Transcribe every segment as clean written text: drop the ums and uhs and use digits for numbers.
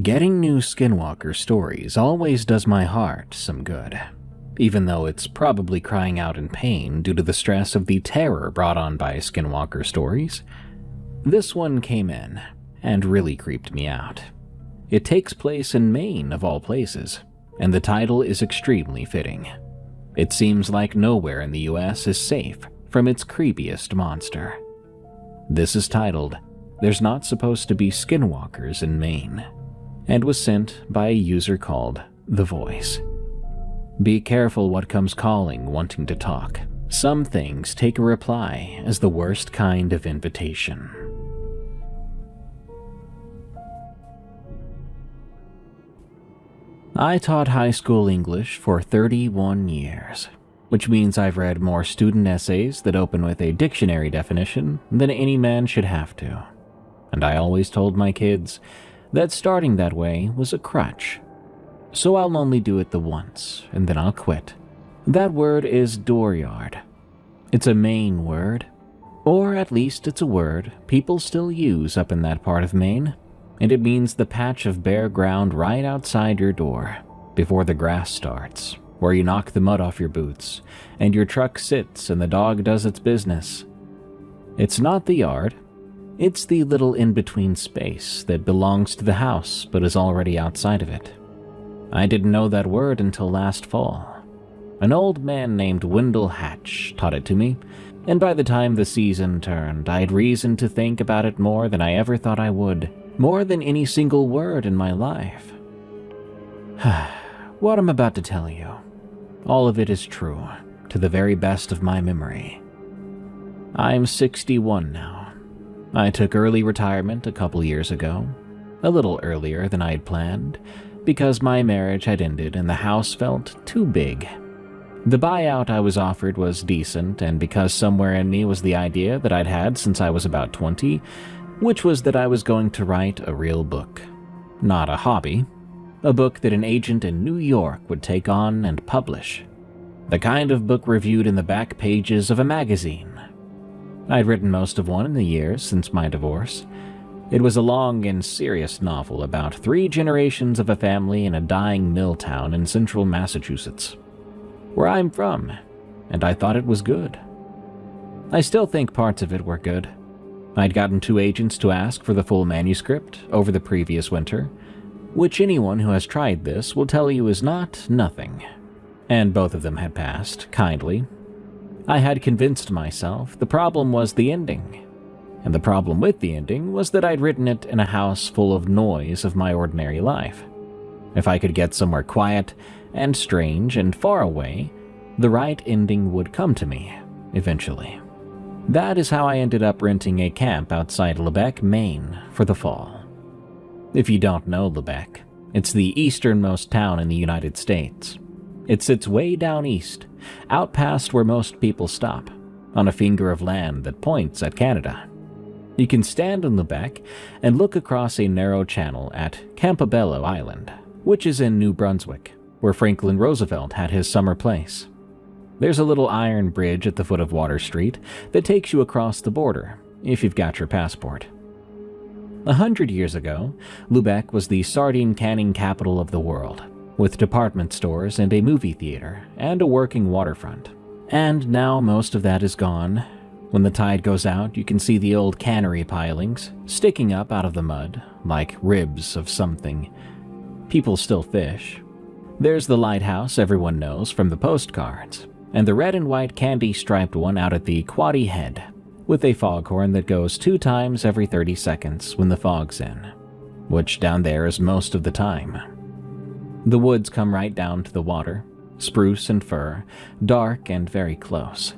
Getting new Skinwalker stories always does my heart some good, even though it's probably crying out in pain due to the stress of the terror brought on by Skinwalker stories. This one came in and really creeped me out. It takes place in Maine, of all places, and the title is extremely fitting. It seems like nowhere in the US is safe from its creepiest monster. This is titled, "There's Not Supposed to Be Skinwalkers in Maine," and was sent by a user called The Voice. Be careful what comes calling wanting to talk. Some things take a reply as the worst kind of invitation. I taught high school English for 31 years, which means I've read more student essays that open with a dictionary definition than any man should have to. And I always told my kids that starting that way was a crutch. So I'll only do it the once, and then I'll quit. That word is dooryard. It's a Maine word, or at least it's a word people still use up in that part of Maine, and it means the patch of bare ground right outside your door, before the grass starts, where you knock the mud off your boots, and your truck sits and the dog does its business. It's not the yard. It's the little in-between space that belongs to the house but is already outside of it. I didn't know that word until last fall. An old man named Wendell Hatch taught it to me, and by the time the season turned, I had reason to think about it more than I ever thought I would, more than any single word in my life. What I'm about to tell you, all of it is true, to the very best of my memory. I'm 61 now. I took early retirement a couple years ago, a little earlier than I had planned, because my marriage had ended and the house felt too big. The buyout I was offered was decent, and because somewhere in me was the idea that I'd had since I was about 20, which was that I was going to write a real book. Not a hobby. A book that an agent in New York would take on and publish. The kind of book reviewed in the back pages of a magazine. I'd written most of one in the years since my divorce. It was a long and serious novel about 3 generations of a family in a dying mill town in central Massachusetts, where I'm from, and I thought it was good. I still think parts of it were good. I'd gotten 2 agents to ask for the full manuscript over the previous winter, which anyone who has tried this will tell you is not nothing, and both of them had passed, kindly. I had convinced myself the problem was the ending, and the problem with the ending was that I'd written it in a house full of noise of my ordinary life. If I could get somewhere quiet and strange and far away, the right ending would come to me, eventually. That is how I ended up renting a camp outside Lebec, Maine, for the fall. If you don't know Lebec, it's the easternmost town in the United States. It sits way down east, out past where most people stop, on a finger of land that points at Canada. You can stand in Lebec and look across a narrow channel at Campobello Island, which is in New Brunswick, where Franklin Roosevelt had his summer place. There's a little iron bridge at the foot of Water Street that takes you across the border, if you've got your passport. 100 years ago, Lubec was the sardine canning capital of the world, with department stores and a movie theater and a working waterfront. And now most of that is gone. When the tide goes out, you can see the old cannery pilings sticking up out of the mud, like ribs of something. People still fish. There's the lighthouse everyone knows from the postcards, and the red and white candy-striped one out at the Quoddy Head, with a foghorn that goes 2 times every 30 seconds when the fog's in, which down there is most of the time. The woods come right down to the water, spruce and fir, dark and very close.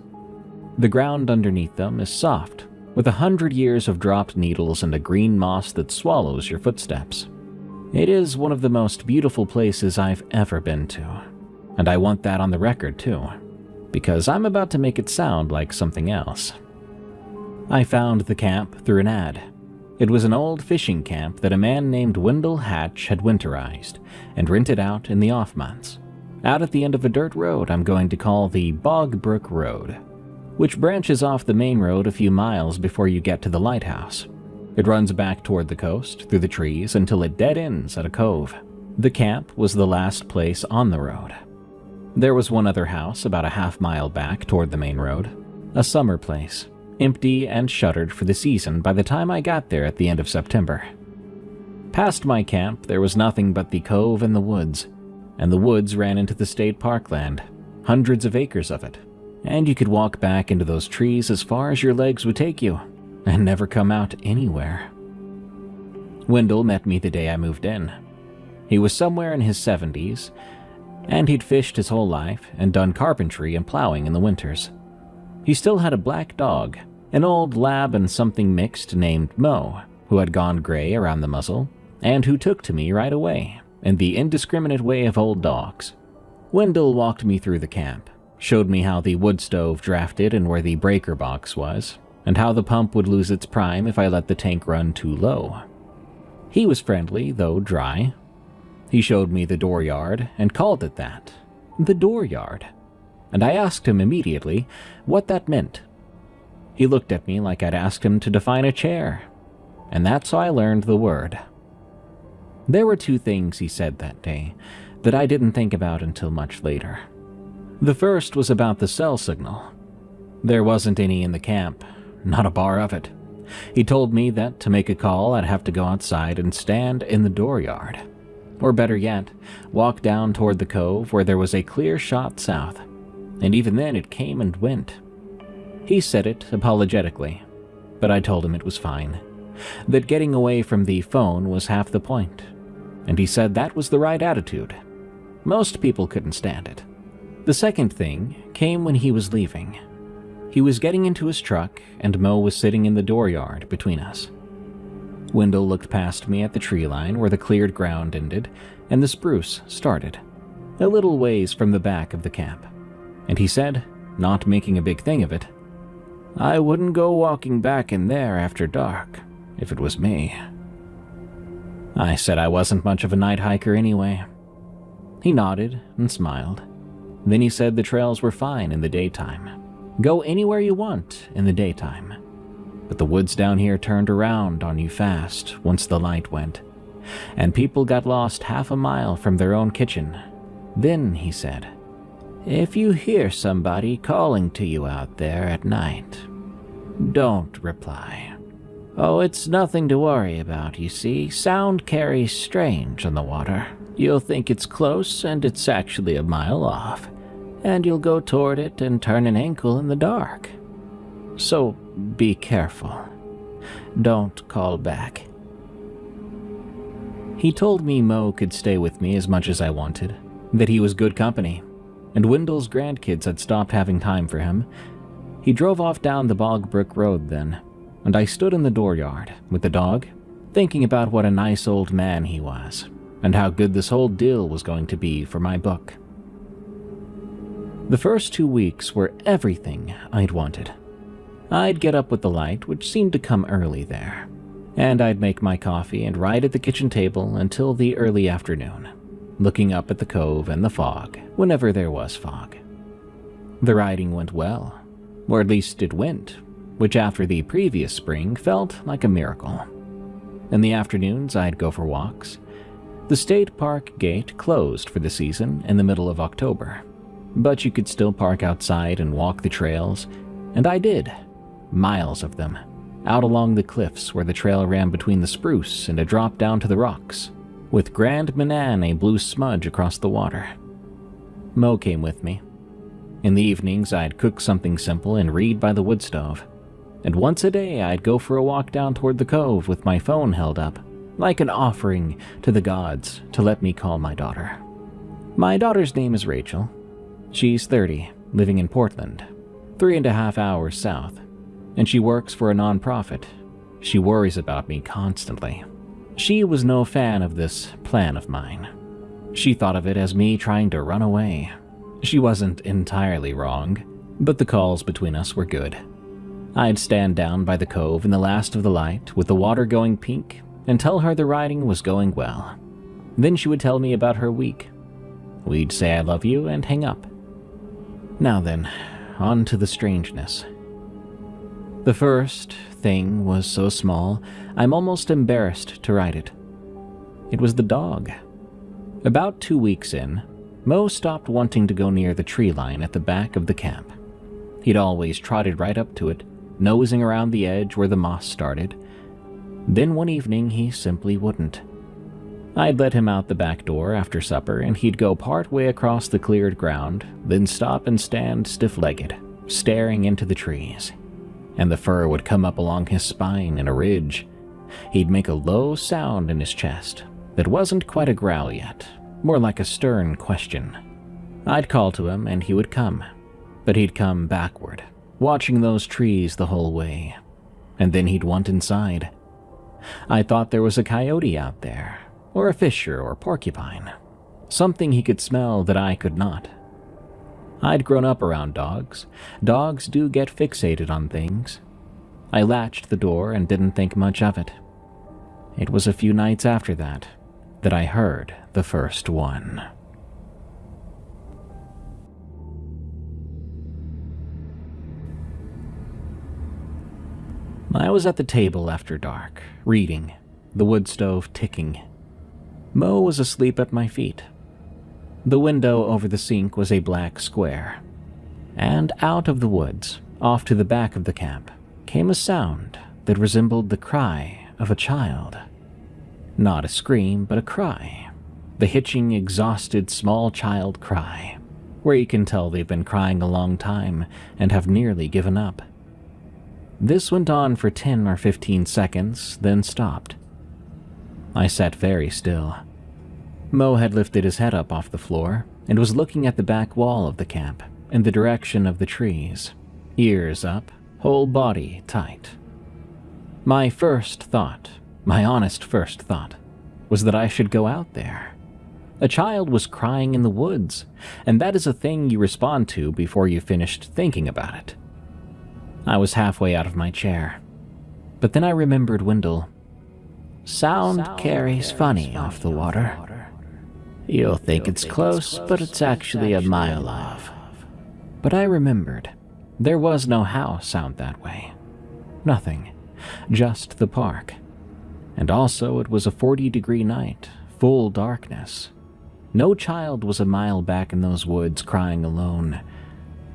The ground underneath them is soft, with 100 years of dropped needles and a green moss that swallows your footsteps. It is one of the most beautiful places I've ever been to, and I want that on the record too, because I'm about to make it sound like something else. I found the camp through an ad. It was an old fishing camp that a man named Wendell Hatch had winterized and rented out in the off months, out at the end of a dirt road I'm going to call the Bog Brook Road, which branches off the main road a few miles before you get to the lighthouse. It runs back toward the coast, through the trees, until it dead ends at a cove. The camp was the last place on the road. There was one other house about a half-mile back toward the main road, a summer place, empty and shuttered for the season by the time I got there at the end of September. Past my camp, there was nothing but the cove and the woods ran into the state parkland, hundreds of acres of it, and you could walk back into those trees as far as your legs would take you, and never come out anywhere. Wendell met me the day I moved in. He was somewhere in his 70s, and he'd fished his whole life and done carpentry and plowing in the winters. He still had a black dog, an old lab and something mixed named Mo, who had gone gray around the muzzle, and who took to me right away, in the indiscriminate way of old dogs. Wendell walked me through the camp, showed me how the wood stove drafted and where the breaker box was, and how the pump would lose its prime if I let the tank run too low. He was friendly, though dry. He showed me the dooryard and called it that, the dooryard, and I asked him immediately what that meant. He looked at me like I'd asked him to define a chair, and that's how I learned the word. There were two things he said that day that I didn't think about until much later. The first was about the cell signal. There wasn't any in the camp, not a bar of it. He told me that to make a call I'd have to go outside and stand in the dooryard. Or better yet, walk down toward the cove where there was a clear shot south, and even then it came and went. He said it apologetically, but I told him it was fine, that getting away from the phone was half the point, and he said that was the right attitude. Most people couldn't stand it. The second thing came when he was leaving. He was getting into his truck, and Mo was sitting in the dooryard between us. Wendell looked past me at the tree line where the cleared ground ended and the spruce started, a little ways from the back of the camp, and he said, not making a big thing of it, "I wouldn't go walking back in there after dark, if it was me." I said I wasn't much of a night hiker anyway. He nodded and smiled. Then he said the trails were fine in the daytime. Go anywhere you want in the daytime. But the woods down here turned around on you fast once the light went, and people got lost half a mile from their own kitchen. Then, he said, if you hear somebody calling to you out there at night, don't reply. Oh, it's nothing to worry about, you see. Sound carries strange on the water. You'll think it's close and it's actually a mile off, and you'll go toward it and turn an ankle in the dark. So be careful. Don't call back. He told me Mo could stay with me as much as I wanted, that he was good company, and Wendell's grandkids had stopped having time for him. He drove off down the Bog Brook Road then, and I stood in the dooryard with the dog, thinking about what a nice old man he was, and how good this whole deal was going to be for my book. The first 2 weeks were everything I'd wanted. I'd get up with the light, which seemed to come early there, and I'd make my coffee and ride at the kitchen table until the early afternoon, looking up at the cove and the fog, whenever there was fog. The riding went well, or at least it went, which after the previous spring felt like a miracle. In the afternoons, I'd go for walks. The state park gate closed for the season in the middle of October, but you could still park outside and walk the trails, and I did. Miles of them, out along the cliffs where the trail ran between the spruce and a drop down to the rocks, with Grand Manan a blue smudge across the water. Mo came with me. In the evenings, I'd cook something simple and read by the wood stove, and once a day I'd go for a walk down toward the cove with my phone held up, like an offering to the gods to let me call my daughter. My daughter's name is Rachel. She's 30, living in Portland, 3.5 hours south, and she works for a nonprofit. She worries about me constantly. She was no fan of this plan of mine. She thought of it as me trying to run away. She wasn't entirely wrong, but the calls between us were good. I'd stand down by the cove in the last of the light with the water going pink and tell her the riding was going well. Then she would tell me about her week. We'd say I love you and hang up. Now then, on to the strangeness. The first thing was so small, I'm almost embarrassed to write it. It was the dog. About 2 weeks in, Mo stopped wanting to go near the tree line at the back of the camp. He'd always trotted right up to it, nosing around the edge where the moss started. Then one evening, he simply wouldn't. I'd let him out the back door after supper, and he'd go part way across the cleared ground, then stop and stand stiff-legged, staring into the trees. And the fur would come up along his spine in a ridge. He'd make a low sound in his chest that wasn't quite a growl yet, more like a stern question. I'd call to him and he would come, but he'd come backward, watching those trees the whole way, and then he'd want inside. I thought there was a coyote out there, or a fisher or porcupine, something he could smell that I could not. I'd grown up around dogs. Dogs do get fixated on things. I latched the door and didn't think much of it. It was a few nights after that I heard the first one. I was at the table after dark, reading, the wood stove ticking. Mo was asleep at my feet. The window over the sink was a black square, and out of the woods, off to the back of the camp, came a sound that resembled the cry of a child. Not a scream, but a cry. The hitching, exhausted small child cry, where you can tell they've been crying a long time and have nearly given up. This went on for 10 or 15 seconds, then stopped. I sat very still. Mo had lifted his head up off the floor and was looking at the back wall of the camp in the direction of the trees, ears up, whole body tight. My honest first thought, was that I should go out there. A child was crying in the woods, and that is a thing you respond to before you finished thinking about it. I was halfway out of my chair, but then I remembered Wendell. Sound carries funny off the water. You'll think it's close, but it's actually a mile off. But I remembered. There was no house out that way. Nothing. Just the park. And also it was a 40-degree night, full darkness. No child was a mile back in those woods crying alone.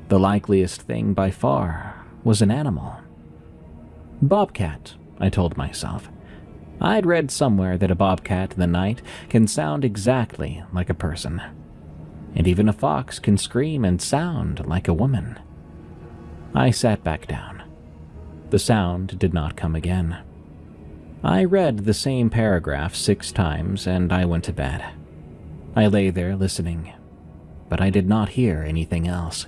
The likeliest thing by far was an animal. Bobcat, I told myself. I'd read somewhere that a bobcat in the night can sound exactly like a person. And even a fox can scream and sound like a woman. I sat back down. The sound did not come again. I read the same paragraph 6 times and I went to bed. I lay there listening, but I did not hear anything else.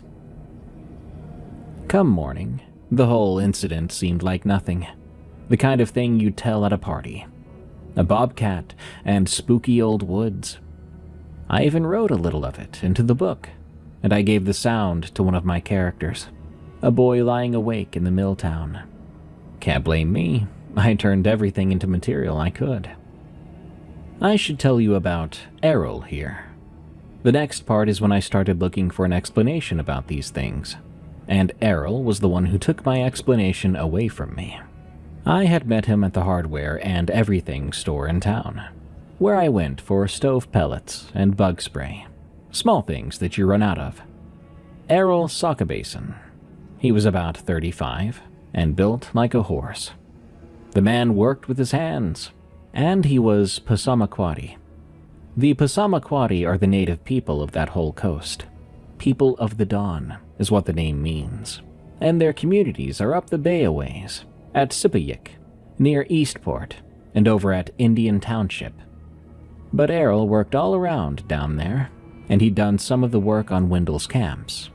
Come morning, the whole incident seemed like nothing. The kind of thing you'd tell at a party. A bobcat and spooky old woods. I even wrote a little of it into the book, and I gave the sound to one of my characters, a boy lying awake in the mill town. Can't blame me. I turned everything into material I could. I should tell you about Errol here. The next part is when I started looking for an explanation about these things, and Errol was the one who took my explanation away from me. I had met him at the hardware and everything store in town, where I went for stove pellets and bug spray, small things that you run out of. Errol Sockabasin. He was about 35 and built like a horse. The man worked with his hands, and he was Passamaquoddy. The Passamaquoddy are the native people of that whole coast. People of the Dawn is what the name means, and their communities are up the bay a ways, at Sipayik, near Eastport, and over at Indian Township. But Errol worked all around down there, and he'd done some of the work on Wendell's camps.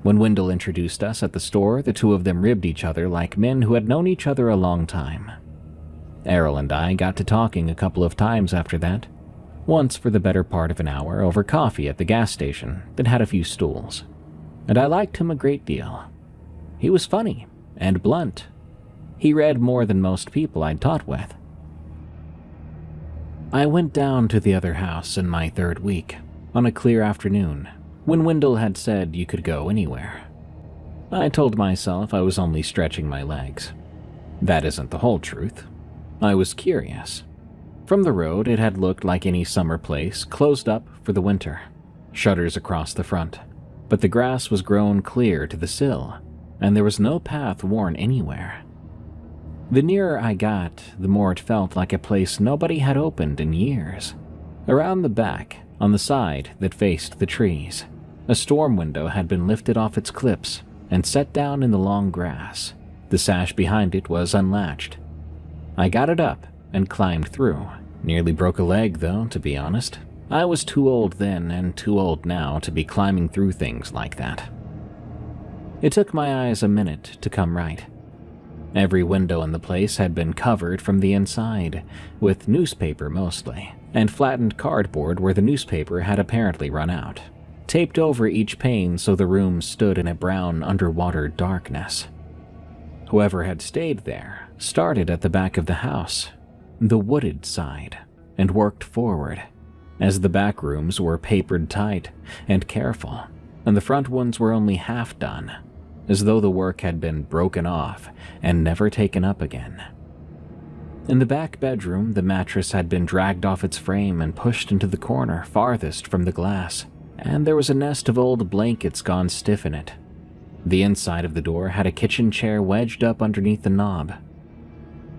When Wendell introduced us at the store, the two of them ribbed each other like men who had known each other a long time. Errol and I got to talking a couple of times after that, once for the better part of an hour over coffee at the gas station that had a few stools, and I liked him a great deal. He was funny and blunt. He read more than most people I'd taught with. I went down to the other house in my 3rd week, on a clear afternoon, when Wendell had said you could go anywhere. I told myself I was only stretching my legs. That isn't the whole truth. I was curious. From the road, it had looked like any summer place closed up for the winter, shutters across the front. But the grass was grown clear to the sill, and there was no path worn anywhere. The nearer I got, the more it felt like a place nobody had opened in years. Around the back, on the side that faced the trees, a storm window had been lifted off its clips and set down in the long grass. The sash behind it was unlatched. I got it up and climbed through. Nearly broke a leg, though, to be honest. I was too old then and too old now to be climbing through things like that. It took my eyes a minute to come right. Every window in the place had been covered from the inside, with newspaper mostly, and flattened cardboard where the newspaper had apparently run out, taped over each pane so the room stood in a brown underwater darkness. Whoever had stayed there started at the back of the house, the wooded side, and worked forward, as the back rooms were papered tight and careful, and the front ones were only half done, as though the work had been broken off and never taken up again. In the back bedroom, the mattress had been dragged off its frame and pushed into the corner farthest from the glass, and there was a nest of old blankets gone stiff in it. The inside of the door had a kitchen chair wedged up underneath the knob.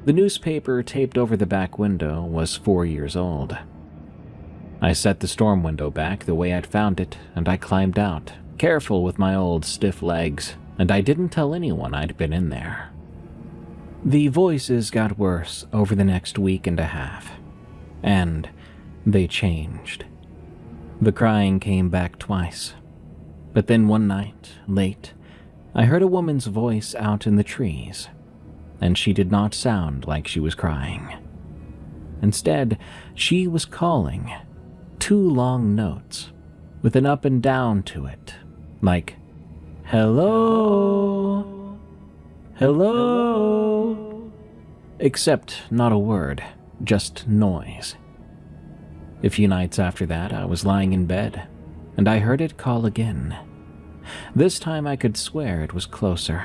The newspaper taped over the back window was 4 years old. I set the storm window back the way I'd found it, and I climbed out, careful with my old stiff legs, and I didn't tell anyone I'd been in there. The voices got worse over the next week and a half, and they changed. The crying came back twice, but then one night, late, I heard a woman's voice out in the trees, and she did not sound like she was crying. Instead, she was calling, 2 long notes, with an up and down to it, like, "Hello? Hello?" Except not a word, just noise. A few nights after that, I was lying in bed, and I heard it call again. This time I could swear it was closer,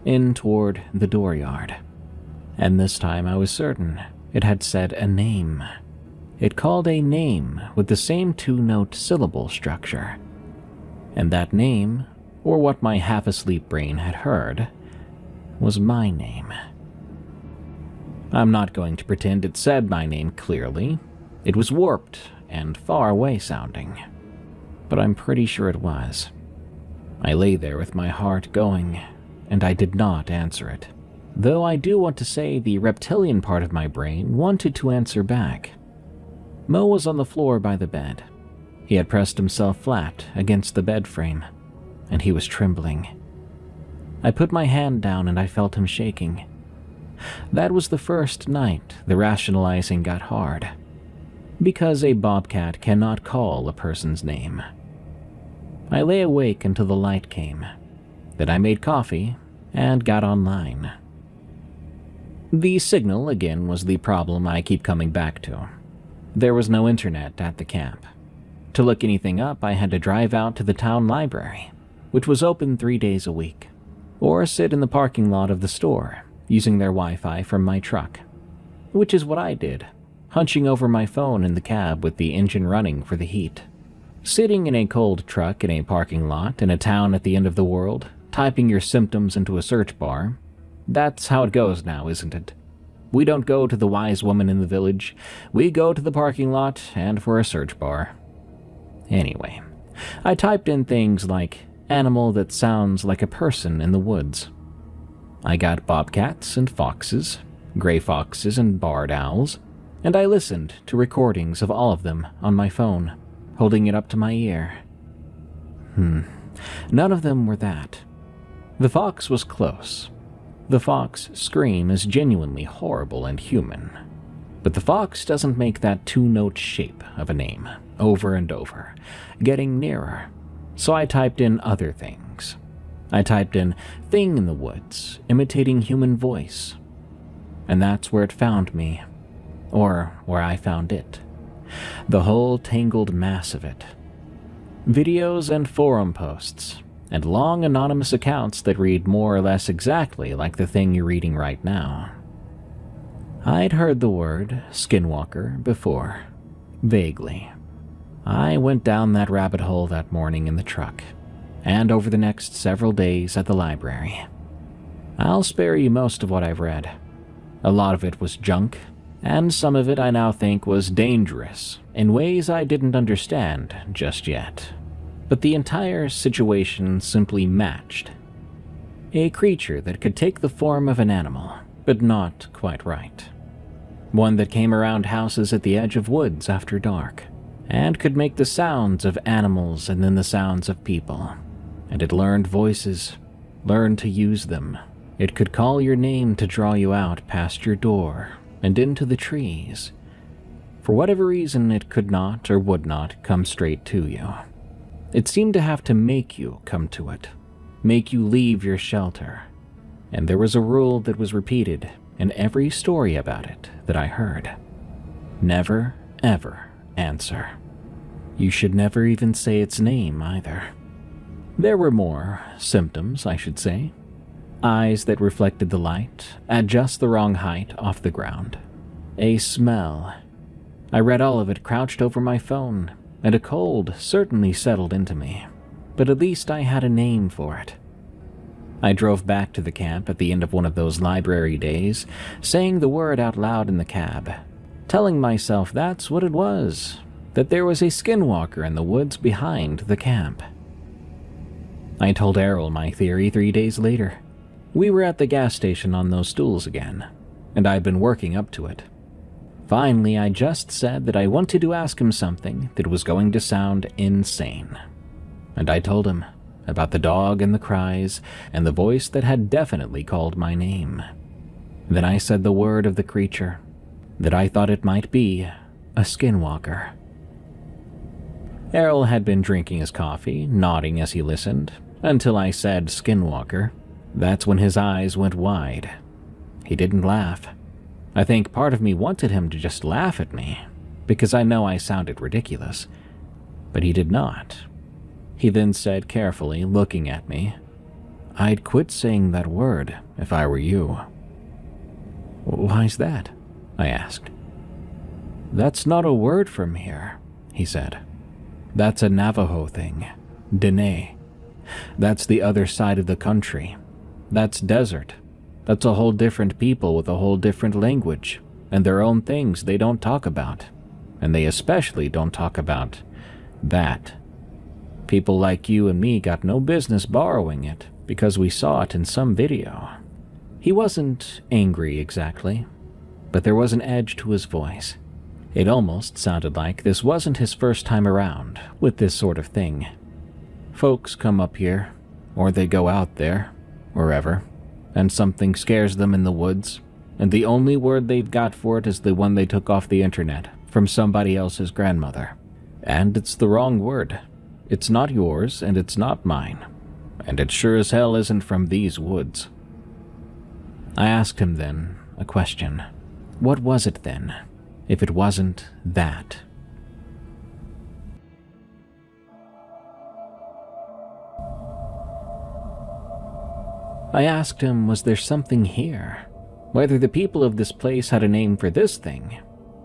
in toward the dooryard. And this time I was certain it had said a name. It called a name with the same 2-note syllable structure. And that name, or what my half-asleep brain had heard, was my name. I'm not going to pretend it said my name clearly. It was warped and far away sounding, but I'm pretty sure it was. I lay there with my heart going, and I did not answer it. Though I do want to say the reptilian part of my brain wanted to answer back. Mo was on the floor by the bed. He had pressed himself flat against the bed frame, and he was trembling. I put my hand down and I felt him shaking. That was the first night the rationalizing got hard, because a bobcat cannot call a person's name. I lay awake until the light came. Then I made coffee and got online. The signal, again, was the problem I keep coming back to. There was no internet at the camp. To look anything up, I had to drive out to the town library, which was open 3 days a week, or sit in the parking lot of the store, using their Wi-Fi from my truck, which is what I did, hunching over my phone in the cab with the engine running for the heat. Sitting in a cold truck in a parking lot in a town at the end of the world, typing your symptoms into a search bar. That's how it goes now, isn't it? We don't go to the wise woman in the village. We go to the parking lot and for a search bar. Anyway, I typed in things like animal that sounds like a person in the woods. I got bobcats and foxes, gray foxes and barred owls, and I listened to recordings of all of them on my phone, holding it up to my ear. None of them were that. The fox was close. The fox scream is genuinely horrible and human. But the fox doesn't make that 2-note shape of a name over and over, getting nearer. So I typed in other things. I typed in thing in the woods, imitating human voice. And that's where it found me. Or where I found it. The whole tangled mass of it. Videos and forum posts, and long anonymous accounts that read more or less exactly like the thing you're reading right now. I'd heard the word Skinwalker before, vaguely. I went down that rabbit hole that morning in the truck, and over the next several days at the library. I'll spare you most of what I've read. A lot of it was junk, and some of it I now think was dangerous in ways I didn't understand just yet. But the entire situation simply matched. A creature that could take the form of an animal, but not quite right. One that came around houses at the edge of woods after dark, and could make the sounds of animals and then the sounds of people. And it learned voices, learned to use them. It could call your name to draw you out past your door and into the trees. For whatever reason, it could not or would not come straight to you. It seemed to have to make you come to it, make you leave your shelter. And there was a rule that was repeated in every story about it that I heard. Never, ever answer. You should never even say its name either. There were more symptoms, I should say. Eyes that reflected the light at just the wrong height off the ground. A smell. I read all of it crouched over my phone, and a cold certainly settled into me, but at least I had a name for it. I drove back to the camp at the end of one of those library days, saying the word out loud in the cab, telling myself that's what it was, that there was a skinwalker in the woods behind the camp. I told Errol my theory 3 days later. We were at the gas station on those stools again, and I'd been working up to it. Finally, I just said that I wanted to ask him something that was going to sound insane. And I told him about the dog and the cries and the voice that had definitely called my name. Then I said the word of the creature, that I thought it might be a skinwalker. Errol had been drinking his coffee, nodding as he listened, until I said skinwalker. That's when his eyes went wide. He didn't laugh. I think part of me wanted him to just laugh at me, because I know I sounded ridiculous. But he did not. He then said carefully, looking at me, "I'd quit saying that word if I were you." "Why's that?" I asked. "That's not a word from here," he said. "That's a Navajo thing. Dene. That's the other side of the country. That's desert. That's a whole different people with a whole different language, and their own things they don't talk about. And they especially don't talk about that. People like you and me got no business borrowing it because we saw it in some video." He wasn't angry exactly, but there was an edge to his voice. It almost sounded like this wasn't his first time around with this sort of thing. Folks come up here, or they go out there, wherever, and something scares them in the woods, and the only word they've got for it is the one they took off the internet from somebody else's grandmother. And it's the wrong word. It's not yours, and it's not mine. And it sure as hell isn't from these woods. I asked him then a question. What was it then, if it wasn't that? I asked him, was there something here? Whether the people of this place had a name for this thing,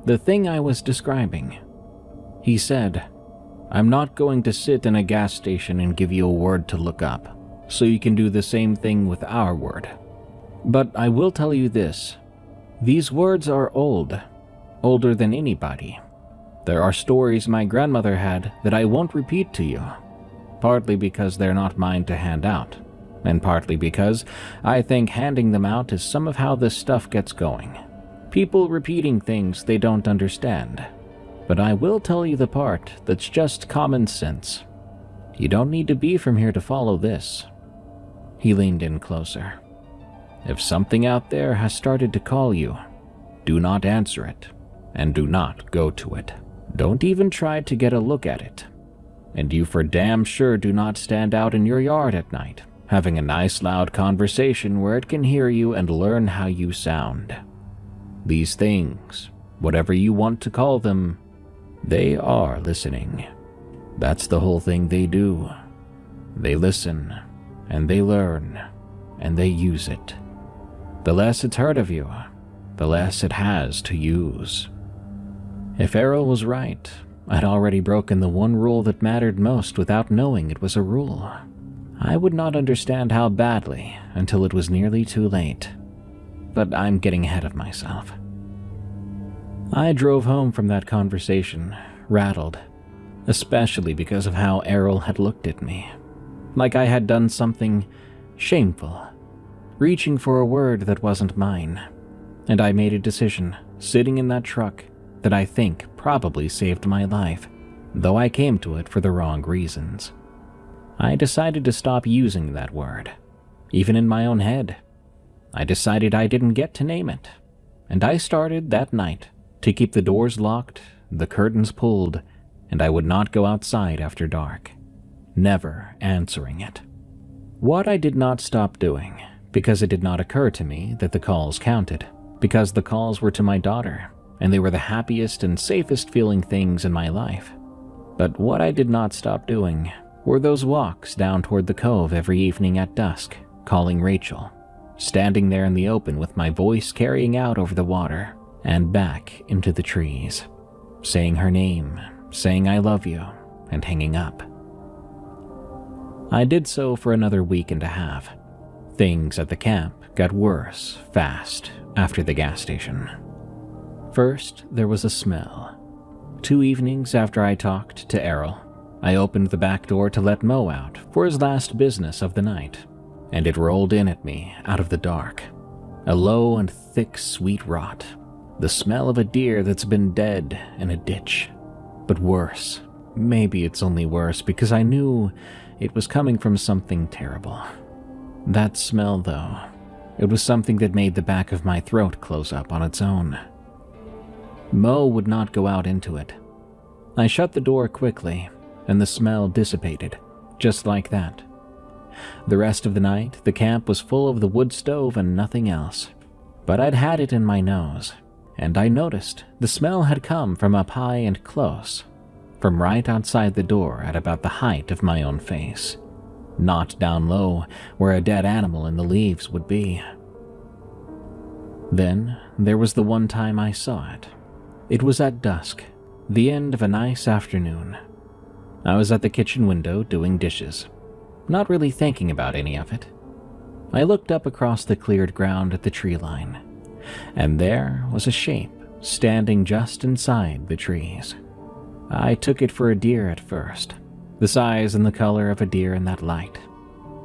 the thing I was describing. He said, "I'm not going to sit in a gas station and give you a word to look up, so you can do the same thing with our word. But I will tell you this. These words are old, older than anybody. There are stories my grandmother had that I won't repeat to you, partly because they're not mine to hand out, and partly because I think handing them out is some of how this stuff gets going. People repeating things they don't understand. But I will tell you the part that's just common sense. You don't need to be from here to follow this." He leaned in closer. "If something out there has started to call you, do not answer it, and do not go to it. Don't even try to get a look at it. And you for damn sure do not stand out in your yard at night, having a nice loud conversation where it can hear you and learn how you sound. These things, whatever you want to call them, they are listening. That's the whole thing they do. They listen, and they learn, and they use it. The less it's heard of you, the less it has to use. If Errol was right, I'd already broken the one rule that mattered most without knowing it was a rule. I would not understand how badly until it was nearly too late. But I'm getting ahead of myself. I drove home from that conversation, rattled, especially because of how Errol had looked at me. Like I had done something shameful, reaching for a word that wasn't mine. And I made a decision, sitting in that truck, that I think probably saved my life, though I came to it for the wrong reasons. I decided to stop using that word, even in my own head. I decided I didn't get to name it, and I started that night to keep the doors locked, the curtains pulled, and I would not go outside after dark, never answering it. What I did not stop doing, because it did not occur to me that the calls counted, because the calls were to my daughter, and they were the happiest and safest feeling things in my life. But what I did not stop doing were those walks down toward the cove every evening at dusk, calling Rachel, standing there in the open with my voice carrying out over the water and back into the trees, saying her name, saying I love you, and hanging up. I did so for another week and a half. Things at the camp got worse fast after the gas station. First, there was a smell. 2 evenings after I talked to Errol, I opened the back door to let Mo out for his last business of the night, and it rolled in at me out of the dark. A low and thick sweet rot. The smell of a deer that's been dead in a ditch. But worse. Maybe it's only worse because I knew it was coming from something terrible. That smell, though, it was something that made the back of my throat close up on its own. Mo would not go out into it. I shut the door quickly, and the smell dissipated, just like that. The rest of the night, the camp was full of the wood stove and nothing else. But I'd had it in my nose, and I noticed the smell had come from up high and close, from right outside the door at about the height of my own face, not down low where a dead animal in the leaves would be. Then there was the one time I saw it. It was at dusk, the end of a nice afternoon. I was at the kitchen window doing dishes, not really thinking about any of it. I looked up across the cleared ground at the tree line, and there was a shape standing just inside the trees. I took it for a deer at first, the size and the color of a deer in that light.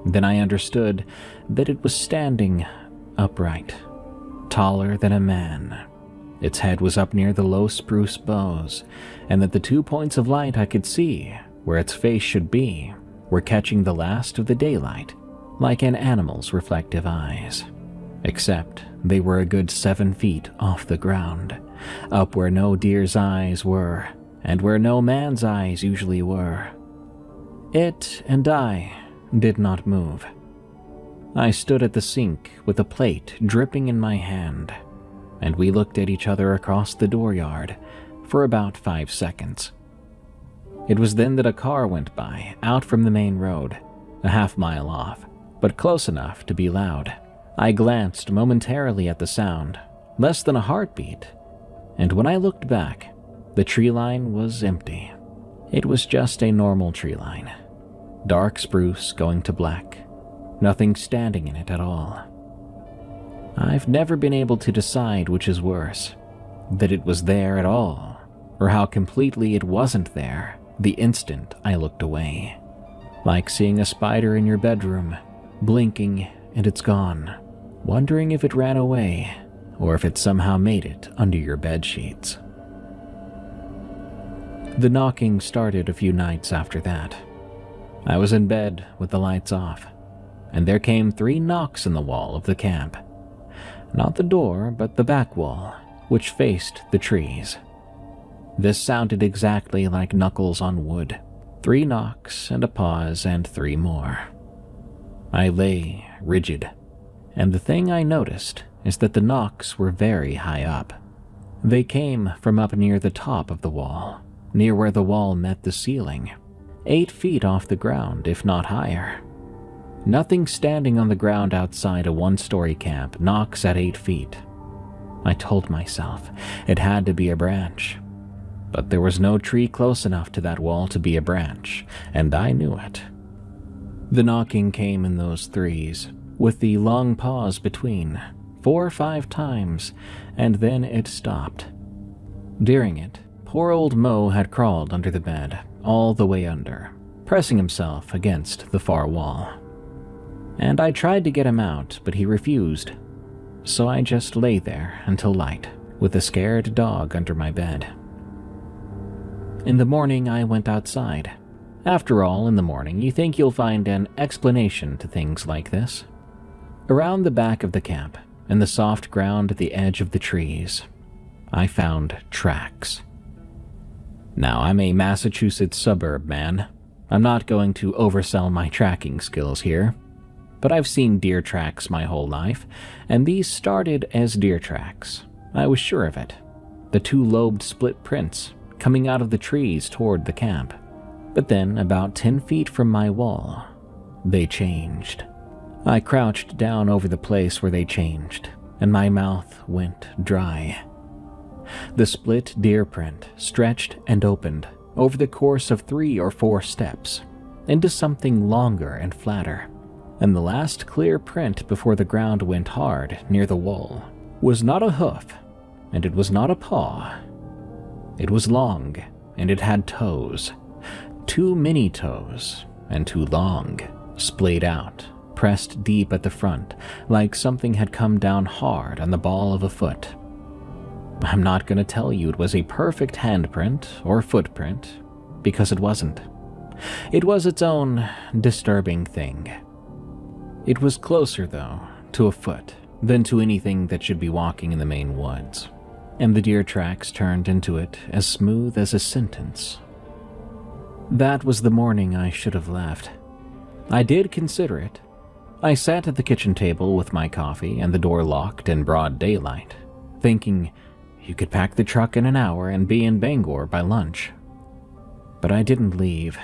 Then I understood that it was standing upright, taller than a man. Its head was up near the low spruce boughs, and that the 2 points of light I could see, where its face should be, were catching the last of the daylight, like an animal's reflective eyes. Except they were a good 7 feet off the ground, up where no deer's eyes were, and where no man's eyes usually were. It and I did not move. I stood at the sink with a plate dripping in my hand, and we looked at each other across the dooryard for about 5 seconds. It was then that a car went by, out from the main road, a half-mile off, but close enough to be loud. I glanced momentarily at the sound, less than a heartbeat, and when I looked back, the tree line was empty. It was just a normal tree line. Dark spruce going to black, nothing standing in it at all. I've never been able to decide which is worse, that it was there at all, or how completely it wasn't there the instant I looked away. Like seeing a spider in your bedroom, blinking and it's gone, wondering if it ran away or if it somehow made it under your bed sheets. The knocking started a few nights after that. I was in bed with the lights off, and there came 3 knocks in the wall of the camp. Not the door, but the back wall, which faced the trees. This sounded exactly like knuckles on wood. 3 knocks and a pause and 3 more. I lay rigid, and the thing I noticed is that the knocks were very high up. They came from up near the top of the wall, near where the wall met the ceiling. 8 feet off the ground, if not higher. Nothing standing on the ground outside a one-story camp knocks at 8 feet. I told myself it had to be a branch, but there was no tree close enough to that wall to be a branch, and I knew it. The knocking came in those threes, with the long pause between, 4 or 5 times, and then it stopped. During it, poor old Mo had crawled under the bed, all the way under, pressing himself against the far wall. And I tried to get him out, but he refused. So I just lay there until light, with a scared dog under my bed. In the morning, I went outside. After all, in the morning, you think you'll find an explanation to things like this. Around the back of the camp, in the soft ground at the edge of the trees, I found tracks. Now, I'm a Massachusetts suburb man. I'm not going to oversell my tracking skills here, but I've seen deer tracks my whole life, and these started as deer tracks. I was sure of it. The 2-lobed split prints coming out of the trees toward the camp. But then, about 10 feet from my wall, they changed. I crouched down over the place where they changed, and my mouth went dry. The split deer print stretched and opened over the course of 3 or 4 steps into something longer and flatter, and the last clear print before the ground went hard near the wall was not a hoof, and it was not a paw. It was long, and it had toes. 2 mini toes, and too long, splayed out, pressed deep at the front, like something had come down hard on the ball of a foot. I'm not going to tell you it was a perfect handprint or footprint, because it wasn't. It was its own disturbing thing. It was closer, though, to a foot than to anything that should be walking in the Maine woods, and the deer tracks turned into it as smooth as a sentence. That was the morning I should have left. I did consider it. I sat at the kitchen table with my coffee and the door locked in broad daylight, thinking you could pack the truck in an hour and be in Bangor by lunch. But I didn't leave.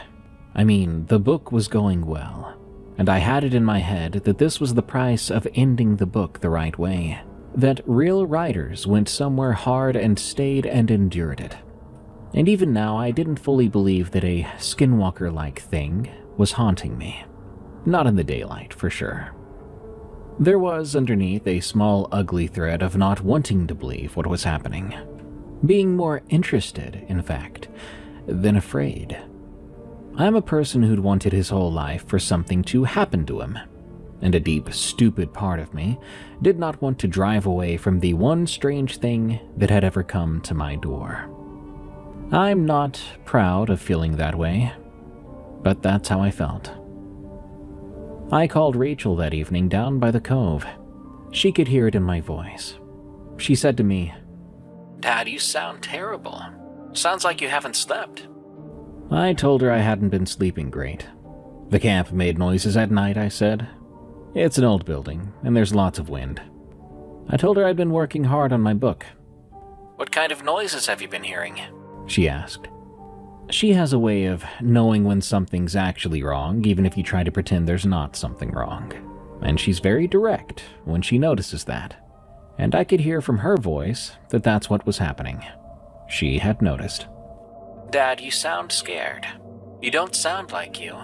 I mean, the book was going well, and I had it in my head that this was the price of ending the book the right way, that real writers went somewhere hard and stayed and endured it. And even now, I didn't fully believe that a Skinwalker-like thing was haunting me. Not in the daylight, for sure. There was, underneath, a small, ugly thread of not wanting to believe what was happening. Being more interested, in fact, than afraid. I'm a person who'd wanted his whole life for something to happen to him, and a deep, stupid part of me did not want to drive away from the one strange thing that had ever come to my door. I'm not proud of feeling that way, but that's how I felt. I called Rachel that evening down by the cove. She could hear it in my voice. She said to me, "Dad, you sound terrible. Sounds like you haven't slept." I told her I hadn't been sleeping great. The camp made noises at night, I said. It's an old building, and there's lots of wind. I told her I'd been working hard on my book. "What kind of noises have you been hearing?" she asked. She has a way of knowing when something's actually wrong, even if you try to pretend there's not something wrong. And she's very direct when she notices that. And I could hear from her voice that that's what was happening. She had noticed. "Dad, you sound scared. You don't sound like you.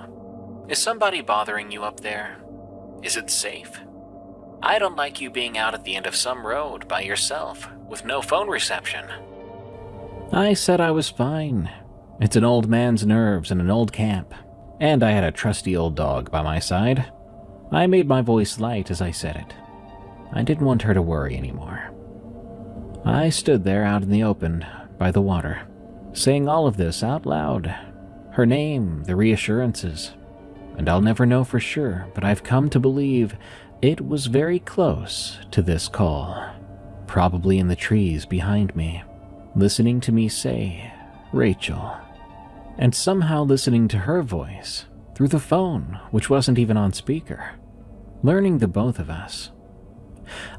Is somebody bothering you up there? Is it safe? I don't like you being out at the end of some road by yourself with no phone reception." I said I was fine. It's an old man's nerves in an old camp, and I had a trusty old dog by my side. I made my voice light as I said it. I didn't want her to worry anymore. I stood there out in the open, by the water, saying all of this out loud. Her name, the reassurances. And I'll never know for sure, but I've come to believe it was very close to this call. Probably in the trees behind me, listening to me say, "Rachel." And somehow listening to her voice through the phone, which wasn't even on speaker. Learning the both of us.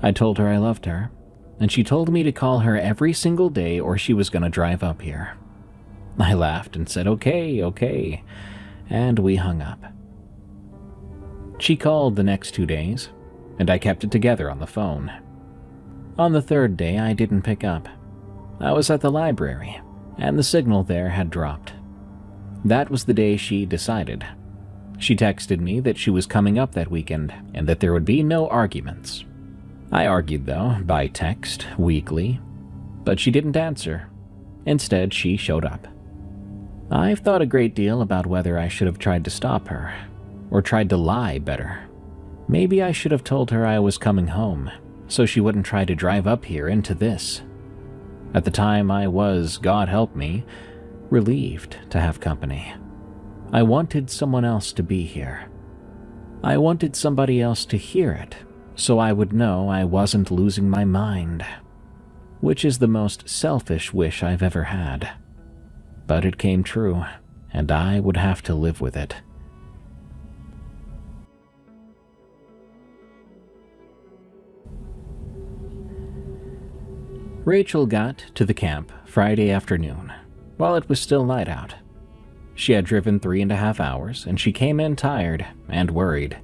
I told her I loved her, and she told me to call her every single day or she was going to drive up here. I laughed and said, okay, and we hung up. She called the next 2 days, and I kept it together on the phone. On the third day, I didn't pick up. I was at the library, and the signal there had dropped. That was the day she decided. She texted me that she was coming up that weekend and that there would be no arguments. I argued, though, by text, weekly, but she didn't answer. Instead, she showed up. I've thought a great deal about whether I should have tried to stop her, or tried to lie better. Maybe I should have told her I was coming home, so she wouldn't try to drive up here into this. At the time, I was, God help me, relieved to have company. I wanted someone else to be here. I wanted somebody else to hear it, so I would know I wasn't losing my mind, which is the most selfish wish I've ever had. But it came true, and I would have to live with it. Rachel got to the camp Friday afternoon, while it was still light out. She had driven 3.5 hours, and she came in tired and worried,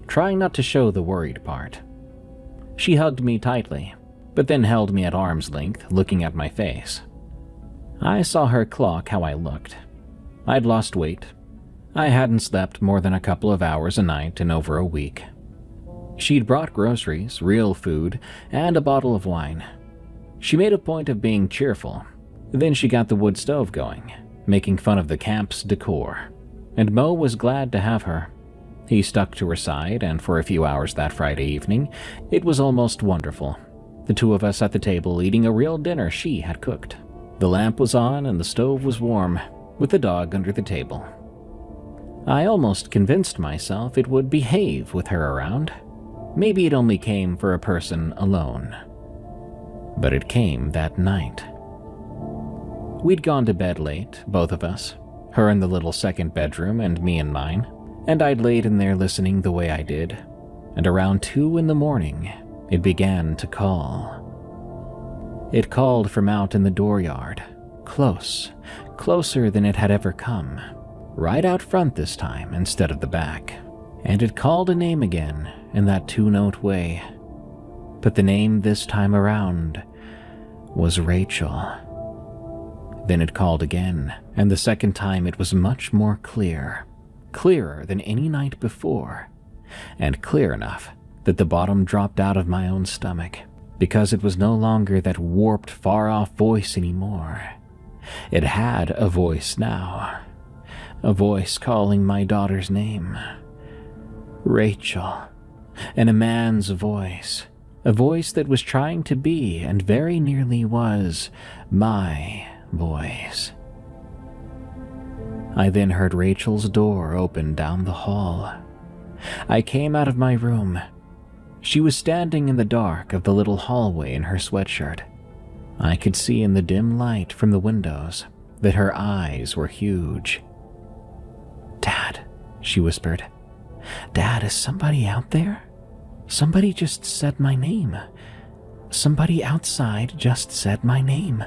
trying not to show the worried part. She hugged me tightly, but then held me at arm's length, looking at my face. I saw her clock how I looked. I'd lost weight. I hadn't slept more than a couple of hours a night in over a week. She'd brought groceries, real food, and a bottle of wine. She made a point of being cheerful. Then she got the wood stove going, making fun of the camp's decor, and Mo was glad to have her. He stuck to her side, and for a few hours that Friday evening, it was almost wonderful. The two of us at the table eating a real dinner she had cooked. The lamp was on and the stove was warm, with the dog under the table. I almost convinced myself it would behave with her around. Maybe it only came for a person alone. But it came that night. We'd gone to bed late, both of us, her in the little second bedroom and me in mine, and I'd laid in there listening the way I did, and around 2 a.m, it began to call. It called from out in the dooryard, close, closer than it had ever come, right out front this time instead of the back, and it called a name again in that 2-note way. But the name this time around was Rachel. Then it called again, and the second time it was much more clear, clearer than any night before, and clear enough that the bottom dropped out of my own stomach, because it was no longer that warped, far-off voice anymore. It had a voice now, a voice calling my daughter's name. Rachel, and a man's voice, a voice that was trying to be, and very nearly was, my voice. I then heard Rachel's door open down the hall. I came out of my room. She was standing in the dark of the little hallway in her sweatshirt. I could see in the dim light from the windows that her eyes were huge. "Dad," she whispered. "Dad, is somebody out there? Somebody just said my name. Somebody outside just said my name."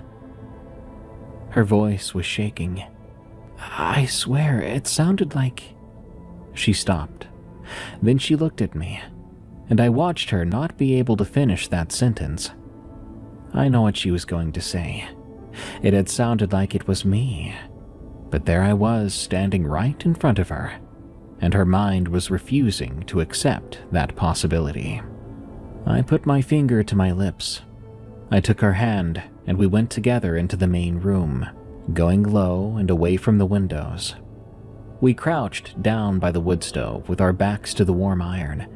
Her voice was shaking. "I swear, it sounded like..." She stopped. Then she looked at me, and I watched her not be able to finish that sentence. I know what she was going to say. It had sounded like it was me, but there I was standing right in front of her, and her mind was refusing to accept that possibility. I put my finger to my lips. I took her hand, and we went together into the main room, going low and away from the windows. We crouched down by the wood stove with our backs to the warm iron,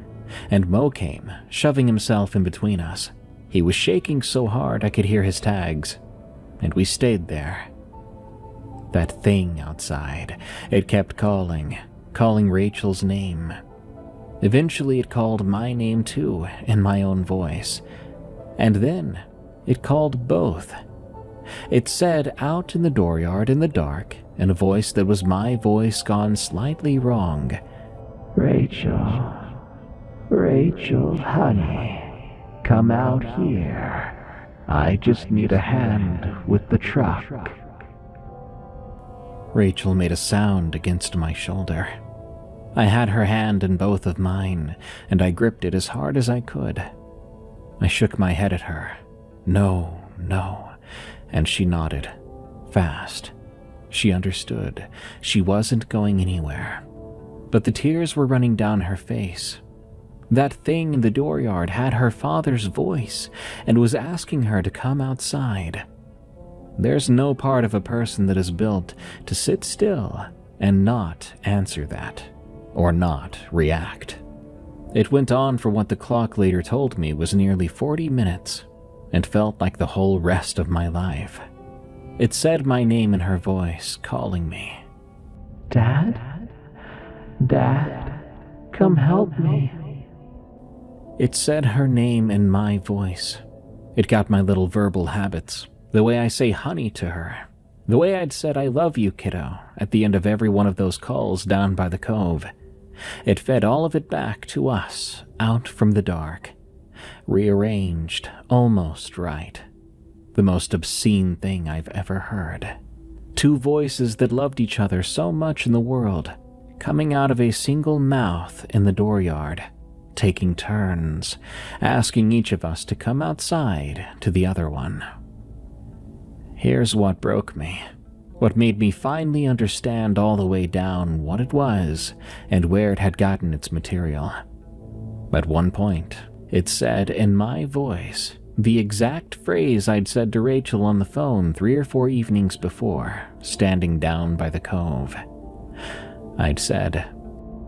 and Mo came, shoving himself in between us. He was shaking so hard I could hear his tags, and we stayed there. That thing outside, it kept calling Rachel's name. Eventually it called my name too, in my own voice. And then it called both. It said out in the dooryard in the dark, in a voice that was my voice gone slightly wrong, "Rachel, Rachel, honey, come out here. I just need a hand with the truck." Rachel made a sound against my shoulder. I had her hand in both of mine, and I gripped it as hard as I could. I shook my head at her. No, no, and she nodded, fast. She understood. She wasn't going anywhere. But the tears were running down her face. That thing in the dooryard had her father's voice and was asking her to come outside. There's no part of a person that is built to sit still and not answer that, or not react. It went on for what the clock later told me was nearly 40 minutes, and felt like the whole rest of my life. It said my name in her voice, calling me. Dad? Dad? Come help me. It said her name in my voice. It got my little verbal habits, the way I say honey to her, the way I'd said I love you, kiddo, at the end of every one of those calls down by the cove. It fed all of it back to us, out from the dark. Rearranged, almost right. The most obscene thing I've ever heard. Two voices that loved each other so much in the world, coming out of a single mouth in the dooryard, taking turns, asking each of us to come outside to the other one. Here's what broke me. What made me finally understand all the way down what it was and where it had gotten its material. At one point, it said in my voice the exact phrase I'd said to Rachel on the phone 3 or 4 evenings before, standing down by the cove. I'd said,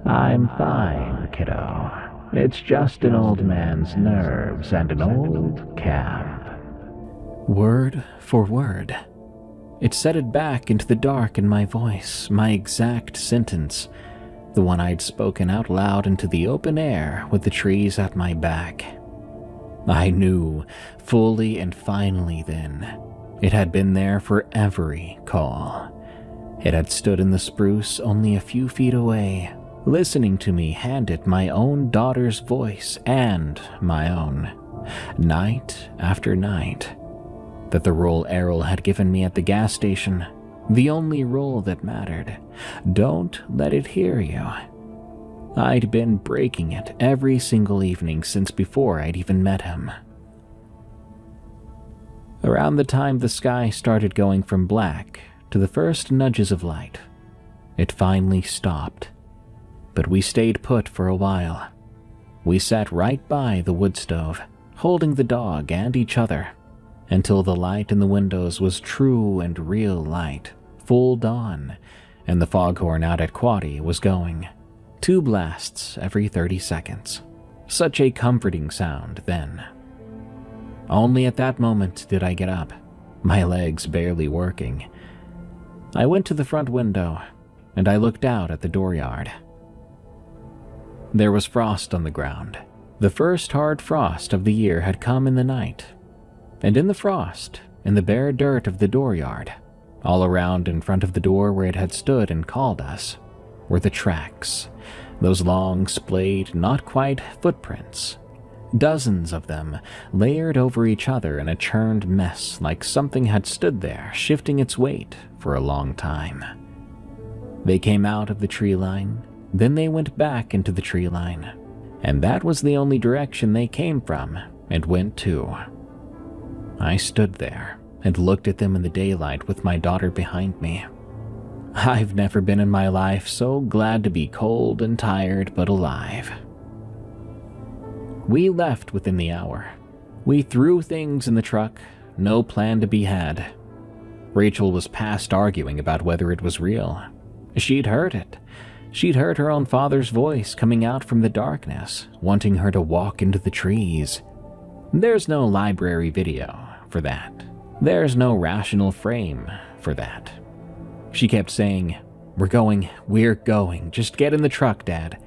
"I'm fine, kiddo. It's just an old man's nerves and an old camp." Word for word. It said it back into the dark in my voice, my exact sentence, the one I'd spoken out loud into the open air with the trees at my back. I knew, fully and finally then, it had been there for every call. It had stood in the spruce only a few feet away, listening to me hand it my own daughter's voice and my own, night after night. That the role Errol had given me at the gas station, the only role that mattered, don't let it hear you. I'd been breaking it every single evening since before I'd even met him. Around the time the sky started going from black to the first nudges of light, it finally stopped. But we stayed put for a while. We sat right by the wood stove, holding the dog and each other, until the light in the windows was true and real light, full dawn, and the foghorn out at Quaddy was going. 2 blasts every 30 seconds. Such a comforting sound then. Only at that moment did I get up, my legs barely working. I went to the front window, and I looked out at the dooryard. There was frost on the ground. The first hard frost of the year had come in the night. And in the frost, in the bare dirt of the dooryard, all around in front of the door where it had stood and called us, were the tracks, those long, splayed, not quite footprints. Dozens of them, layered over each other in a churned mess like something had stood there, shifting its weight for a long time. They came out of the tree line, then they went back into the tree line, and that was the only direction they came from and went to. I stood there and looked at them in the daylight with my daughter behind me. I've never been in my life so glad to be cold and tired but alive. We left within the hour. We threw things in the truck, no plan to be had. Rachel was past arguing about whether it was real. She'd heard it. She'd heard her own father's voice coming out from the darkness, wanting her to walk into the trees. There's no library video for that. There's no rational frame for that. She kept saying, we're going, just get in the truck, Dad."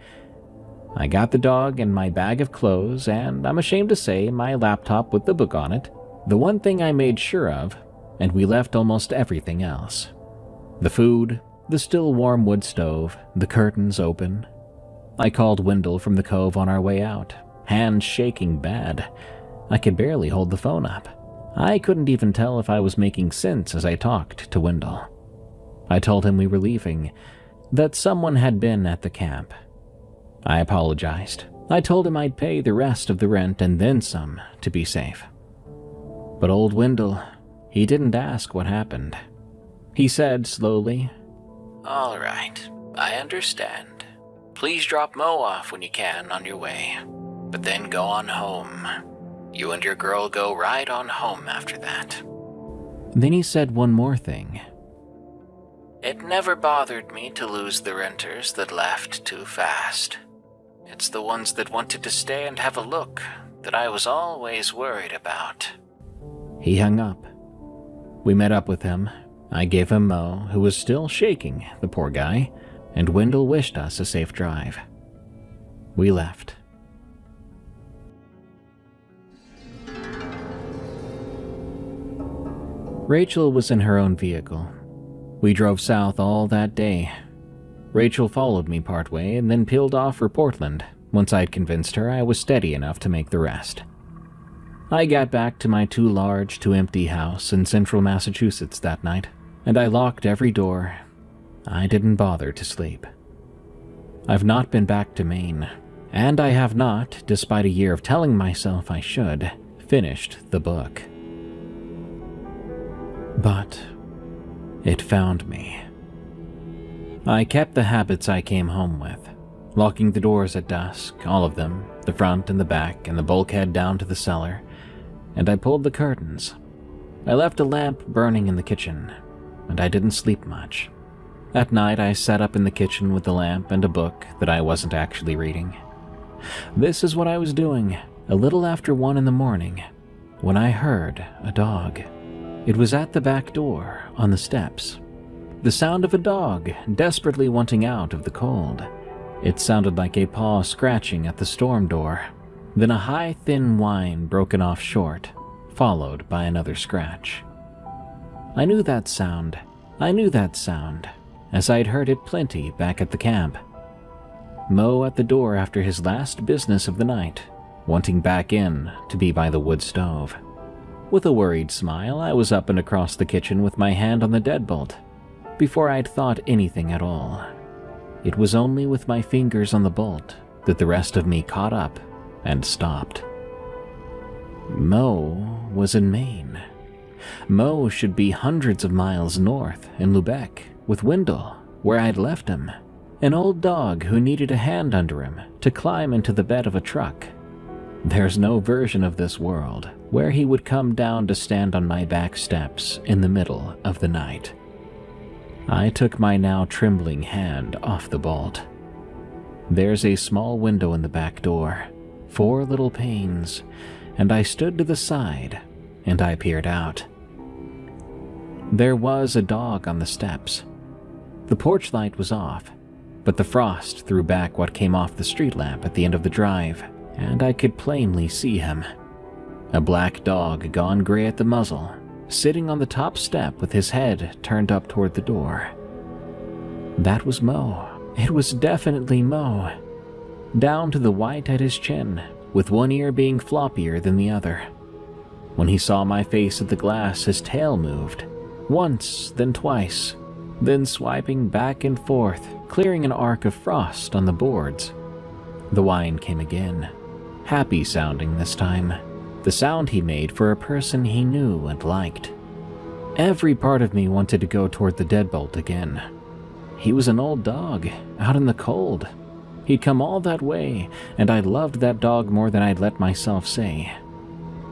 I got the dog and my bag of clothes, and I'm ashamed to say my laptop with the book on it, the one thing I made sure of, and we left almost everything else. The food, the still warm wood stove, the curtains open. I called Wendell from the cove on our way out, hands shaking bad. I could barely hold the phone up. I couldn't even tell if I was making sense as I talked to Wendell. I told him we were leaving, that someone had been at the camp. I apologized. I told him I'd pay the rest of the rent and then some to be safe. But old Wendell, he didn't ask what happened. He said slowly, "All right, I understand. Please drop Mo off when you can on your way, but then go on home. You and your girl go right on home after that." Then he said one more thing. "It never bothered me to lose the renters that left too fast. It's the ones that wanted to stay and have a look that I was always worried about." He hung up. We met up with him. I gave him Mo, who was still shaking, the poor guy, and Wendell wished us a safe drive. We left. Rachel was in her own vehicle. We drove south all that day. Rachel followed me partway and then peeled off for Portland once I'd convinced her I was steady enough to make the rest. I got back to my too large to empty house in central Massachusetts that night, and I locked every door. I didn't bother to sleep. I've not been back to Maine, and I have not, despite a year of telling myself I should, finished the book. But it found me. I kept the habits I came home with, locking the doors at dusk, all of them, the front and the back and the bulkhead down to the cellar, and I pulled the curtains. I left a lamp burning in the kitchen, and I didn't sleep much. At night, I sat up in the kitchen with the lamp and a book that I wasn't actually reading. This is what I was doing, a little after 1 in the morning, when I heard a dog. It was at the back door, on the steps. The sound of a dog desperately wanting out of the cold. It sounded like a paw scratching at the storm door, then a high, thin whine broken off short, followed by another scratch. I knew that sound, as I'd heard it plenty back at the camp. Mo at the door after his last business of the night, wanting back in to be by the wood stove. With a worried smile, I was up and across the kitchen with my hand on the deadbolt, before I'd thought anything at all. It was only with my fingers on the bolt that the rest of me caught up and stopped. Mo was in Maine. Mo should be hundreds of miles north in Lubec with Wendell, where I'd left him. An old dog who needed a hand under him to climb into the bed of a truck. There's no version of this world where he would come down to stand on my back steps in the middle of the night. I took my now trembling hand off the bolt. There's a small window in the back door, 4 little panes, and I stood to the side and I peered out. There was a dog on the steps. The porch light was off, but the frost threw back what came off the street lamp at the end of the drive, and I could plainly see him. A black dog gone gray at the muzzle, sitting on the top step with his head turned up toward the door. That was Mo. It was definitely Mo. Down to the white at his chin, with one ear being floppier than the other. When he saw my face at the glass, his tail moved. Once, then twice, then swiping back and forth, clearing an arc of frost on the boards. The whine came again, happy sounding this time, the sound he made for a person he knew and liked. Every part of me wanted to go toward the deadbolt again. He was an old dog, out in the cold. He'd come all that way, and I loved that dog more than I'd let myself say.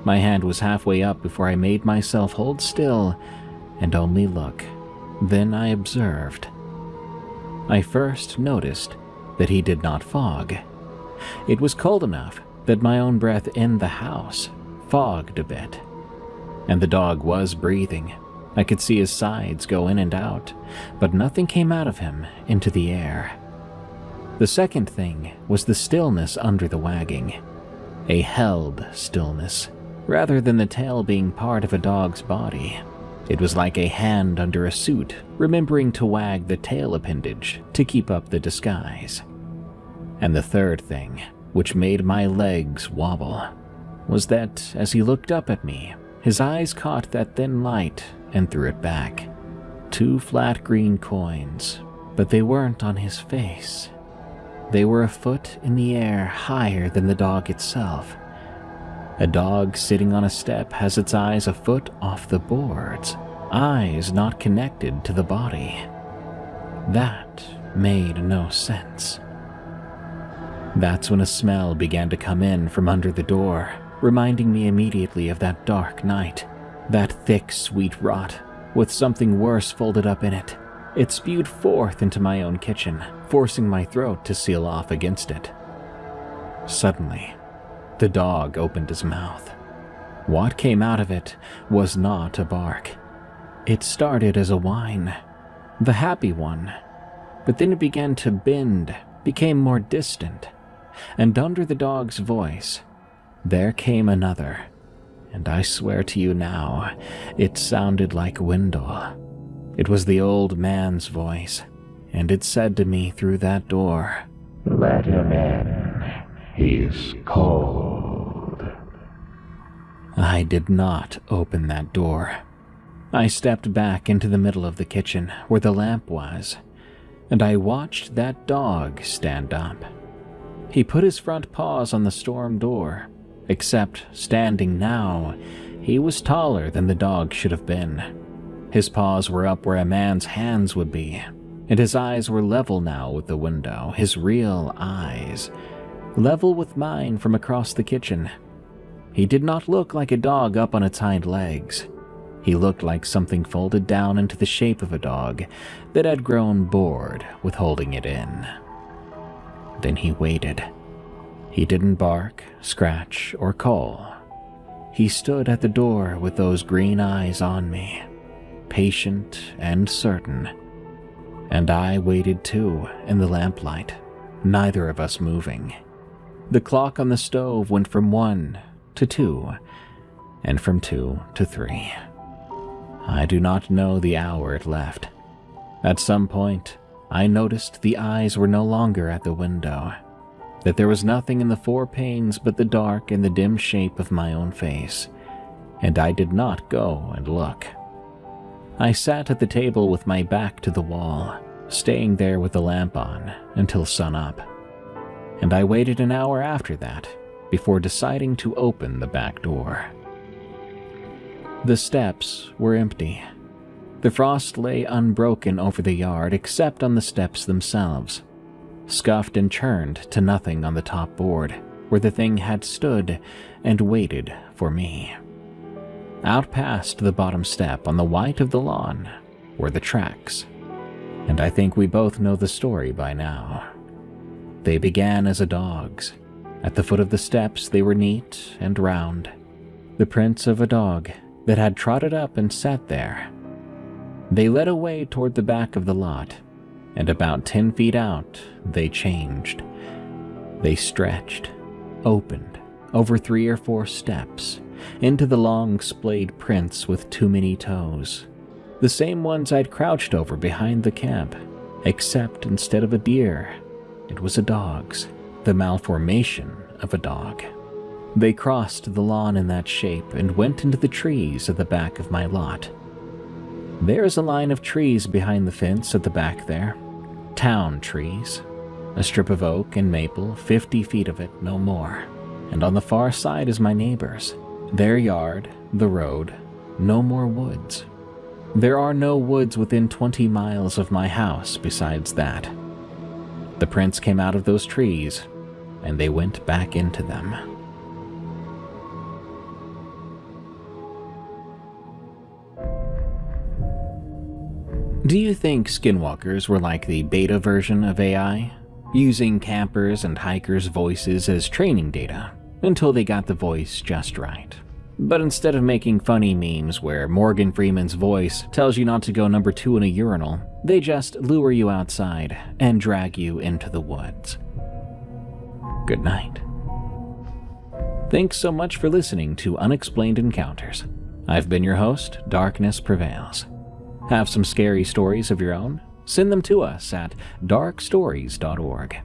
My hand was halfway up before I made myself hold still and only look. Then I observed. I first noticed that he did not fog. It was cold enough that my own breath in the house fogged a bit. And the dog was breathing. I could see his sides go in and out, but nothing came out of him into the air. The second thing was the stillness under the wagging. A held stillness, rather than the tail being part of a dog's body. It was like a hand under a suit, remembering to wag the tail appendage to keep up the disguise. And the third thing, which made my legs wobble, was that as he looked up at me, his eyes caught that thin light and threw it back. 2 flat green coins, but they weren't on his face. They were a foot in the air, higher than the dog itself. A dog sitting on a step has its eyes a foot off the boards, eyes not connected to the body. That made no sense. That's when a smell began to come in from under the door, reminding me immediately of that dark night. That thick, sweet rot, with something worse folded up in it. It spewed forth into my own kitchen, forcing my throat to seal off against it. Suddenly, the dog opened his mouth. What came out of it was not a bark. It started as a whine, the happy one, but then it began to bend, became more distant, and under the dog's voice, there came another, and I swear to you now, it sounded like Wendell. It was the old man's voice, and it said to me through that door, "Let him in. He's cold." I did not open that door. I stepped back into the middle of the kitchen where the lamp was, and I watched that dog stand up. He put his front paws on the storm door, except standing now, he was taller than the dog should have been. His paws were up where a man's hands would be, and his eyes were level now with the window, his real eyes, level with mine from across the kitchen. He did not look like a dog up on its hind legs. He looked like something folded down into the shape of a dog that had grown bored with holding it in. Then he waited. He didn't bark, scratch, or call. He stood at the door with those green eyes on me, patient and certain. And I waited too in the lamplight, neither of us moving. The clock on the stove went from 1 to 2, and from 2 to 3. I do not know the hour it left. At some point, I noticed the eyes were no longer at the window, that there was nothing in the 4 panes but the dark and the dim shape of my own face, and I did not go and look. I sat at the table with my back to the wall, staying there with the lamp on until sunup, and I waited an hour after that before deciding to open the back door. The steps were empty. The frost lay unbroken over the yard except on the steps themselves, scuffed and churned to nothing on the top board where the thing had stood and waited for me. Out past the bottom step on the white of the lawn were the tracks, and I think we both know the story by now. They began as a dog's. At the foot of the steps they were neat and round, the prints of a dog that had trotted up and sat there. They led away toward the back of the lot, and about 10 feet out they changed. They stretched, opened, over 3 or 4 steps, into the long splayed prints with too many toes, the same ones I'd crouched over behind the camp, except instead of a deer, it was a dog's, the malformation of a dog. They crossed the lawn in that shape and went into the trees at the back of my lot. There's a line of trees behind the fence at the back there. Town trees. A strip of oak and maple, 50 feet of it, no more. And on the far side is my neighbor's. Their yard, the road, no more woods. There are no woods within 20 miles of my house besides that. The prints came out of those trees, and they went back into them. Do you think Skinwalkers were like the beta version of AI, using campers' and hikers' voices as training data until they got the voice just right? But instead of making funny memes where Morgan Freeman's voice tells you not to go number 2 in a urinal, they just lure you outside and drag you into the woods. Good night. Thanks so much for listening to Unexplained Encounters. I've been your host, Darkness Prevails. Have some scary stories of your own? Send them to us at darkstories.org.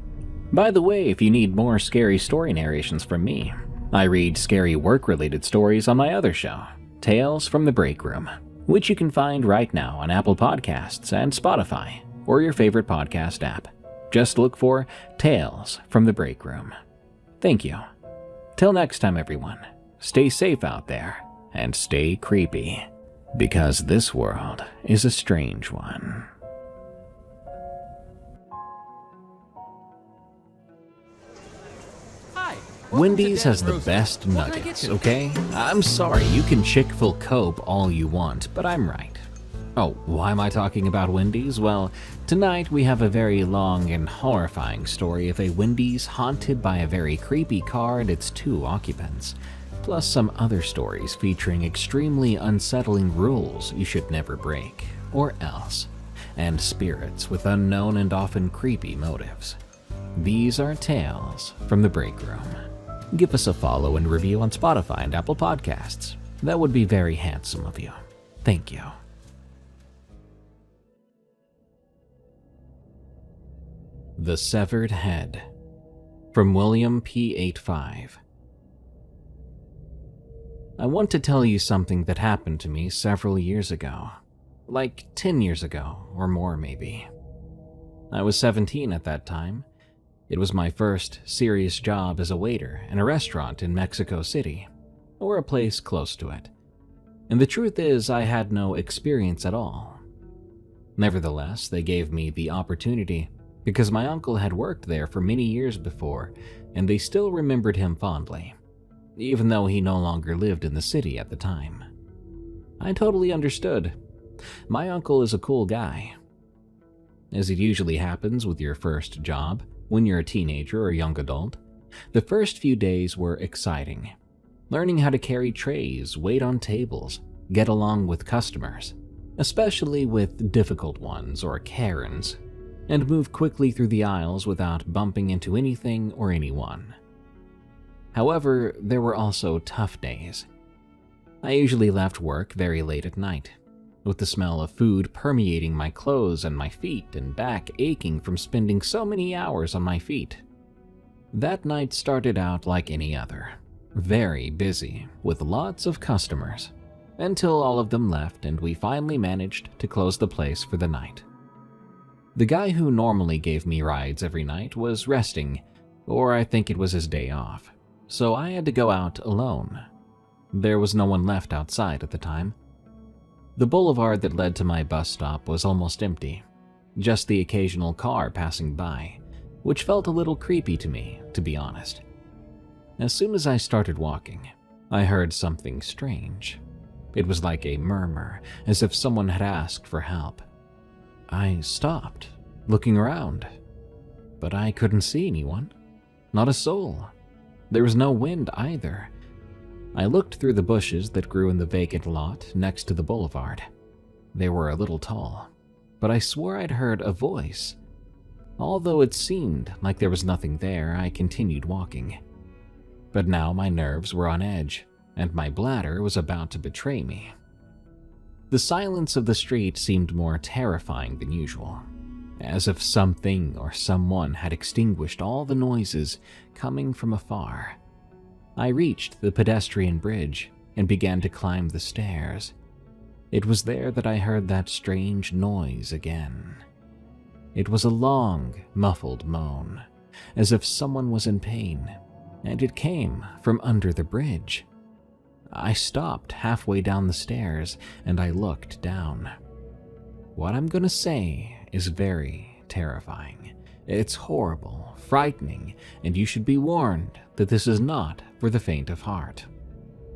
By the way, if you need more scary story narrations from me, I read scary work-related stories on my other show, Tales from the Break Room. which you can find right now on Apple Podcasts and Spotify or your favorite podcast app. Just look for Tales from the Break Room. Thank you. Till next time, everyone, stay safe out there and stay creepy, because this world is a strange one. Wendy's has the best nuggets, okay? I'm sorry, you can Chick-fil cope all you want, but I'm right. Oh, why am I talking about Wendy's? Well, tonight we have a very long and horrifying story of a Wendy's haunted by a very creepy car and its 2 occupants, plus some other stories featuring extremely unsettling rules you should never break, or else, and spirits with unknown and often creepy motives. These are Tales from the Break Room. Give us a follow and review on Spotify and Apple Podcasts. That would be very handsome of you. Thank you. The Severed Head, from William P. 85. I want to tell you something that happened to me several years ago. Like 10 years ago, or more maybe. I was 17 at that time. It was my first serious job as a waiter in a restaurant in Mexico City, or a place close to it. And the truth is, I had no experience at all. Nevertheless, they gave me the opportunity because my uncle had worked there for many years before, and they still remembered him fondly, even though he no longer lived in the city at the time. I totally understood. My uncle is a cool guy. As it usually happens with your first job, when you're a teenager or young adult, the first few days were exciting. Learning how to carry trays, wait on tables, get along with customers, especially with difficult ones or Karens, and move quickly through the aisles without bumping into anything or anyone. However, there were also tough days. I usually left work very late at night, with the smell of food permeating my clothes and my feet and back aching from spending so many hours on my feet. That night started out like any other, very busy with lots of customers, until all of them left and we finally managed to close the place for the night. The guy who normally gave me rides every night was resting, or I think it was his day off, so I had to go out alone. There was no one left outside at the time. The boulevard that led to my bus stop was almost empty, just the occasional car passing by, which felt a little creepy to me, to be honest. As soon as I started walking, I heard something strange. It was like a murmur, as if someone had asked for help. I stopped, looking around, but I couldn't see anyone, not a soul. There was no wind either. I looked through the bushes that grew in the vacant lot next to the boulevard. They were a little tall, but I swore I'd heard a voice. Although it seemed like there was nothing there, I continued walking. But now my nerves were on edge, and my bladder was about to betray me. The silence of the street seemed more terrifying than usual, as if something or someone had extinguished all the noises coming from afar. I reached the pedestrian bridge and began to climb the stairs. It was there that I heard that strange noise again. It was a long, muffled moan, as if someone was in pain, and it came from under the bridge. I stopped halfway down the stairs and I looked down. What I'm gonna say is very terrifying. It's horrible, frightening, and you should be warned that this is not for the faint of heart.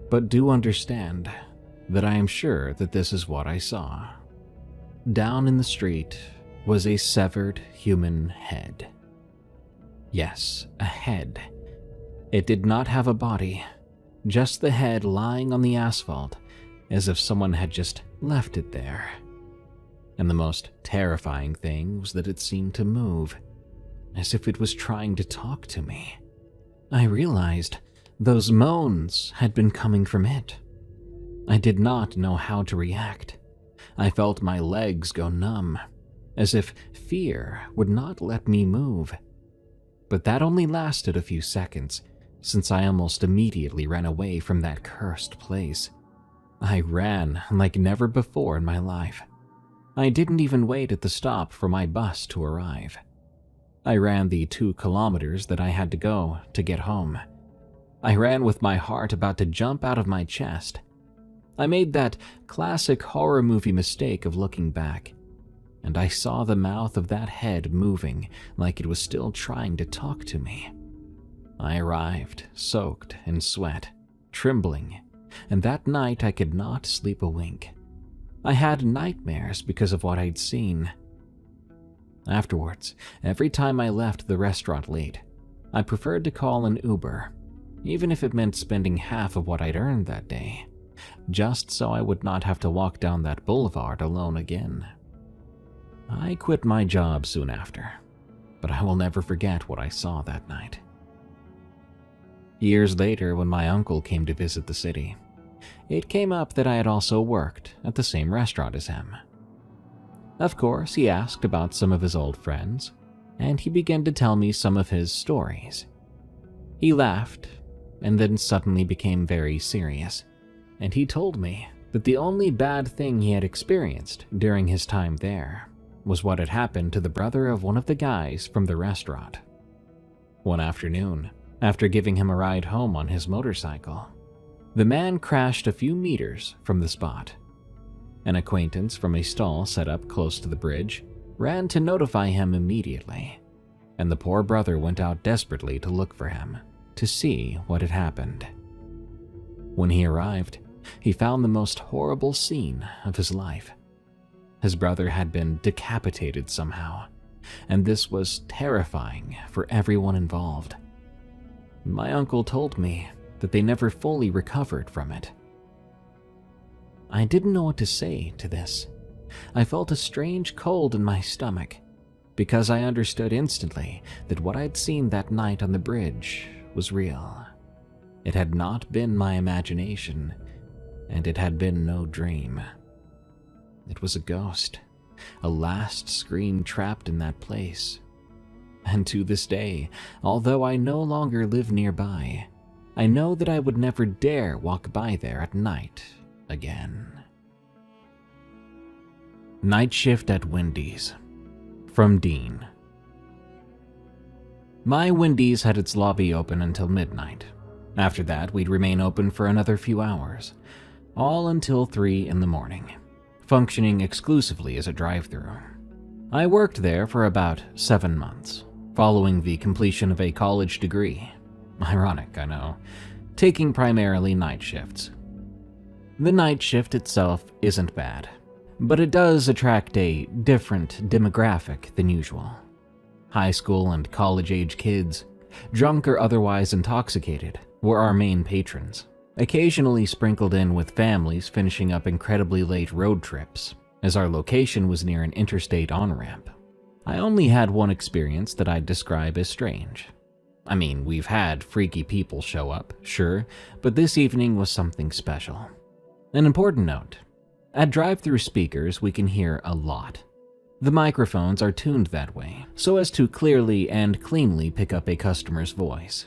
But do understand that I am sure that this is what I saw. Down in the street was a severed human head. Yes, a head. It did not have a body, just the head lying on the asphalt, as if someone had just left it there. And the most terrifying thing was that it seemed to move, as if it was trying to talk to me. I realized those moans had been coming from it. I did not know how to react. I felt my legs go numb, as if fear would not let me move. But that only lasted a few seconds, since I almost immediately ran away from that cursed place. I ran like never before in my life. I didn't even wait at the stop for my bus to arrive. I ran the 2 kilometers that I had to go to get home. I ran with my heart about to jump out of my chest. I made that classic horror movie mistake of looking back, and I saw the mouth of that head moving like it was still trying to talk to me. I arrived, soaked in sweat, trembling, and that night I could not sleep a wink. I had nightmares because of what I'd seen. Afterwards, every time I left the restaurant late, I preferred to call an Uber, even if it meant spending half of what I'd earned that day, just so I would not have to walk down that boulevard alone again. I quit my job soon after, but I will never forget what I saw that night. Years later, when my uncle came to visit the city, it came up that I had also worked at the same restaurant as him. Of course, he asked about some of his old friends, and he began to tell me some of his stories. He laughed, and then suddenly became very serious, and he told me that the only bad thing he had experienced during his time there was what had happened to the brother of one of the guys from the restaurant. One afternoon, after giving him a ride home on his motorcycle, the man crashed a few meters from the spot. An acquaintance from a stall set up close to the bridge ran to notify him immediately, and the poor brother went out desperately to look for him, to see what had happened. When he arrived, he found the most horrible scene of his life. His brother had been decapitated somehow, and this was terrifying for everyone involved. My uncle told me that they never fully recovered from it. I didn't know what to say to this. I felt a strange cold in my stomach, because I understood instantly that what I'd seen that night on the bridge was real. It had not been my imagination, and it had been no dream. It was a ghost, a last scream trapped in that place. And to this day, although I no longer live nearby, I know that I would never dare walk by there at night again. Night shift at Wendy's. From Dean. My Wendy's had its lobby open until midnight. After that, we'd remain open for another few hours, all until 3 in the morning, functioning exclusively as a drive-thru. I worked there for about 7 months, following the completion of a college degree. Ironic, I know, taking primarily night shifts. The night shift itself isn't bad, but it does attract a different demographic than usual. High school and college-age kids, drunk or otherwise intoxicated, were our main patrons, occasionally sprinkled in with families finishing up incredibly late road trips, as our location was near an interstate on-ramp. I only had one experience that I'd describe as strange. I mean, we've had freaky people show up, sure, but this evening was something special. An important note: at drive-thru speakers we can hear a lot. The microphones are tuned that way, so as to clearly and cleanly pick up a customer's voice.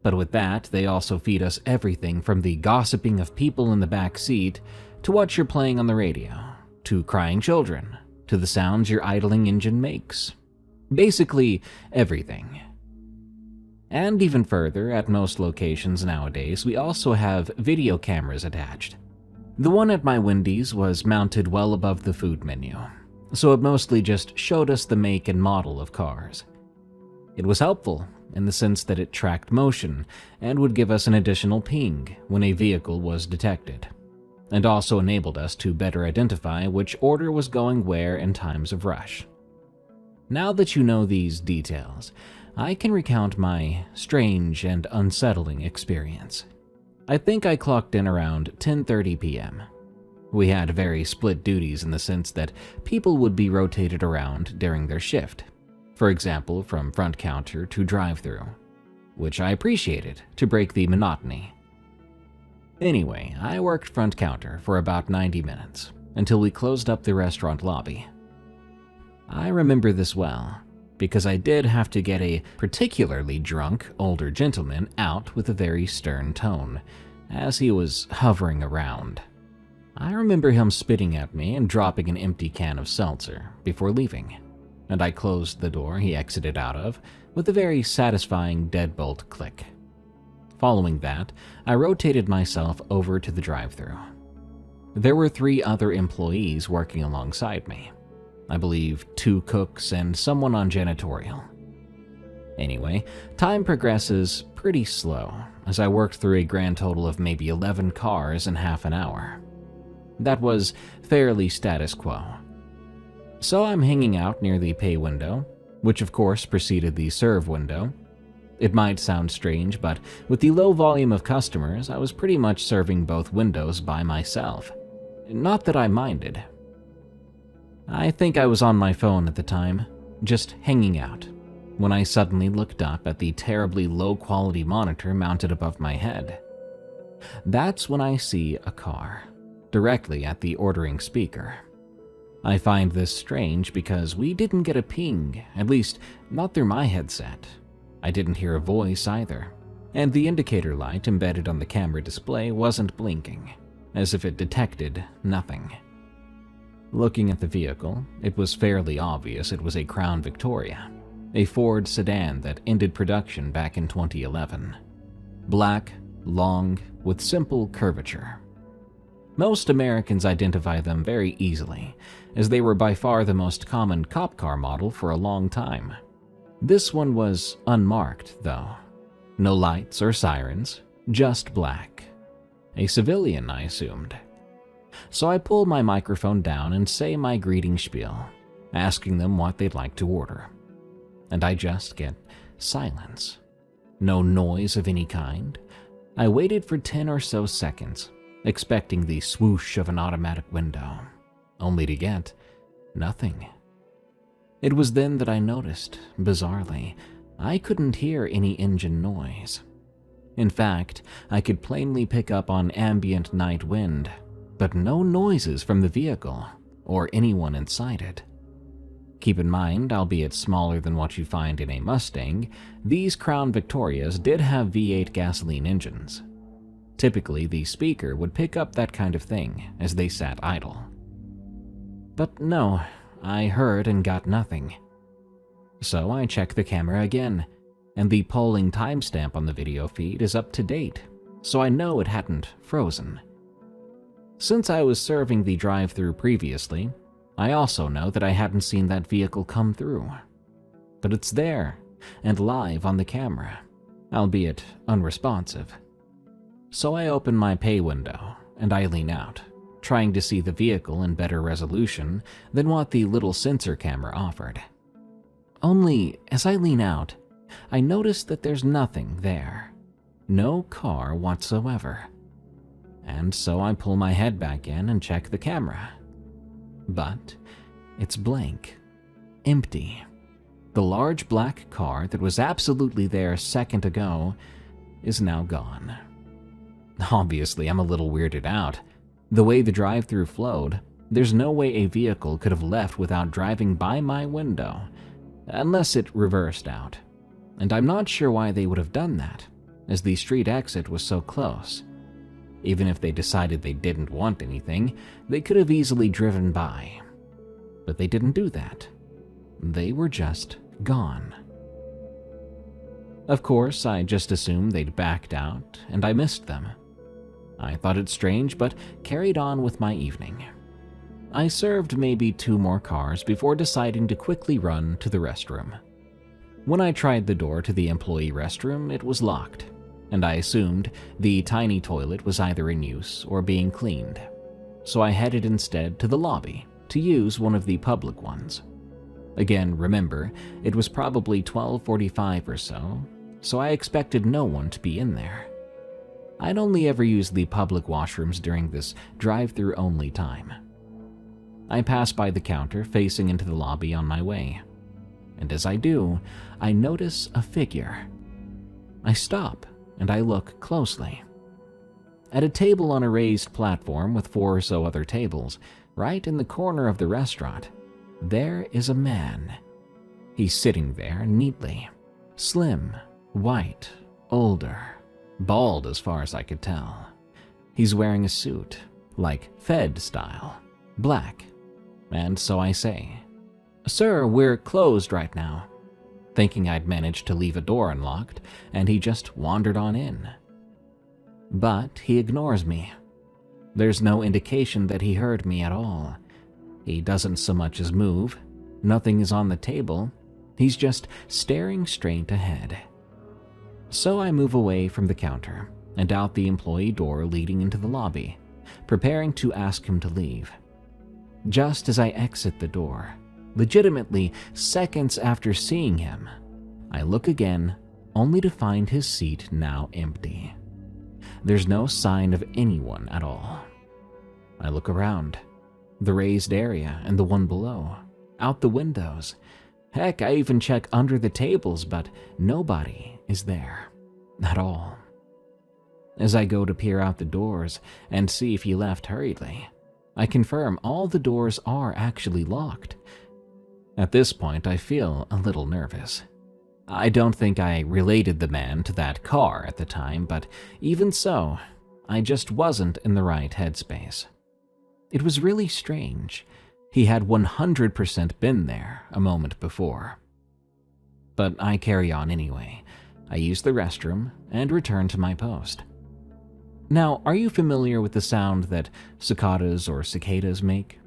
But with that, they also feed us everything from the gossiping of people in the back seat, to what you're playing on the radio, to crying children, to the sounds your idling engine makes. Basically, everything. And even further, at most locations nowadays, we also have video cameras attached. The one at my Wendy's was mounted well above the food menu, so it mostly just showed us the make and model of cars. It was helpful in the sense that it tracked motion and would give us an additional ping when a vehicle was detected, and also enabled us to better identify which order was going where in times of rush. Now that you know these details, I can recount my strange and unsettling experience. I think I clocked in around 10:30 p.m. We had very split duties in the sense that people would be rotated around during their shift, for example from front counter to drive-thru, which I appreciated to break the monotony. Anyway, I worked front counter for about 90 minutes, until we closed up the restaurant lobby. I remember this well, because I did have to get a particularly drunk older gentleman out with a very stern tone, as he was hovering around. I remember him spitting at me and dropping an empty can of seltzer before leaving, and I closed the door he exited out of with a very satisfying deadbolt click. Following that, I rotated myself over to the drive-thru. There were 3 other employees working alongside me. I believe 2 cooks and someone on janitorial. Anyway, time progresses pretty slow as I worked through a grand total of maybe 11 cars in half an hour. That was fairly status quo. So I'm hanging out near the pay window, which of course preceded the serve window. It might sound strange, but with the low volume of customers, I was pretty much serving both windows by myself. Not that I minded. I think I was on my phone at the time, just hanging out, when I suddenly looked up at the terribly low-quality monitor mounted above my head. That's when I see a car, directly at the ordering speaker. I find this strange because we didn't get a ping, at least not through my headset. I didn't hear a voice either, and the indicator light embedded on the camera display wasn't blinking, as if it detected nothing. Looking at the vehicle, it was fairly obvious it was a Crown Victoria, a Ford sedan that ended production back in 2011. Black, long, with simple curvature. Most Americans identify them very easily, as they were by far the most common cop car model for a long time. This one was unmarked, though. No lights or sirens, just black. A civilian, I assumed. So I pull my microphone down and say my greeting spiel, asking them what they'd like to order. And I just get silence. No noise of any kind. I waited for 10 or so seconds, expecting the swoosh of an automatic window, only to get nothing. It was then that I noticed, bizarrely, I couldn't hear any engine noise. In fact, I could plainly pick up on ambient night wind, but no noises from the vehicle or anyone inside it. Keep in mind, albeit smaller than what you find in a Mustang, these Crown Victorias did have V8 gasoline engines. Typically, the speaker would pick up that kind of thing as they sat idle. But no, I heard and got nothing. So I check the camera again, and the polling timestamp on the video feed is up to date, so I know it hadn't frozen. Since I was serving the drive-thru previously, I also know that I hadn't seen that vehicle come through. But it's there, and live on the camera, albeit unresponsive. So I open my pay window, and I lean out, trying to see the vehicle in better resolution than what the little sensor camera offered. Only, as I lean out, I notice that there's nothing there. No car whatsoever. And so I pull my head back in and check the camera. But it's blank. Empty. The large black car that was absolutely there a second ago is now gone. Obviously, I'm a little weirded out. The way the drive-thru flowed, there's no way a vehicle could have left without driving by my window, unless it reversed out. And I'm not sure why they would have done that, as the street exit was so close. Even if they decided they didn't want anything, they could have easily driven by. But they didn't do that. They were just gone. Of course, I just assumed they'd backed out, and I missed them. I thought it strange, but carried on with my evening. I served maybe 2 more cars before deciding to quickly run to the restroom. When I tried the door to the employee restroom, it was locked, and I assumed the tiny toilet was either in use or being cleaned. So I headed instead to the lobby to use one of the public ones. Again, remember, it was probably 12:45 or so I expected no one to be in there. I'd only ever used the public washrooms during this drive-thru only time. I pass by the counter facing into the lobby on my way, and as I do, I notice a figure. I stop and I look closely. At a table on a raised platform with 4 or so other tables, right in the corner of the restaurant, there is a man. He's sitting there neatly, slim, white, older, bald as far as I could tell. He's wearing a suit, like Fed style, black. And so I say, "Sir, we're closed right now," thinking I'd managed to leave a door unlocked, and he just wandered on in. But he ignores me. There's no indication that he heard me at all. He doesn't so much as move, nothing is on the table, he's just staring straight ahead. So I move away from the counter and out the employee door leading into the lobby, preparing to ask him to leave. Just as I exit the door, legitimately seconds after seeing him, I look again, only to find his seat now empty. There's no sign of anyone at all. I look around, the raised area and the one below, out the windows. Heck, I even check under the tables, but nobody is there at all. As I go to peer out the doors and see if he left hurriedly, I confirm all the doors are actually locked. At this point, I feel a little nervous. I don't think I related the man to that car at the time, but even so, I just wasn't in the right headspace. It was really strange. He had 100% been there a moment before. But I carry on anyway. I use the restroom and return to my post. Now, are you familiar with the sound that cicadas or cicadas make?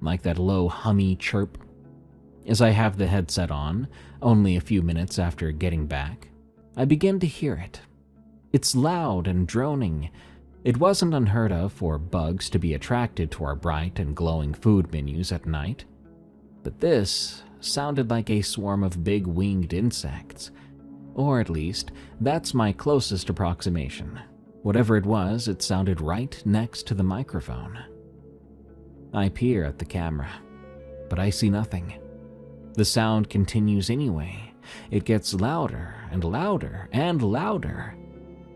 Like that low hummy chirp? As I have the headset on, only a few minutes after getting back, I begin to hear it. It's loud and droning. It wasn't unheard of for bugs to be attracted to our bright and glowing food menus at night, but this sounded like a swarm of big winged insects. Or at least, that's my closest approximation. Whatever it was, it sounded right next to the microphone. I peer at the camera, but I see nothing. The sound continues anyway. It gets louder and louder and louder.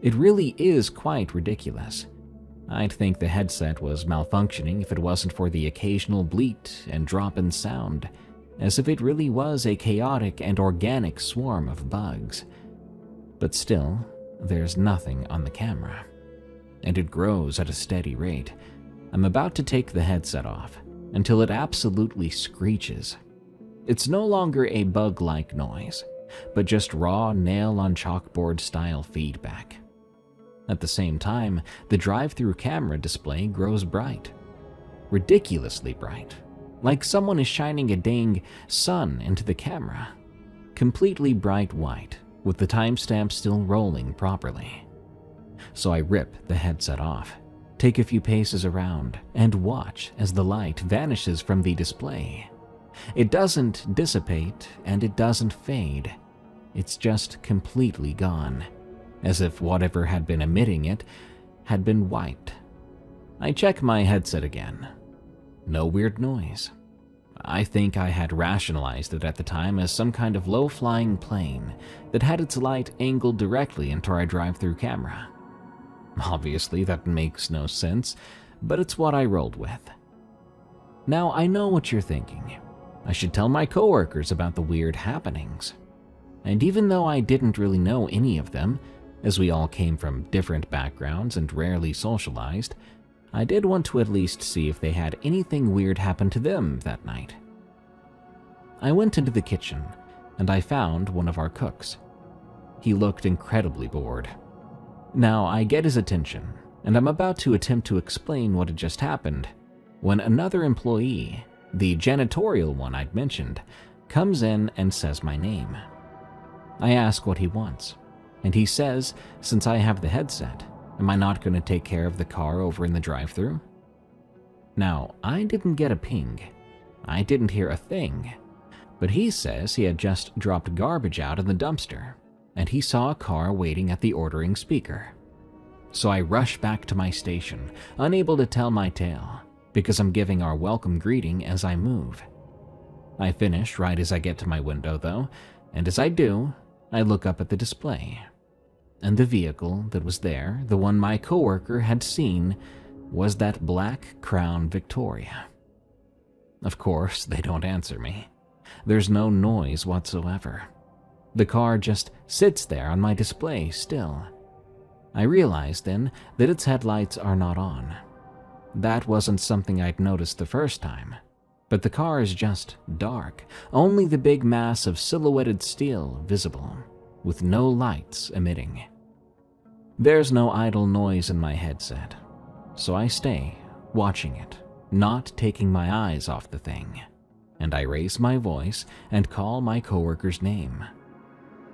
It really is quite ridiculous. I'd think the headset was malfunctioning if it wasn't for the occasional bleat and drop in sound, as if it really was a chaotic and organic swarm of bugs. But still, there's nothing on the camera, and it grows at a steady rate. I'm about to take the headset off until it absolutely screeches. It's no longer a bug-like noise, but just raw nail-on-chalkboard style feedback. At the same time, the drive-through camera display grows bright. Ridiculously bright, like someone is shining a dang sun into the camera. Completely bright white, with the timestamp still rolling properly. So I rip the headset off, take a few paces around, and watch as the light vanishes from the display. It doesn't dissipate and it doesn't fade. It's just completely gone, as if whatever had been emitting it had been wiped. I check my headset again. No weird noise. I think I had rationalized it at the time as some kind of low-flying plane that had its light angled directly into our drive-through camera. Obviously, that makes no sense, but it's what I rolled with. Now, I know what you're thinking. I should tell my coworkers about the weird happenings. And even though I didn't really know any of them, as we all came from different backgrounds and rarely socialized, I did want to at least see if they had anything weird happen to them that night. I went into the kitchen, and I found one of our cooks. He looked incredibly bored. Now, I get his attention, and I'm about to attempt to explain what had just happened, when another employee, the janitorial one I'd mentioned, comes in and says my name. I ask what he wants, and he says, since I have the headset, am I not going to take care of the car over in the drive-thru? Now, I didn't get a ping. I didn't hear a thing. But he says he had just dropped garbage out in the dumpster, and he saw a car waiting at the ordering speaker. So I rush back to my station, unable to tell my tale, because I'm giving our welcome greeting as I move. I finish right as I get to my window, though, and as I do, I look up at the display. And the vehicle that was there, the one my coworker had seen, was that black Crown Victoria. Of course, they don't answer me. There's no noise whatsoever. The car just sits there on my display still. I realize then that its headlights are not on. That wasn't something I'd noticed the first time, but the car is just dark, only the big mass of silhouetted steel visible, with no lights emitting. There's no idle noise in my headset, so I stay watching it, not taking my eyes off the thing, and I raise my voice and call my coworker's name.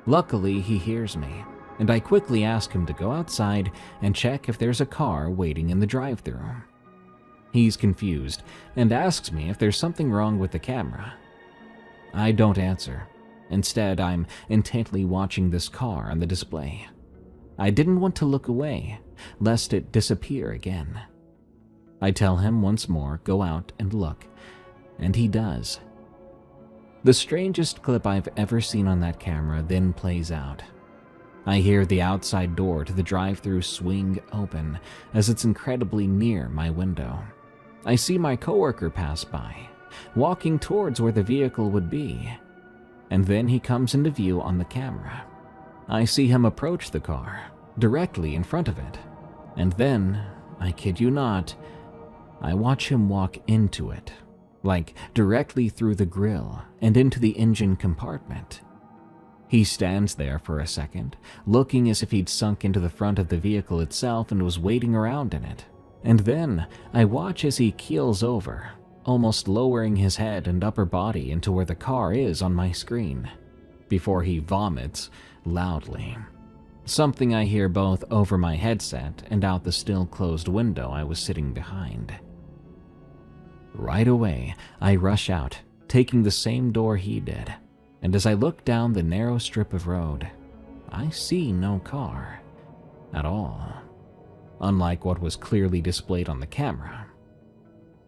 Luckily, he hears me, and I quickly ask him to go outside and check if there's a car waiting in the drive-thru. He's confused and asks me if there's something wrong with the camera. I don't answer. Instead, I'm intently watching this car on the display. I didn't want to look away, lest it disappear again. I tell him once more, go out and look, and he does. The strangest clip I've ever seen on that camera then plays out. I hear the outside door to the drive-thru swing open as it's incredibly near my window. I see my coworker pass by, walking towards where the vehicle would be, and then he comes into view on the camera. I see him approach the car, directly in front of it, and then, I kid you not, I watch him walk into it, like directly through the grille and into the engine compartment. He stands there for a second, looking as if he'd sunk into the front of the vehicle itself and was waiting around in it. And then I watch as he keels over, almost lowering his head and upper body into where the car is on my screen, before he vomits loudly. Something I hear both over my headset and out the still closed window I was sitting behind. Right away, I rush out, taking the same door he did, and as I look down the narrow strip of road, I see no car at all, unlike what was clearly displayed on the camera.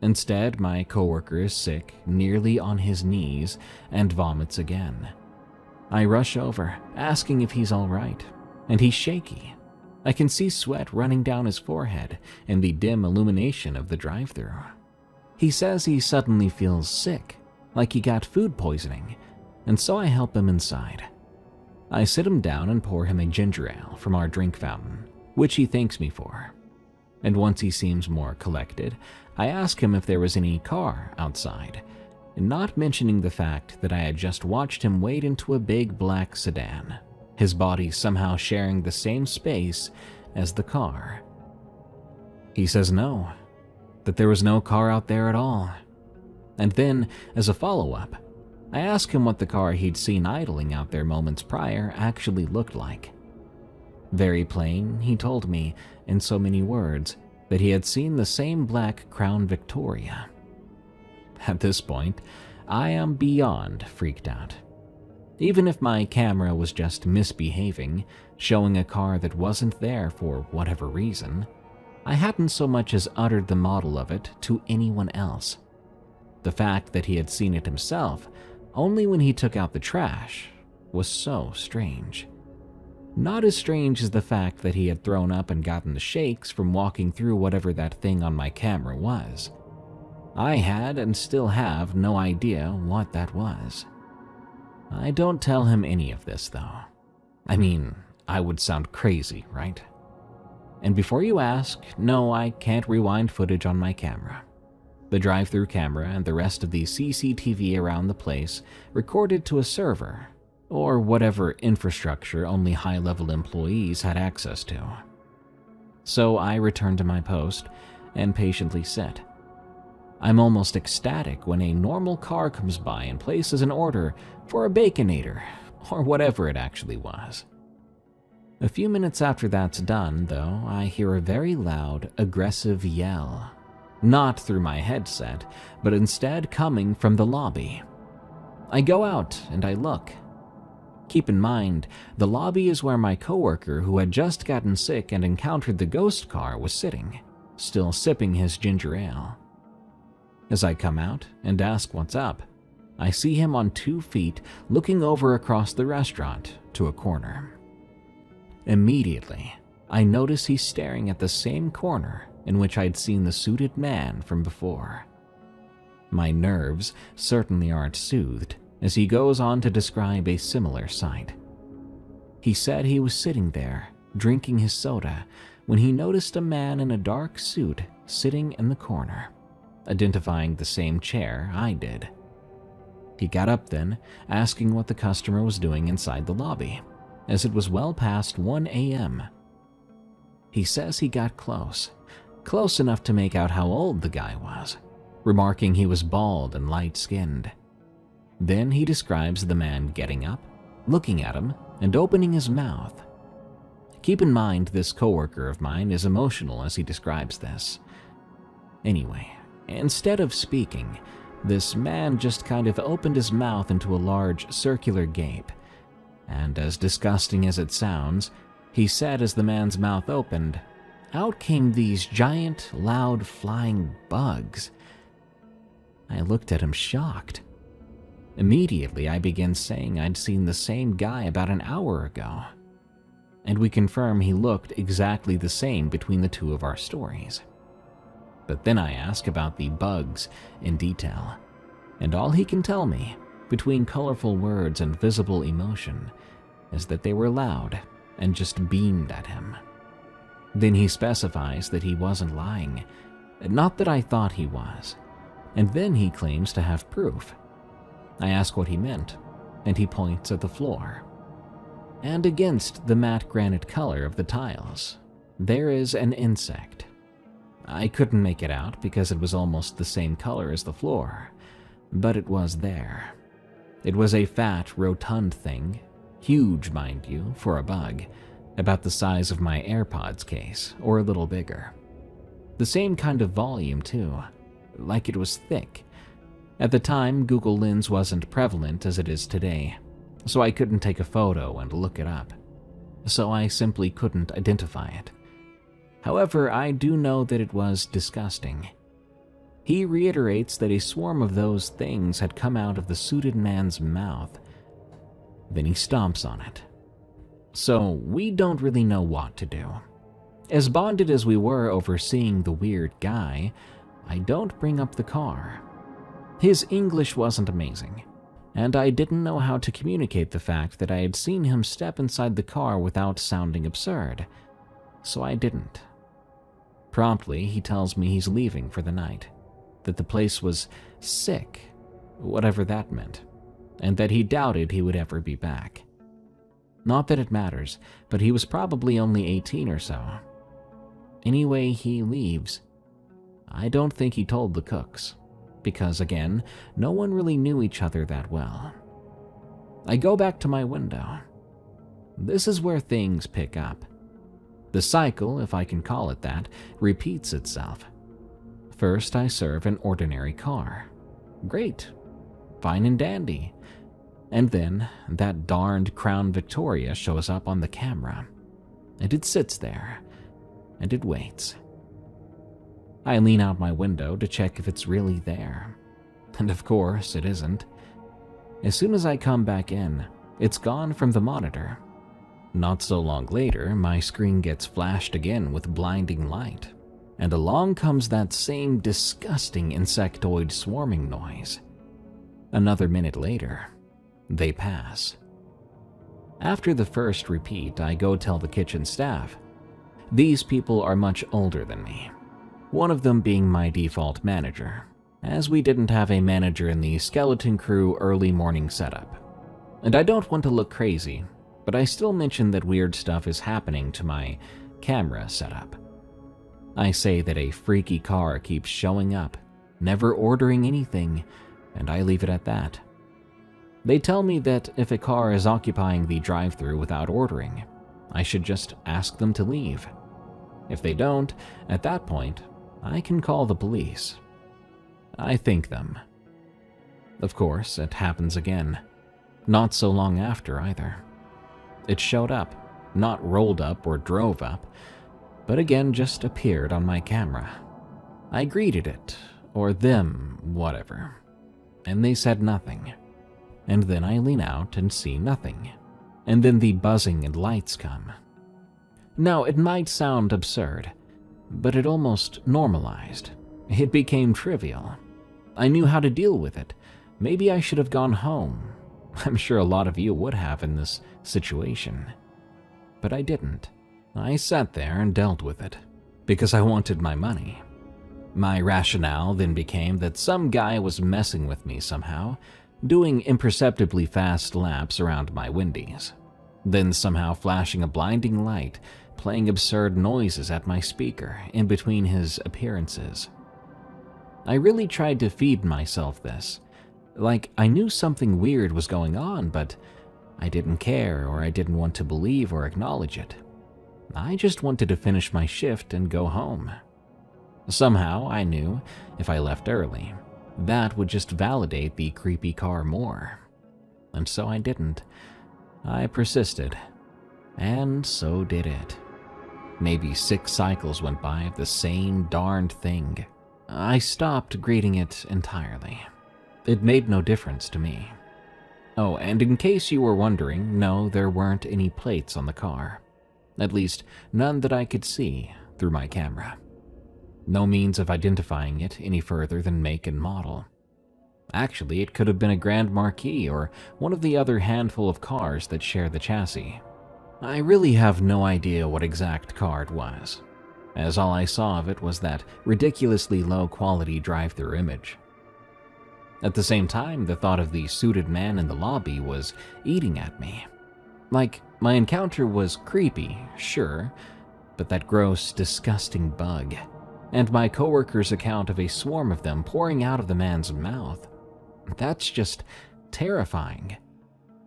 Instead, my coworker is sick, nearly on his knees, and vomits again. I rush over, asking if he's all right, and he's shaky. I can see sweat running down his forehead in the dim illumination of the drive-thru. He says he suddenly feels sick, like he got food poisoning, and so I help him inside. I sit him down and pour him a ginger ale from our drink fountain, which he thanks me for. And once he seems more collected, I ask him if there was any car outside, not mentioning the fact that I had just watched him wade into a big black sedan, his body somehow sharing the same space as the car. He says no, that there was no car out there at all. And then, as a follow-up, I ask him what the car he'd seen idling out there moments prior actually looked like. Very plain, he told me, in so many words, that he had seen the same black Crown Victoria. At this point, I am beyond freaked out. Even if my camera was just misbehaving, showing a car that wasn't there for whatever reason, I hadn't so much as uttered the model of it to anyone else. The fact that he had seen it himself, only when he took out the trash, was so strange. Not as strange as the fact that he had thrown up and gotten the shakes from walking through whatever that thing on my camera was. I had and still have no idea what that was. I don't tell him any of this, though. I mean, I would sound crazy, right? And before you ask, no, I can't rewind footage on my camera. The drive-thru camera and the rest of the CCTV around the place recorded to a server, or whatever infrastructure only high-level employees had access to. So I return to my post and patiently sit. I'm almost ecstatic when a normal car comes by and places an order for a Baconator, or whatever it actually was. A few minutes after that's done, though, I hear a very loud, aggressive yell. Not through my headset, but instead coming from the lobby. I go out and I look. Keep in mind, the lobby is where my coworker who had just gotten sick and encountered the ghost car was sitting, still sipping his ginger ale. As I come out and ask what's up, I see him on 2 feet looking over across the restaurant to a corner. Immediately, I notice he's staring at the same corner in which I'd seen the suited man from before. My nerves certainly aren't soothed as he goes on to describe a similar sight. He said he was sitting there, drinking his soda, when he noticed a man in a dark suit sitting in the corner, identifying the same chair I did. He got up then, asking what the customer was doing inside the lobby, as it was well past 1 a.m. He says he got close enough to make out how old the guy was, remarking he was bald and light-skinned. Then he describes the man getting up, looking at him, and opening his mouth. Keep in mind this coworker of mine is emotional as he describes this. Anyway, instead of speaking, this man just kind of opened his mouth into a large circular gape, and as disgusting as it sounds, he said as the man's mouth opened, out came these giant, loud, flying bugs. I looked at him shocked. Immediately, I began saying I'd seen the same guy about an hour ago, and we confirm he looked exactly the same between the two of our stories. But then I ask about the bugs in detail, and all he can tell me, between colorful words and visible emotion, is that they were loud and just beamed at him. Then he specifies that he wasn't lying, not that I thought he was, and then he claims to have proof. I ask what he meant, and he points at the floor. And against the matte granite color of the tiles, there is an insect. I couldn't make it out because it was almost the same color as the floor, but it was there. It was a fat, rotund thing, huge, mind you, for a bug, about the size of my AirPods case, or a little bigger. The same kind of volume, too, like it was thick. At the time, Google Lens wasn't prevalent as it is today, so I couldn't take a photo and look it up. So I simply couldn't identify it. However, I do know that it was disgusting. He reiterates that a swarm of those things had come out of the suited man's mouth. Then he stomps on it. So we don't really know what to do. As bonded as we were over seeing the weird guy, I don't bring up the car. His English wasn't amazing, and I didn't know how to communicate the fact that I had seen him step inside the car without sounding absurd, so I didn't. Promptly, he tells me he's leaving for the night, that the place was sick, whatever that meant, and that he doubted he would ever be back. Not that it matters, but he was probably only 18 or so. Anyway, he leaves. I don't think he told the cooks, because again, no one really knew each other that well. I go back to my window. This is where things pick up. The cycle, if I can call it that, repeats itself. First, I serve an ordinary car. Great. Fine and dandy. And then, that darned Crown Victoria shows up on the camera. And it sits there. And it waits. I lean out my window to check if it's really there. And of course, it isn't. As soon as I come back in, it's gone from the monitor. Not so long later, my screen gets flashed again with blinding light, and along comes that same disgusting insectoid swarming noise. Another minute later, they pass. After the first repeat, I go tell the kitchen staff. These people are much older than me, one of them being my default manager, as we didn't have a manager in the skeleton crew early morning setup. And I don't want to look crazy, but I still mention that weird stuff is happening to my camera setup. I say that a freaky car keeps showing up, never ordering anything, and I leave it at that. They tell me that if a car is occupying the drive-thru without ordering, I should just ask them to leave. If they don't, at that point, I can call the police. I thank them. Of course, it happens again. Not so long after, either. It showed up, not rolled up or drove up, but again just appeared on my camera. I greeted it, or them, whatever, and they said nothing. And then I lean out and see nothing, and then the buzzing and lights come. Now, it might sound absurd, but it almost normalized. It became trivial. I knew how to deal with it. Maybe I should have gone home. I'm sure a lot of you would have in this situation. But I didn't. I sat there and dealt with it, because I wanted my money. My rationale then became that some guy was messing with me somehow, doing imperceptibly fast laps around my Wendy's, then somehow flashing a blinding light, playing absurd noises at my speaker in between his appearances. I really tried to feed myself this. Like, I knew something weird was going on, but I didn't care, or I didn't want to believe or acknowledge it. I just wanted to finish my shift and go home. Somehow, I knew if I left early, that would just validate the creepy car more. And so I didn't. I persisted. And so did it. Maybe 6 cycles went by of the same darned thing. I stopped greeting it entirely. It made no difference to me. Oh, and in case you were wondering, no, there weren't any plates on the car. At least, none that I could see through my camera. No means of identifying it any further than make and model. Actually, it could have been a Grand Marquis or one of the other handful of cars that share the chassis. I really have no idea what exact car it was, as all I saw of it was that ridiculously low-quality drive-through image. At the same time, the thought of the suited man in the lobby was eating at me. Like, my encounter was creepy, sure, but that gross, disgusting bug, and my coworker's account of a swarm of them pouring out of the man's mouth, that's just terrifying.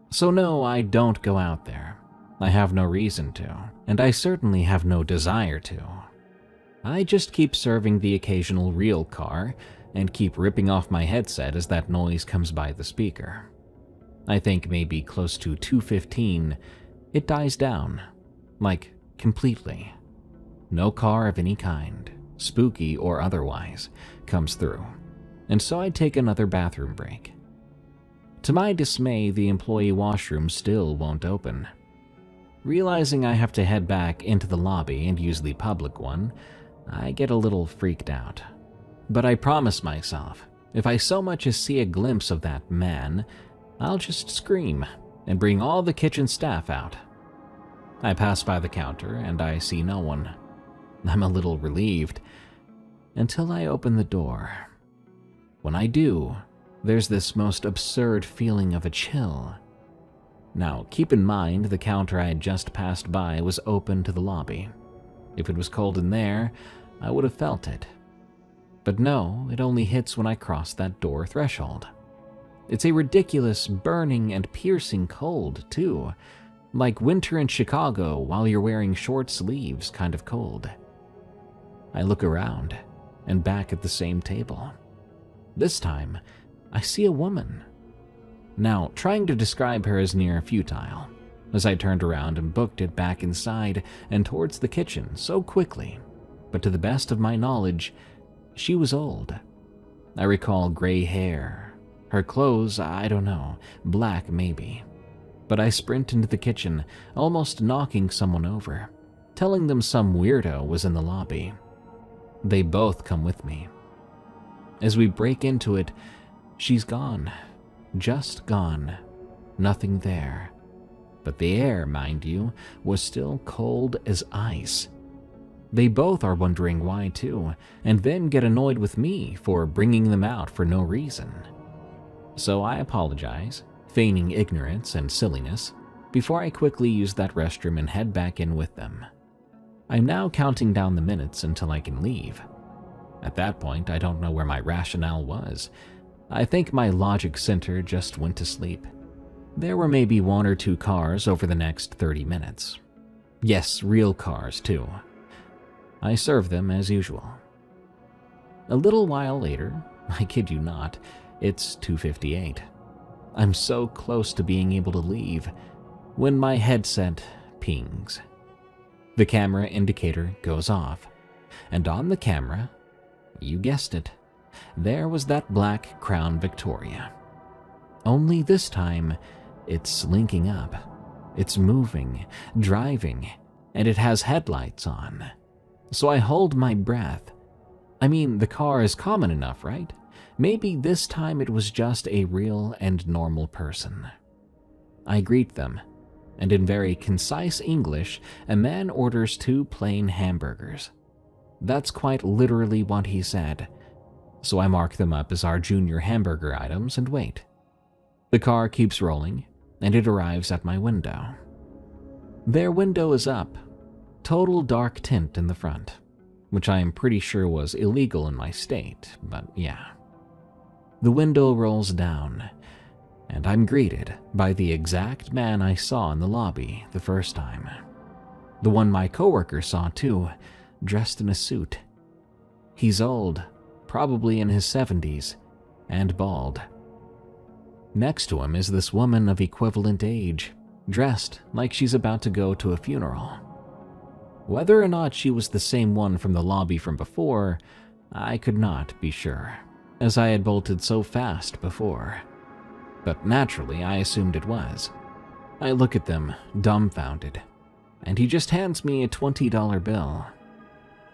So no, I don't go out there. I have no reason to, and I certainly have no desire to. I just keep serving the occasional real car and keep ripping off my headset as that noise comes by the speaker. I think maybe close to 2:15, it dies down, like completely. No car of any kind, spooky or otherwise, comes through, and so I take another bathroom break. To my dismay, the employee washroom still won't open. Realizing I have to head back into the lobby and use the public one, I get a little freaked out. But I promise myself, if I so much as see a glimpse of that man, I'll just scream and bring all the kitchen staff out. I pass by the counter and I see no one. I'm a little relieved, until I open the door. When I do, there's this most absurd feeling of a chill. Now, keep in mind the counter I had just passed by was open to the lobby. If it was cold in there, I would have felt it. But no, it only hits when I cross that door threshold. It's a ridiculous, burning and piercing cold, too. Like winter in Chicago while you're wearing short sleeves kind of cold. I look around and back at the same table. This time, I see a woman. Now, trying to describe her is near futile, as I turned around and booked it back inside and towards the kitchen so quickly, but to the best of my knowledge, she was old. I recall gray hair. Her clothes, I don't know, black maybe. But I sprint into the kitchen, almost knocking someone over, telling them some weirdo was in the lobby. They both come with me. As we break into it, she's gone. Just gone. Nothing there. But the air, mind you, was still cold as ice. They both are wondering why too, and then get annoyed with me for bringing them out for no reason. So I apologize, feigning ignorance and silliness, before I quickly use that restroom and head back in with them. I'm now counting down the minutes until I can leave. At that point, I don't know where my rationale was. I think my logic center just went to sleep. There were maybe 1 or 2 cars over the next 30 minutes. Yes, real cars too. I serve them as usual. A little while later, I kid you not, it's 2:58. I'm so close to being able to leave when my headset pings. The camera indicator goes off, and on the camera, you guessed it, there was that black Crown Victoria. Only this time, it's linking up. It's moving, driving, and it has headlights on. So I hold my breath. I mean, the car is common enough, right? Maybe this time it was just a real and normal person. I greet them, and in very concise English, a man orders 2 plain hamburgers. That's quite literally what he said. So I mark them up as our junior hamburger items and wait. The car keeps rolling, and it arrives at my window. Their window is up, total dark tint in the front, which I am pretty sure was illegal in my state, but yeah. The window rolls down, and I'm greeted by the exact man I saw in the lobby the first time. The one my coworker saw too, dressed in a suit. He's old, probably in his 70s, and bald. Next to him is this woman of equivalent age, dressed like she's about to go to a funeral. Whether or not she was the same one from the lobby from before, I could not be sure, as I had bolted so fast before. But naturally, I assumed it was. I look at them, dumbfounded, and he just hands me a $20 bill.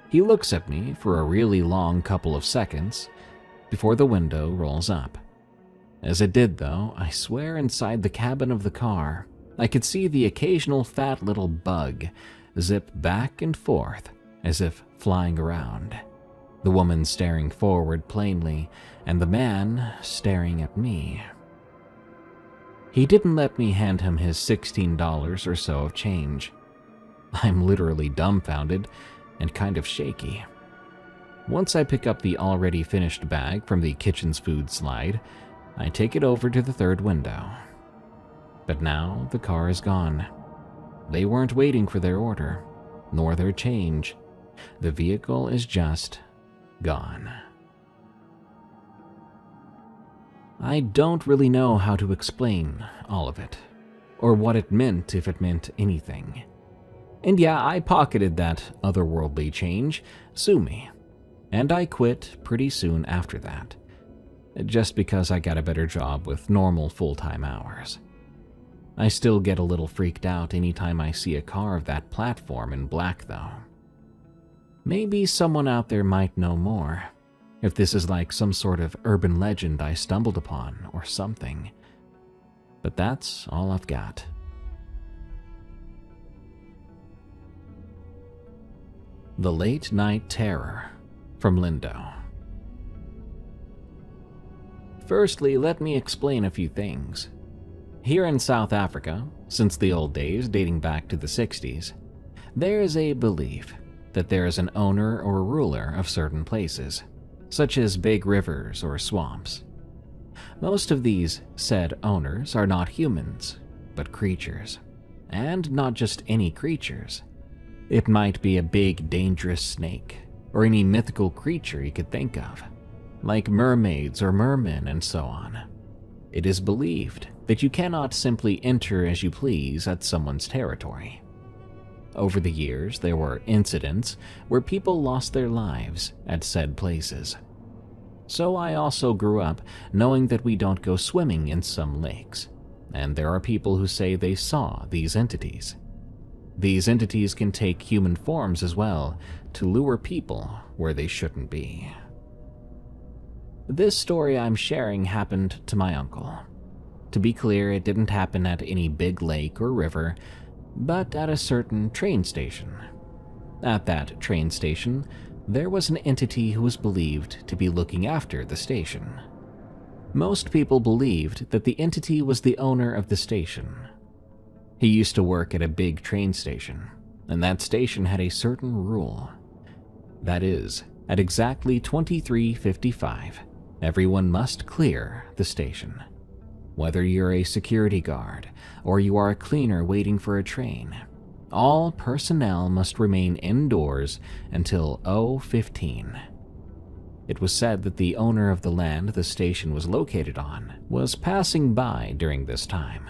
He looks at me for a really long couple of seconds before the window rolls up. As it did though, I swear inside the cabin of the car, I could see the occasional fat little bug zip back and forth as if flying around. The woman staring forward plainly, and the man staring at me. He didn't let me hand him his $16 or so of change. I'm literally dumbfounded and kind of shaky. Once I pick up the already finished bag from the kitchen's food slide, I take it over to the third window. But now the car is gone. They weren't waiting for their order, nor their change. The vehicle is just gone. I don't really know how to explain all of it, or what it meant if it meant anything. And yeah, I pocketed that otherworldly change, sue me, and I quit pretty soon after that, just because I got a better job with normal full-time hours. I still get a little freaked out anytime I see a car of that platform in black though. Maybe someone out there might know more, if this is like some sort of urban legend I stumbled upon or something. But that's all I've got. The Late Night Terror from Lindo. Firstly, let me explain a few things. Here in South Africa, since the old days dating back to the 60s, there is a belief that there is an owner or ruler of certain places, such as big rivers or swamps. Most of these said owners are not humans, but creatures. And not just any creatures. It might be a big, dangerous snake, or any mythical creature you could think of, like mermaids or mermen and so on. It is believed that you cannot simply enter as you please at someone's territory. Over the years, there were incidents where people lost their lives at said places. So I also grew up knowing that we don't go swimming in some lakes, and there are people who say they saw these entities. These entities can take human forms as well to lure people where they shouldn't be. This story I'm sharing happened to my uncle. To be clear, it didn't happen at any big lake or river, but at a certain train station. At that train station, there was an entity who was believed to be looking after the station. Most people believed that the entity was the owner of the station. He used to work at a big train station, and that station had a certain rule. That is, at exactly 23:55, everyone must clear the station. Whether you're a security guard or you are a cleaner waiting for a train, all personnel must remain indoors until 0:15. It was said that the owner of the land the station was located on was passing by during this time.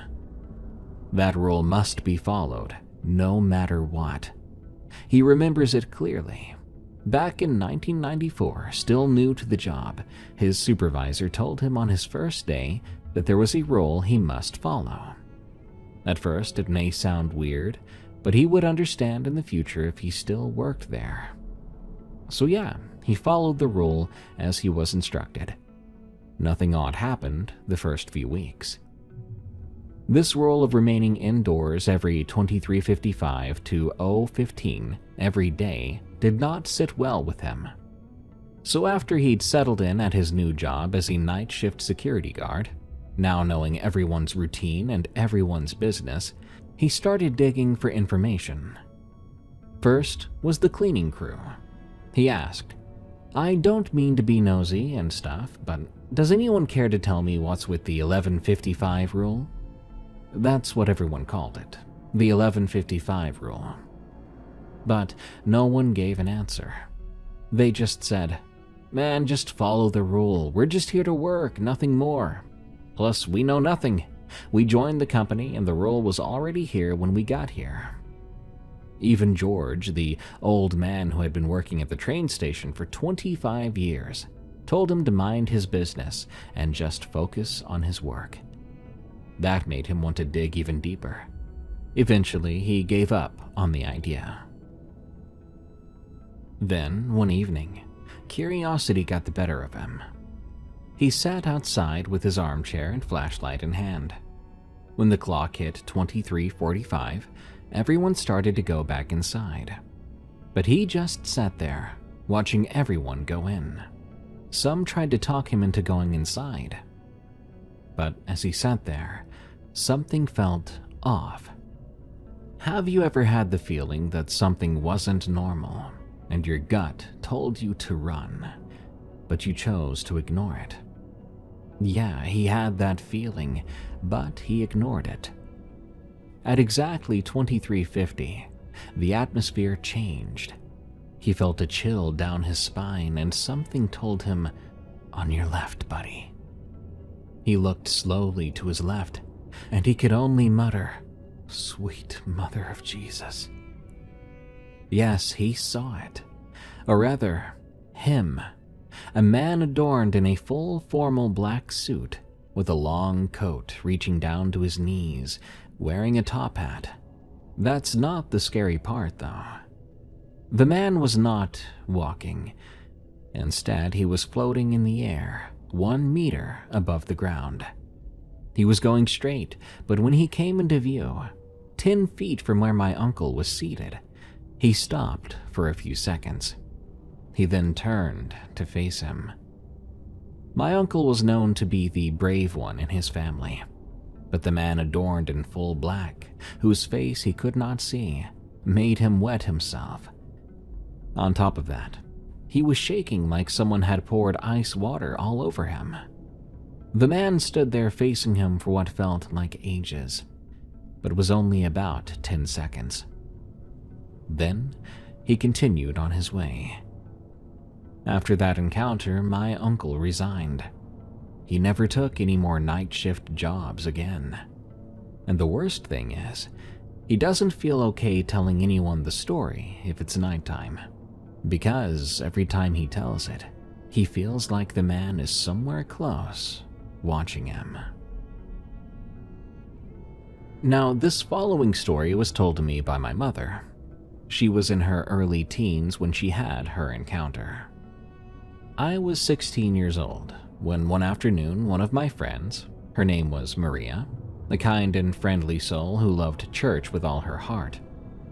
That rule must be followed, no matter what. He remembers it clearly. Back in 1994, still new to the job, his supervisor told him on his first day that there was a rule he must follow. At first, it may sound weird, but he would understand in the future if he still worked there. So yeah, he followed the rule as he was instructed. Nothing odd happened the first few weeks. This rule of remaining indoors every 23:55 to 0:15 every day did not sit well with him. So after he'd settled in at his new job as a night shift security guard, now knowing everyone's routine and everyone's business, he started digging for information. First was the cleaning crew. He asked, "I don't mean to be nosy and stuff, but does anyone care to tell me what's with the 11:55 rule?" That's what everyone called it, the 11:55 rule. But no one gave an answer. They just said, "Man, just follow the rule. We're just here to work, nothing more. Plus, we know nothing. We joined the company and the rule was already here when we got here." Even George, the old man who had been working at the train station for 25 years, told him to mind his business and just focus on his work. That made him want to dig even deeper. Eventually, he gave up on the idea. Then, one evening, curiosity got the better of him. He sat outside with his armchair and flashlight in hand. When the clock hit 23:45, everyone started to go back inside. But he just sat there, watching everyone go in. Some tried to talk him into going inside. But as he sat there, something felt off. Have you ever had the feeling that something wasn't normal, and your gut told you to run, but you chose to ignore it? Yeah, he had that feeling, but he ignored it. At exactly 23:50, the atmosphere changed. He felt a chill down his spine and something told him, "On your left, buddy." He looked slowly to his left, and he could only mutter, "Sweet Mother of Jesus." Yes, he saw it. Or rather, him. A man adorned in a full formal black suit, with a long coat reaching down to his knees, wearing a top hat. That's not the scary part, though. The man was not walking. Instead, he was floating in the air, 1 meter above the ground. He was going straight, but when he came into view, 10 feet from where my uncle was seated, he stopped for a few seconds. He then turned to face him. My uncle was known to be the brave one in his family, but the man adorned in full black, whose face he could not see, made him wet himself. On top of that, he was shaking like someone had poured ice water all over him. The man stood there facing him for what felt like ages, but was only about 10 seconds. Then, he continued on his way. After that encounter, my uncle resigned. He never took any more night shift jobs again. And the worst thing is, he doesn't feel okay telling anyone the story if it's nighttime, because every time he tells it, he feels like the man is somewhere close, watching him. Now, this following story was told to me by my mother. She was in her early teens when she had her encounter. I was 16 years old when one afternoon one of my friends, her name was Maria, a kind and friendly soul who loved church with all her heart,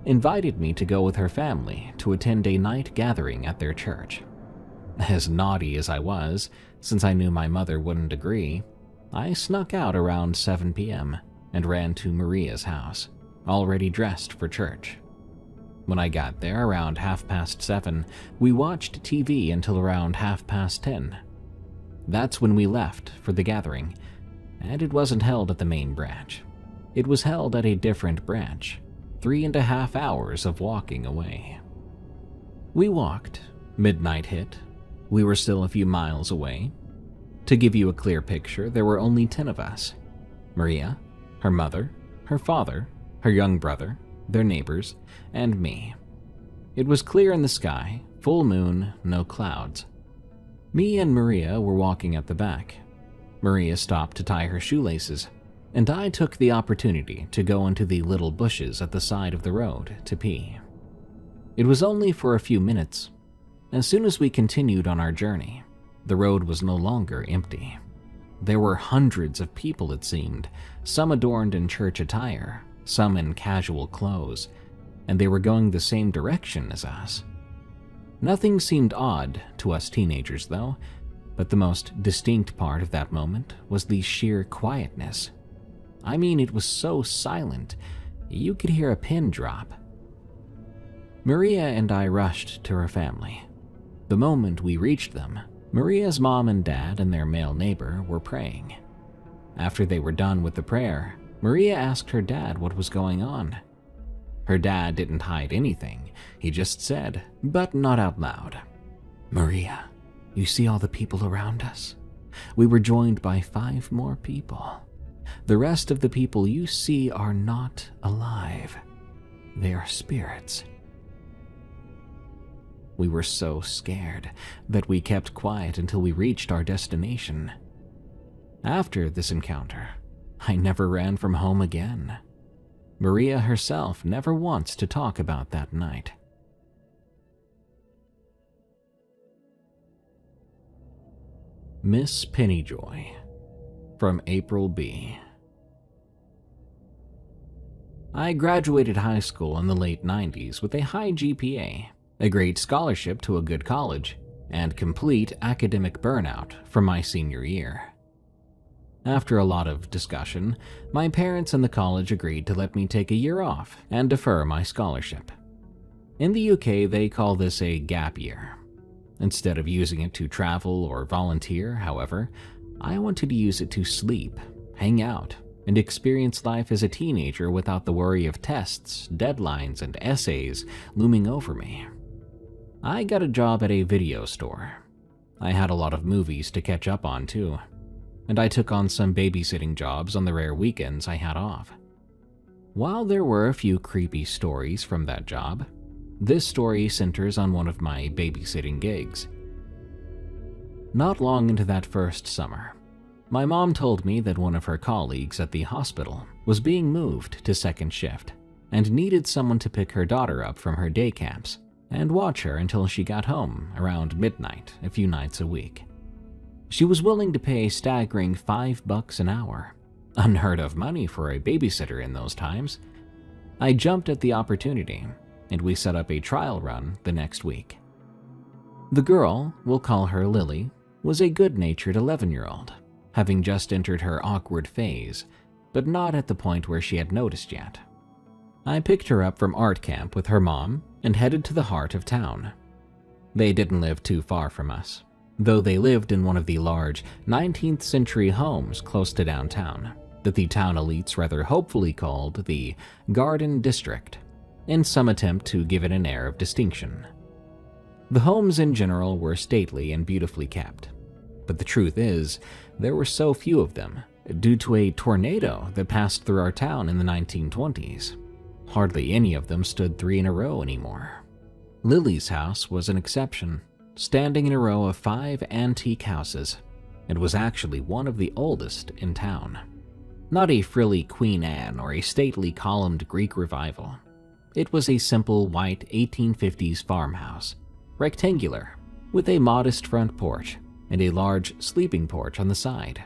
invited me to go with her family to attend a night gathering at their church. As naughty as I was, since I knew my mother wouldn't agree, I snuck out around 7 p.m. and ran to Maria's house, already dressed for church. When I got there around 7:30, we watched TV until around 10:30. That's when we left for the gathering, and it wasn't held at the main branch. It was held at a different branch, 3.5 hours of walking away. We walked, midnight hit, we were still a few miles away. To give you a clear picture, there were only 10 of us. Maria, her mother, her father, her young brother, their neighbors, and me. It was clear in the sky, full moon, no clouds. Me and Maria were walking at the back. Maria stopped to tie her shoelaces, and I took the opportunity to go into the little bushes at the side of the road to pee. It was only for a few minutes. As soon as we continued on our journey, the road was no longer empty. There were hundreds of people, it seemed, some adorned in church attire, some in casual clothes, and they were going the same direction as us. Nothing seemed odd to us teenagers, though, but the most distinct part of that moment was the sheer quietness. I mean, it was so silent, you could hear a pin drop. Maria and I rushed to her family. The moment we reached them, Maria's mom and dad and their male neighbor were praying. After they were done with the prayer, Maria asked her dad what was going on. Her dad didn't hide anything, he just said, but not out loud, "Maria, you see all the people around us? We were joined by 5 more people. The rest of the people you see are not alive. They are spirits." We were so scared that we kept quiet until we reached our destination. After this encounter, I never ran from home again. Maria herself never wants to talk about that night. Miss Pennyjoy, from April B. I graduated high school in the late 90s with a high GPA, a great scholarship to a good college, and complete academic burnout from my senior year. After a lot of discussion, my parents and the college agreed to let me take a year off and defer my scholarship. In the UK, they call this a gap year. Instead of using it to travel or volunteer, however, I wanted to use it to sleep, hang out, and experience life as a teenager without the worry of tests, deadlines, and essays looming over me. I got a job at a video store. I had a lot of movies to catch up on too, and I took on some babysitting jobs on the rare weekends I had off. While there were a few creepy stories from that job, this story centers on one of my babysitting gigs. Not long into that first summer, my mom told me that one of her colleagues at the hospital was being moved to second shift and needed someone to pick her daughter up from her day camps and watch her until she got home around midnight a few nights a week. She was willing to pay a staggering $5 an hour, unheard of money for a babysitter in those times. I jumped at the opportunity, and we set up a trial run the next week. The girl, we'll call her Lily, was a good-natured 11-year-old, having just entered her awkward phase, but not at the point where she had noticed yet. I picked her up from art camp with her mom and headed to the heart of town. They didn't live too far from us, though they lived in one of the large 19th century homes close to downtown that the town elites rather hopefully called the Garden District, in some attempt to give it an air of distinction. The homes in general were stately and beautifully kept, but the truth is, there were so few of them due to a tornado that passed through our town in the 1920s. Hardly any of them stood 3 in a row anymore. Lily's house was an exception, standing in a row of 5 antique houses. It was actually one of the oldest in town. Not a frilly Queen Anne or a stately columned Greek revival. It was a simple white 1850s farmhouse, rectangular, with a modest front porch and a large sleeping porch on the side.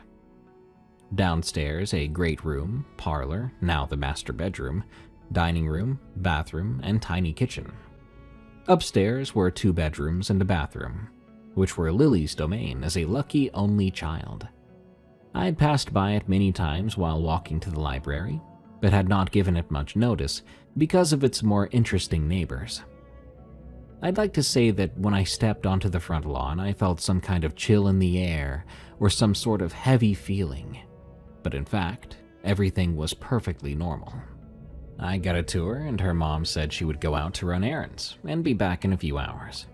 Downstairs, a great room, parlor, now the master bedroom, dining room, bathroom, and tiny kitchen. Upstairs were 2 bedrooms and a bathroom, which were Lily's domain as a lucky only child. I had passed by it many times while walking to the library, but had not given it much notice because of its more interesting neighbors. I'd like to say that when I stepped onto the front lawn, I felt some kind of chill in the air or some sort of heavy feeling, but in fact, everything was perfectly normal. I got a tour, and her mom said she would go out to run errands and be back in a few hours.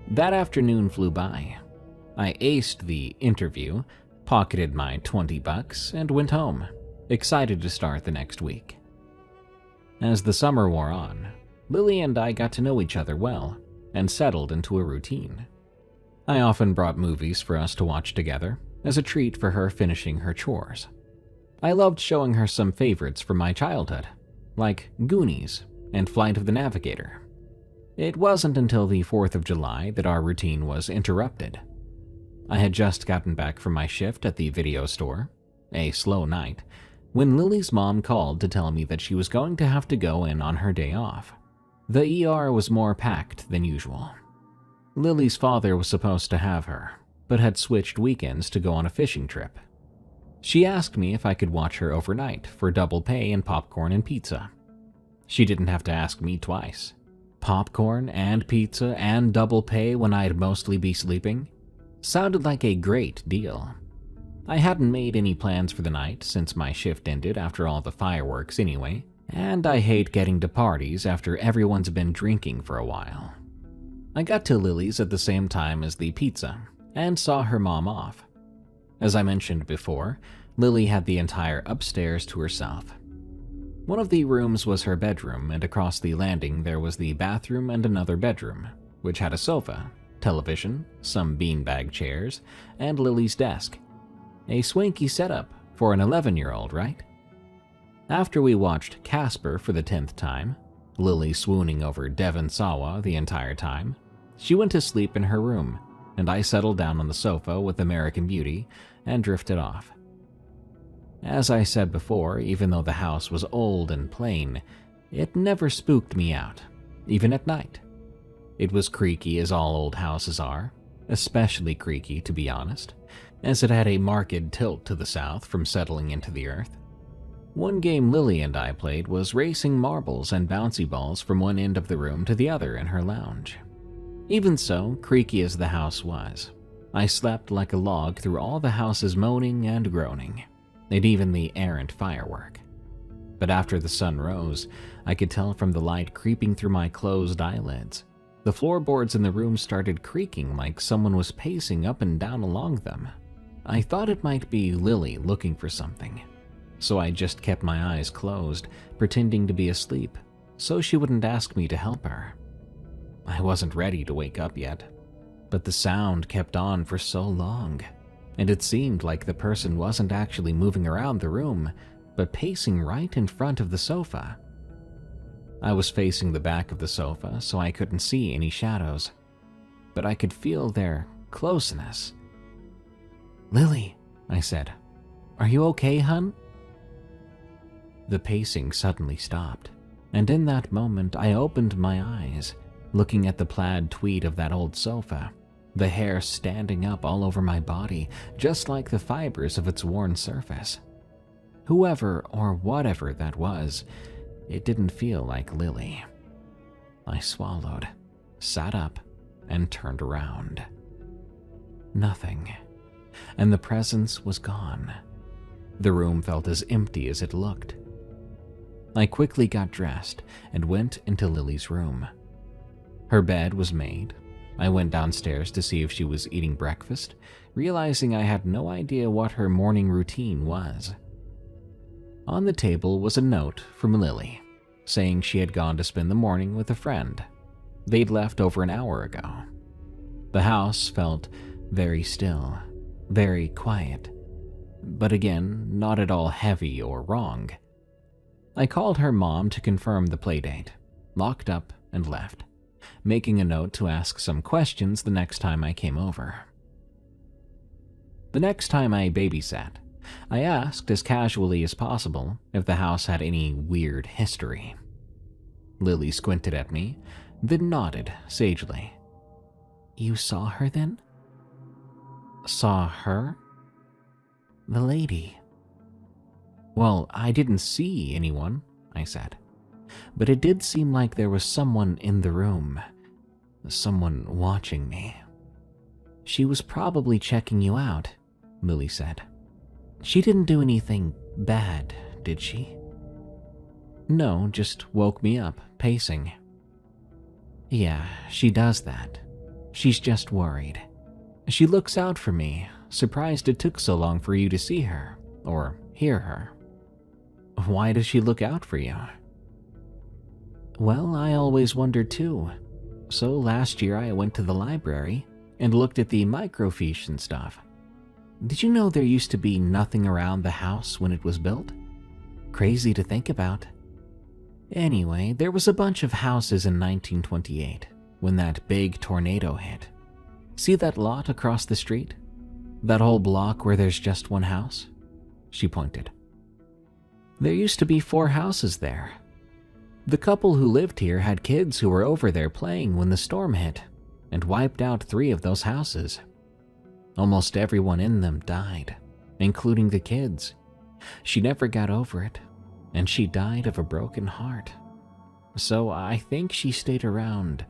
That afternoon flew by. I aced the interview, pocketed my $20, and went home, excited to start the next week. As the summer wore on, Lily and I got to know each other well and settled into a routine. I often brought movies for us to watch together as a treat for her finishing her chores. I loved showing her some favorites from my childhood, like Goonies and Flight of the Navigator. It wasn't until the 4th of July that our routine was interrupted. I had just gotten back from my shift at the video store, a slow night, when Lily's mom called to tell me that she was going to have to go in on her day off. The ER was more packed than usual. Lily's father was supposed to have her, but had switched weekends to go on a fishing trip. She asked me if I could watch her overnight for double pay and popcorn and pizza. She didn't have to ask me twice. Popcorn and pizza and double pay when I'd mostly be sleeping? Sounded like a great deal. I hadn't made any plans for the night since my shift ended after all the fireworks anyway, and I hate getting to parties after everyone's been drinking for a while. I got to Lily's at the same time as the pizza and saw her mom off. As I mentioned before, Lily had the entire upstairs to herself. One of the rooms was her bedroom, and across the landing there was the bathroom and another bedroom, which had a sofa, television, some beanbag chairs, and Lily's desk. A swanky setup for an 11-year-old, right? After we watched Casper for the 10th time, Lily swooning over Devon Sawa the entire time, she went to sleep in her room, and I settled down on the sofa with American Beauty and drifted off. As I said before, even though the house was old and plain, it never spooked me out, even at night. It was creaky as all old houses are, especially creaky to be honest, as it had a marked tilt to the south from settling into the earth. One game Lily and I played was racing marbles and bouncy balls from one end of the room to the other in her lounge. Even so, creaky as the house was, I slept like a log through all the house's moaning and groaning, and even the errant firework. But after the sun rose, I could tell from the light creeping through my closed eyelids. The floorboards in the room started creaking like someone was pacing up and down along them. I thought it might be Lily looking for something, so I just kept my eyes closed, pretending to be asleep, so she wouldn't ask me to help her. I wasn't ready to wake up yet, but the sound kept on for so long, and it seemed like the person wasn't actually moving around the room, but pacing right in front of the sofa. I was facing the back of the sofa, so I couldn't see any shadows, but I could feel their closeness. "Lily," I said, "are you okay, hun?" The pacing suddenly stopped, and in that moment I opened my eyes, looking at the plaid tweed of that old sofa, the hair standing up all over my body, just like the fibers of its worn surface. Whoever or whatever that was, it didn't feel like Lily. I swallowed, sat up, and turned around. Nothing, and the presence was gone. The room felt as empty as it looked. I quickly got dressed and went into Lily's room. Her bed was made. I went downstairs to see if she was eating breakfast, realizing I had no idea what her morning routine was. On the table was a note from Lily, saying she had gone to spend the morning with a friend. They'd left over an hour ago. The house felt very still, very quiet, but again, not at all heavy or wrong. I called her mom to confirm the playdate, locked up, and left, making a note to ask some questions the next time I came over. The next time I babysat, I asked as casually as possible if the house had any weird history. Lily squinted at me, then nodded sagely. "You saw her then?" "Saw her?" "The lady." "Well, I didn't see anyone," I said, "but it did seem like there was someone in the room, someone watching me." "She was probably checking you out," Lily said. "She didn't do anything bad, did she?" "No, just woke me up, pacing." "Yeah, she does that. She's just worried. She looks out for me, surprised it took so long for you to see her, or hear her." "Why does she look out for you?" "Well, I always wondered too. So last year I went to the library and looked at the microfiche and stuff. Did you know there used to be nothing around the house when it was built? Crazy to think about. Anyway, there was a bunch of houses in 1928 when that big tornado hit. See that lot across the street? That whole block where there's just one house?" She pointed. "There used to be 4 houses there. The couple who lived here had kids who were over there playing when the storm hit. and wiped out 3 of those houses. Almost everyone in them died, including the kids. She never got over it, and she died of a broken heart. So I think she stayed around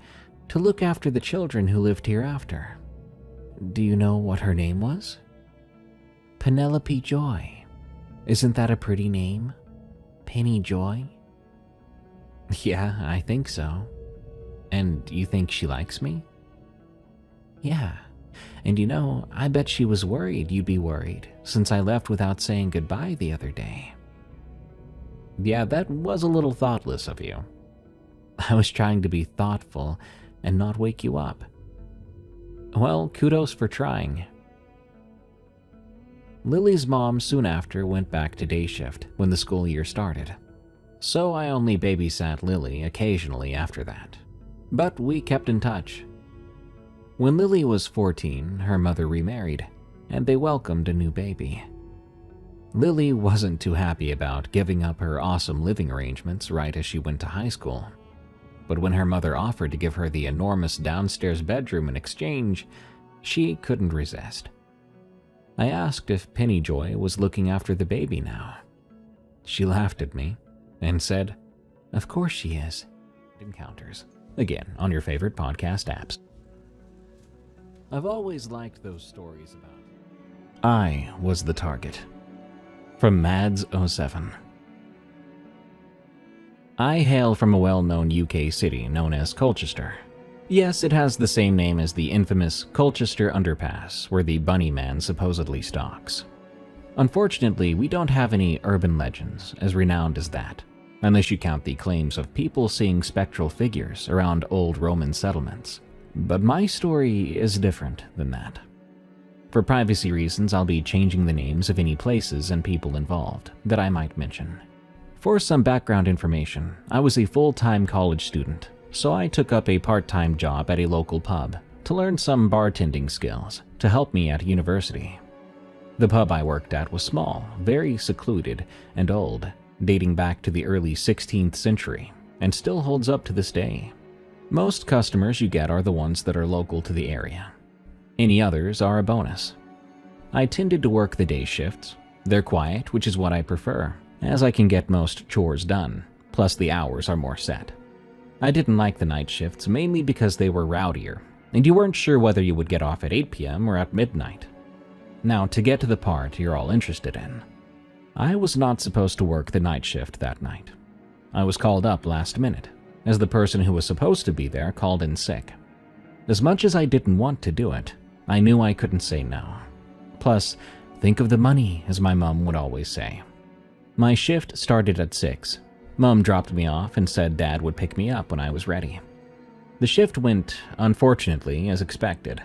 to look after the children who lived here after. Do you know what her name was? Penelope Joy. Isn't that a pretty name? Penny Joy? Yeah, I think so. And you think she likes me? Yeah. And you know, I bet she was worried you'd be worried, since I left without saying goodbye the other day. Yeah, that was a little thoughtless of you. I was trying to be thoughtful and not wake you up. Well, kudos for trying. Lily's mom soon after went back to day shift when the school year started, so I only babysat Lily occasionally after that. But we kept in touch. When Lily was 14, her mother remarried, and they welcomed a new baby. Lily wasn't too happy about giving up her awesome living arrangements right as she went to high school. But when her mother offered to give her the enormous downstairs bedroom in exchange, she couldn't resist. I asked if Penny Joy was looking after the baby now. She laughed at me and said, "Of course she is." Encounters, again on your favorite podcast apps. I've always liked those stories about I was the target. From Mads07. I hail from a well-known UK city known as Colchester. Yes, it has the same name as the infamous Colchester Underpass, where the Bunny Man supposedly stalks. Unfortunately, we don't have any urban legends as renowned as that, unless you count the claims of people seeing spectral figures around old Roman settlements. But my story is different than that. For privacy reasons, I'll be changing the names of any places and people involved that I might mention. For some background information, I was a full-time college student, so I took up a part-time job at a local pub to learn some bartending skills to help me at university. The pub I worked at was small, very secluded, and old, dating back to the early 16th century, and still holds up to this day. Most customers you get are the ones that are local to the area. Any others are a bonus. I tended to work the day shifts. They're quiet, which is what I prefer, as I can get most chores done, plus the hours are more set. I didn't like the night shifts mainly because they were rowdier, and you weren't sure whether you would get off at 8 p.m. or at midnight. Now, to get to the part you're all interested in. I was not supposed to work the night shift that night. I was called up last minute, as the person who was supposed to be there called in sick. As much as I didn't want to do it, I knew I couldn't say no. Plus, think of the money, as my mom would always say. My shift started at 6. Mom dropped me off and said Dad would pick me up when I was ready. The shift went, unfortunately, as expected.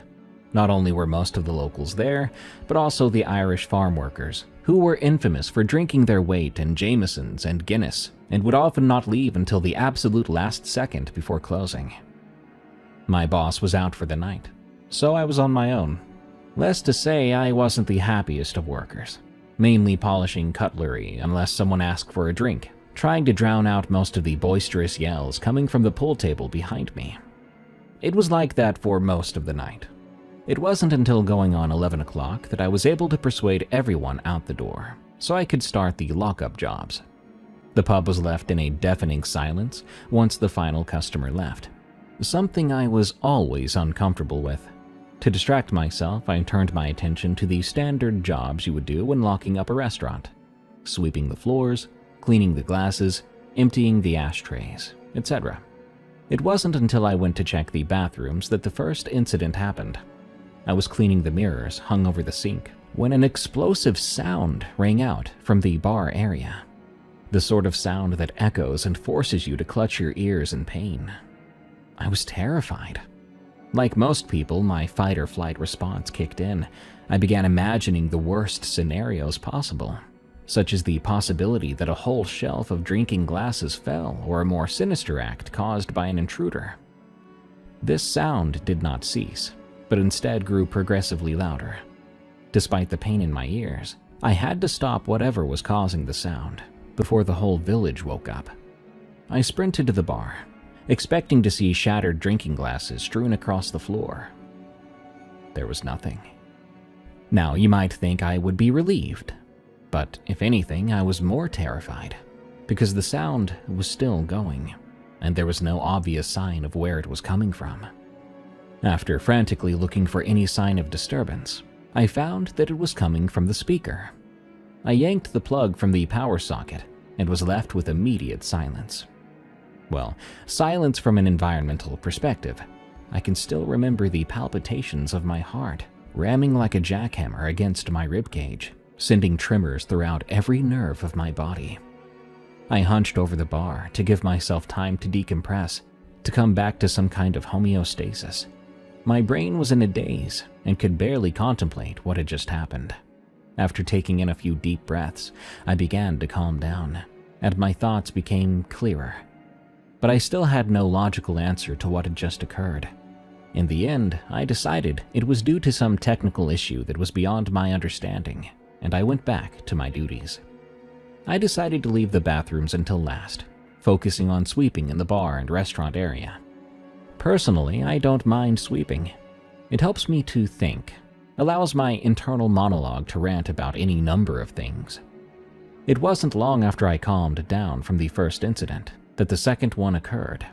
Not only were most of the locals there, but also the Irish farm workers, who were infamous for drinking their weight in Jamesons and Guinness, and would often not leave until the absolute last second before closing. My boss was out for the night, so I was on my own. Less to say, I wasn't the happiest of workers, mainly polishing cutlery unless someone asked for a drink, trying to drown out most of the boisterous yells coming from the pool table behind me. It was like that for most of the night. It wasn't until going on 11 o'clock that I was able to persuade everyone out the door, so I could start the lockup jobs. The pub was left in a deafening silence once the final customer left, something I was always uncomfortable with. To distract myself, I turned my attention to the standard jobs you would do when locking up a restaurant: sweeping the floors, cleaning the glasses, emptying the ashtrays, etc. It wasn't until I went to check the bathrooms that the first incident happened. I was cleaning the mirrors hung over the sink when an explosive sound rang out from the bar area. The sort of sound that echoes and forces you to clutch your ears in pain. I was terrified. Like most people, my fight-or-flight response kicked in. I began imagining the worst scenarios possible, such as the possibility that a whole shelf of drinking glasses fell, or a more sinister act caused by an intruder. This sound did not cease, but instead grew progressively louder. Despite the pain in my ears, I had to stop whatever was causing the sound before the whole village woke up. I sprinted to the bar, expecting to see shattered drinking glasses strewn across the floor. There was nothing. Now, you might think I would be relieved, but if anything, I was more terrified, because the sound was still going, and there was no obvious sign of where it was coming from. After frantically looking for any sign of disturbance, I found that it was coming from the speaker. I yanked the plug from the power socket and was left with immediate silence. Well, silence from an environmental perspective. I can still remember the palpitations of my heart ramming like a jackhammer against my ribcage, sending tremors throughout every nerve of my body. I hunched over the bar to give myself time to decompress, to come back to some kind of homeostasis. My brain was in a daze and could barely contemplate what had just happened. After taking in a few deep breaths, I began to calm down, and my thoughts became clearer. But I still had no logical answer to what had just occurred. In the end, I decided it was due to some technical issue that was beyond my understanding, and I went back to my duties. I decided to leave the bathrooms until last, focusing on sweeping in the bar and restaurant area. Personally, I don't mind sweeping. It helps me to think, allows my internal monologue to rant about any number of things. It wasn't long after I calmed down from the first incident that the second one occurred.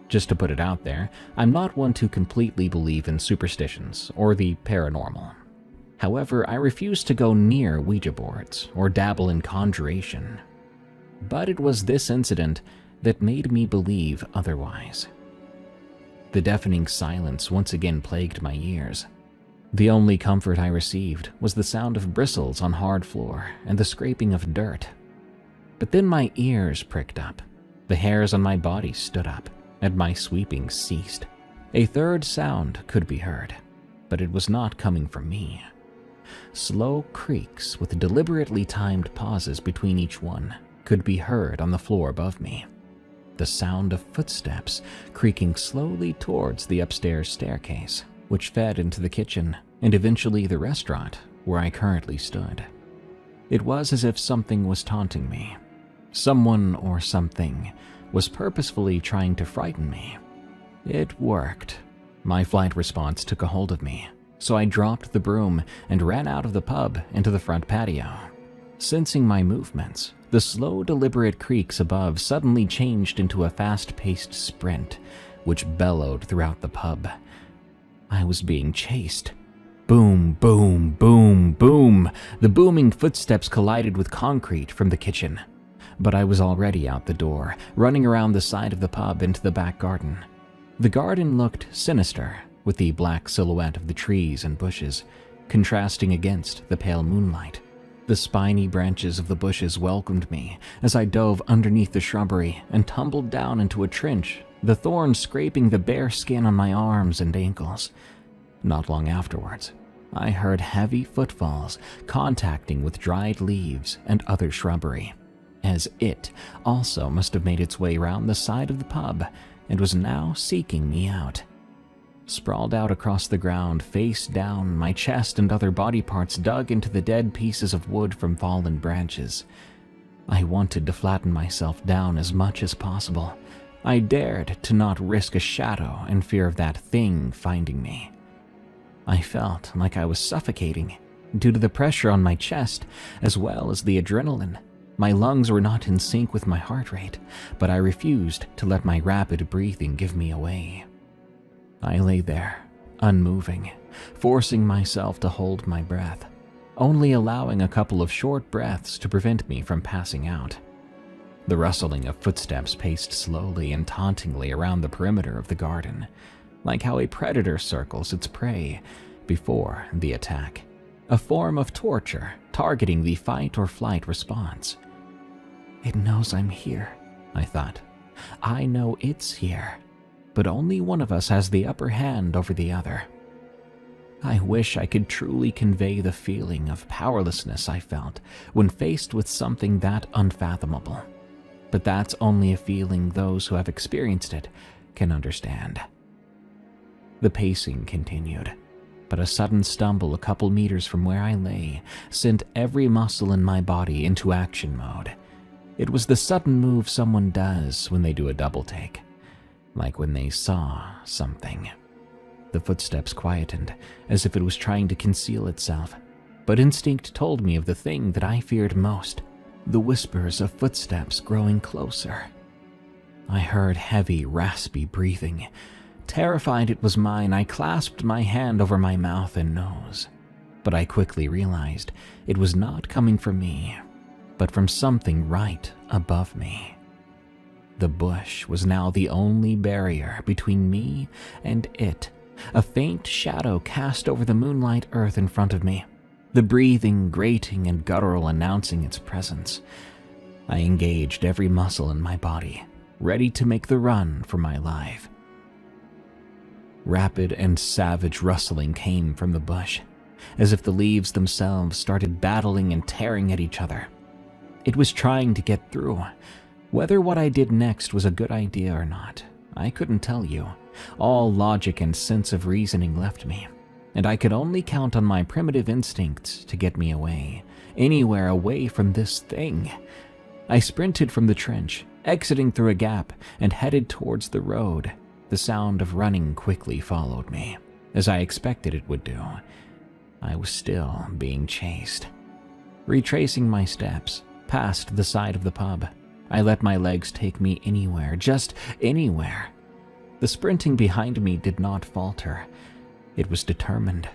Just to put it out there, I'm not one to completely believe in superstitions or the paranormal. However, I refuse to go near Ouija boards or dabble in conjuration. But it was this incident that made me believe otherwise. The deafening silence once again plagued my ears. The only comfort I received was the sound of bristles on hard floor and the scraping of dirt. But then my ears pricked up, the hairs on my body stood up, and my sweeping ceased. A third sound could be heard, but it was not coming from me. Slow creaks with deliberately timed pauses between each one could be heard on the floor above me. The sound of footsteps creaking slowly towards the upstairs staircase, which fed into the kitchen and eventually the restaurant where I currently stood. It was as if something was taunting me. Someone or something was purposefully trying to frighten me. It worked. My flight response took a hold of me, so I dropped the broom and ran out of the pub into the front patio. Sensing my movements, the slow, deliberate creaks above suddenly changed into a fast-paced sprint, which bellowed throughout the pub. I was being chased. Boom, boom, boom, boom. The booming footsteps collided with concrete from the kitchen. But I was already out the door, running around the side of the pub into the back garden. The garden looked sinister, with the black silhouette of the trees and bushes contrasting against the pale moonlight. The spiny branches of the bushes welcomed me as I dove underneath the shrubbery and tumbled down into a trench, the thorns scraping the bare skin on my arms and ankles. Not long afterwards, I heard heavy footfalls contacting with dried leaves and other shrubbery, as it also must have made its way round the side of the pub and was now seeking me out. Sprawled out across the ground, face down, my chest and other body parts dug into the dead pieces of wood from fallen branches. I wanted to flatten myself down as much as possible. I dared to not risk a shadow in fear of that thing finding me. I felt like I was suffocating due to the pressure on my chest as well as the adrenaline. My lungs were not in sync with my heart rate, but I refused to let my rapid breathing give me away. I lay there, unmoving, forcing myself to hold my breath, only allowing a couple of short breaths to prevent me from passing out. The rustling of footsteps paced slowly and tauntingly around the perimeter of the garden, like how a predator circles its prey before the attack, a form of torture targeting the fight or flight response. It knows I'm here, I thought. I know it's here, but only one of us has the upper hand over the other. I wish I could truly convey the feeling of powerlessness I felt when faced with something that unfathomable, but that's only a feeling those who have experienced it can understand. The pacing continued, but a sudden stumble a couple meters from where I lay sent every muscle in my body into action mode. It was the sudden move someone does when they do a double take. like when they saw something. The footsteps quietened, as if it was trying to conceal itself, but instinct told me of the thing that I feared most, the whispers of footsteps growing closer. I heard heavy, raspy breathing. Terrified it was mine, I clasped my hand over my mouth and nose. But I quickly realized it was not coming from me, but from something right above me. The bush was now the only barrier between me and it, a faint shadow cast over the moonlight earth in front of me, the breathing, grating, and guttural announcing its presence. I engaged every muscle in my body, ready to make the run for my life. Rapid and savage rustling came from the bush, as if the leaves themselves started battling and tearing at each other. It was trying to get through. Whether what I did next was a good idea or not, I couldn't tell you. All logic and sense of reasoning left me, and I could only count on my primitive instincts to get me away, anywhere away from this thing. I sprinted from the trench, exiting through a gap, and headed towards the road. The sound of running quickly followed me, as I expected it would do. I was still being chased. Retracing my steps, past the side of the pub, I let my legs take me anywhere, just anywhere. The sprinting behind me did not falter. It was determined.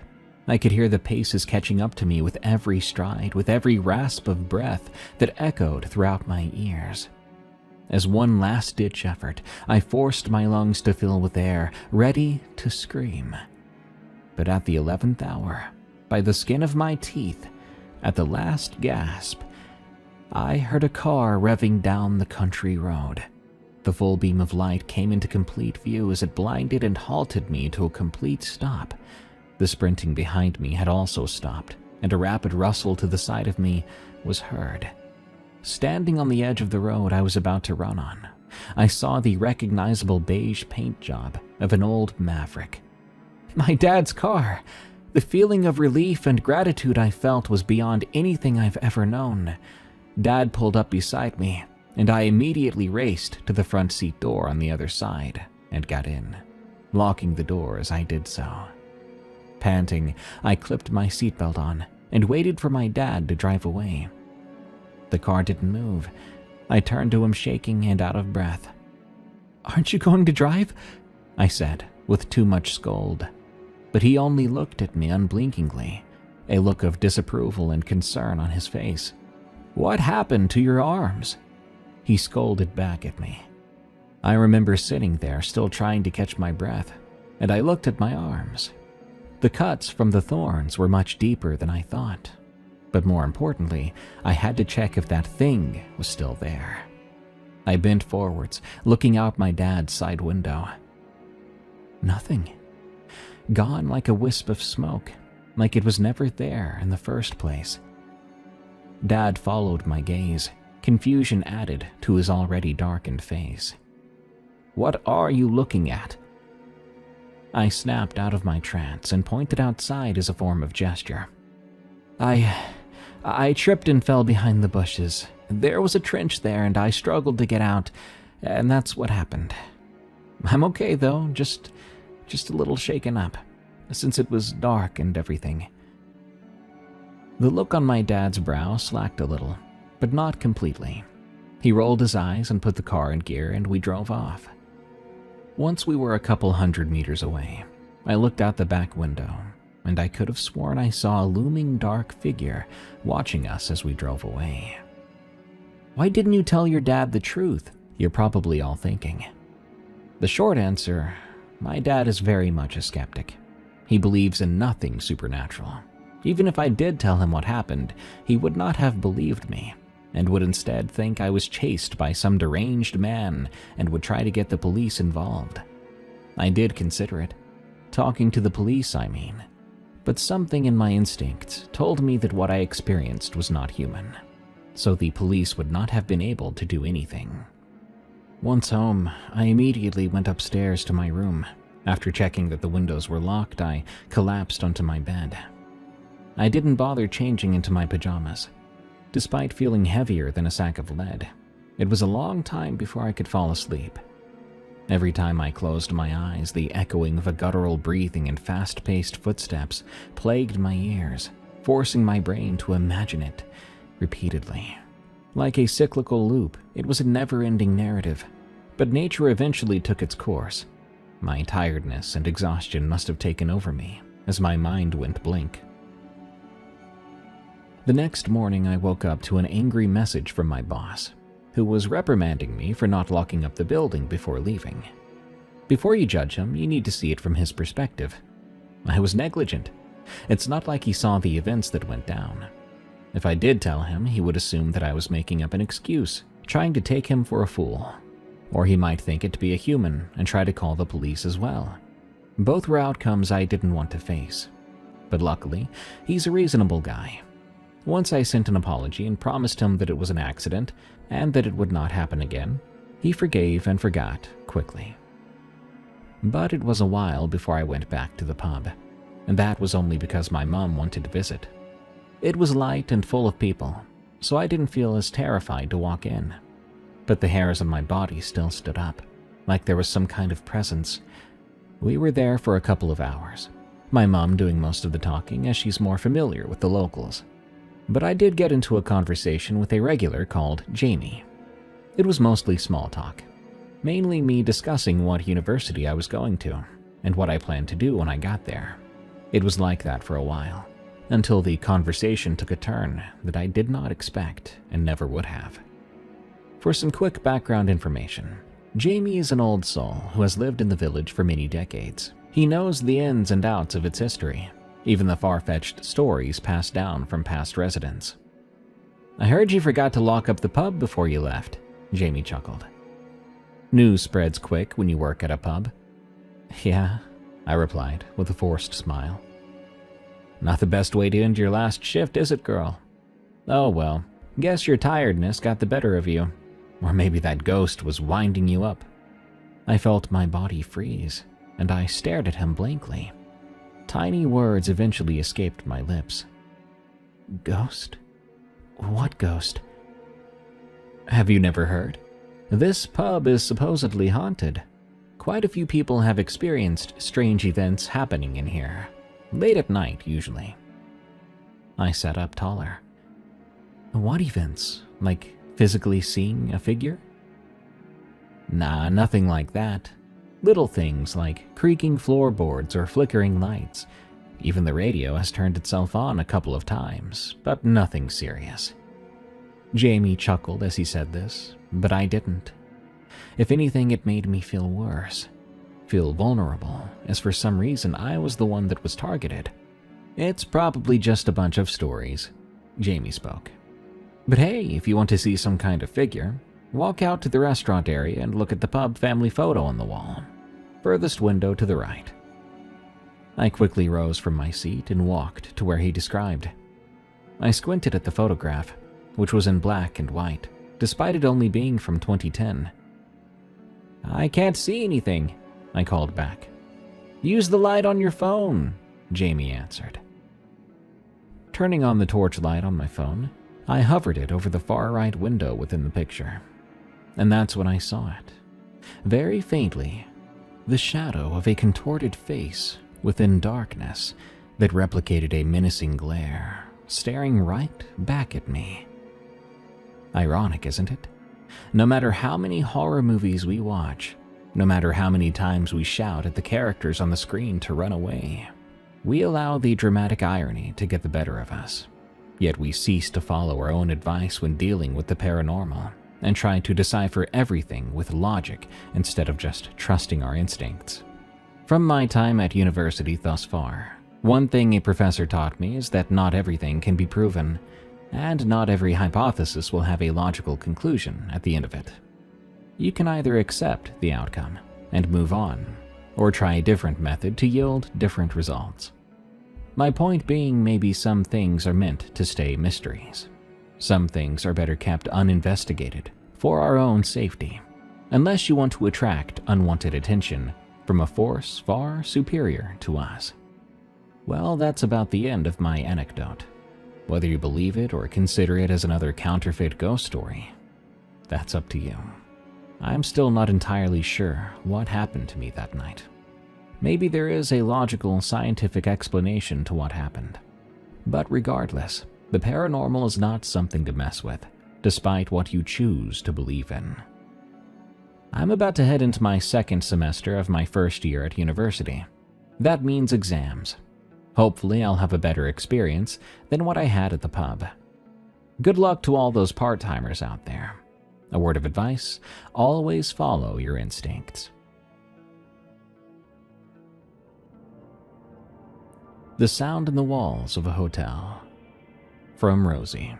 I could hear the paces catching up to me with every stride, with every rasp of breath that echoed throughout my ears. As one last-ditch effort, I forced my lungs to fill with air, ready to scream. But at the 11th hour, by the skin of my teeth, at the last gasp, I heard a car revving down the country road. The full beam of light came into complete view as it blinded and halted me to a complete stop. The sprinting behind me had also stopped, and a rapid rustle to the side of me was heard. Standing on the edge of the road I was about to run on, I saw the recognizable beige paint job of an old Maverick. My dad's car! The feeling of relief and gratitude I felt was beyond anything I've ever known. Dad pulled up beside me, and I immediately raced to the front seat door on the other side and got in, locking the door as I did so. Panting, I clipped my seatbelt on and waited for my dad to drive away. The car didn't move. I turned to him shaking and out of breath. "Aren't you going to drive?" I said, with too much scold. But he only looked at me unblinkingly, a look of disapproval and concern on his face. "What happened to your arms?" He scolded back at me. I remember sitting there, still trying to catch my breath, and I looked at my arms. The cuts from the thorns were much deeper than I thought. But more importantly, I had to check if that thing was still there. I bent forwards, looking out my dad's side window. Nothing. Gone like a wisp of smoke, like it was never there in the first place. Dad followed my gaze, confusion added to his already darkened face. "What are you looking at?" I snapped out of my trance and pointed outside as a form of gesture. I tripped and fell behind the bushes. There was a trench there and I struggled to get out, and that's what happened. I'm okay though, just a little shaken up, since it was dark and everything. The look on my dad's brow slacked a little, but not completely. He rolled his eyes and put the car in gear, and we drove off. Once we were a couple 100 meters away, I looked out the back window, and I could have sworn I saw a looming dark figure watching us as we drove away. Why didn't you tell your dad the truth? You're probably all thinking. The short answer, my dad is very much a skeptic. He believes in nothing supernatural. Even if I did tell him what happened, he would not have believed me, and would instead think I was chased by some deranged man and would try to get the police involved. I did consider it. Talking to the police, I mean. But something in my instincts told me that what I experienced was not human, so the police would not have been able to do anything. Once home, I immediately went upstairs to my room. After checking that the windows were locked, I collapsed onto my bed. I didn't bother changing into my pajamas. Despite feeling heavier than a sack of lead, it was a long time before I could fall asleep. Every time I closed my eyes, the echoing of a guttural breathing and fast-paced footsteps plagued my ears, forcing my brain to imagine it repeatedly. Like a cyclical loop, it was a never-ending narrative, but nature eventually took its course. My tiredness and exhaustion must have taken over me as my mind went blank. The next morning, I woke up to an angry message from my boss, who was reprimanding me for not locking up the building before leaving. Before you judge him, you need to see it from his perspective. I was negligent. It's not like he saw the events that went down. If I did tell him, he would assume that I was making up an excuse, trying to take him for a fool. Or he might think it to be a human and try to call the police as well. Both were outcomes I didn't want to face. But luckily, he's a reasonable guy. Once I sent an apology and promised him that it was an accident and that it would not happen again, he forgave and forgot quickly. But it was a while before I went back to the pub, and that was only because my mom wanted to visit. It was light and full of people, so I didn't feel as terrified to walk in. But the hairs on my body still stood up, like there was some kind of presence. We were there for a couple of hours, my mom doing most of the talking as she's more familiar with the locals. But I did get into a conversation with a regular called Jamie. It was mostly small talk, mainly me discussing what university I was going to and what I planned to do when I got there. It was like that for a while, until the conversation took a turn that I did not expect and never would have. For some quick background information, Jamie is an old soul who has lived in the village for many decades. He knows the ins and outs of its history, even the far-fetched stories passed down from past residents. "I heard you forgot to lock up the pub before you left," Jamie chuckled. "News spreads quick when you work at a pub." "Yeah," I replied with a forced smile. "Not the best way to end your last shift, is it, girl? Oh well, guess your tiredness got the better of you. Or maybe that ghost was winding you up." I felt my body freeze, and I stared at him blankly. Tiny words eventually escaped my lips. "Ghost? What ghost?" "Have you never heard? This pub is supposedly haunted. Quite a few people have experienced strange events happening in here. Late at night, usually." I sat up taller. "What events? Like physically seeing a figure?" "Nah, nothing like that. Little things like creaking floorboards or flickering lights. Even the radio has turned itself on a couple of times, but nothing serious." Jamie chuckled as he said this, but I didn't. If anything, it made me feel worse. Feel vulnerable, as for some reason I was the one that was targeted. "It's probably just a bunch of stories," Jamie spoke. "But hey, if you want to see some kind of figure, walk out to the restaurant area and look at the pub family photo on the wall. Furthest window to the right." I quickly rose from my seat and walked to where he described. I squinted at the photograph, which was in black and white, despite it only being from 2010. "I can't see anything," I called back. "Use the light on your phone," Jamie answered. Turning on the torchlight on my phone, I hovered it over the far right window within the picture. And that's when I saw it. Very faintly, the shadow of a contorted face within darkness that replicated a menacing glare, staring right back at me. Ironic, isn't it? No matter how many horror movies we watch, no matter how many times we shout at the characters on the screen to run away, we allow the dramatic irony to get the better of us. Yet we cease to follow our own advice when dealing with the paranormal, and try to decipher everything with logic instead of just trusting our instincts. From my time at university thus far, one thing a professor taught me is that not everything can be proven, and not every hypothesis will have a logical conclusion at the end of it. You can either accept the outcome and move on, or try a different method to yield different results. My point being, maybe some things are meant to stay mysteries. Some things are better kept uninvestigated for our own safety, unless you want to attract unwanted attention from a force far superior to us. Well, that's about the end of my anecdote. Whether you believe it or consider it as another counterfeit ghost story, that's up to you. I'm still not entirely sure what happened to me that night. Maybe there is a logical, scientific explanation to what happened. But regardless, the paranormal is not something to mess with, despite what you choose to believe in. I'm about to head into my second semester of my first year at university. That means exams. Hopefully, I'll have a better experience than what I had at the pub. Good luck to all those part-timers out there. A word of advice, always follow your instincts. The sound in the walls of a hotel. From Rosie.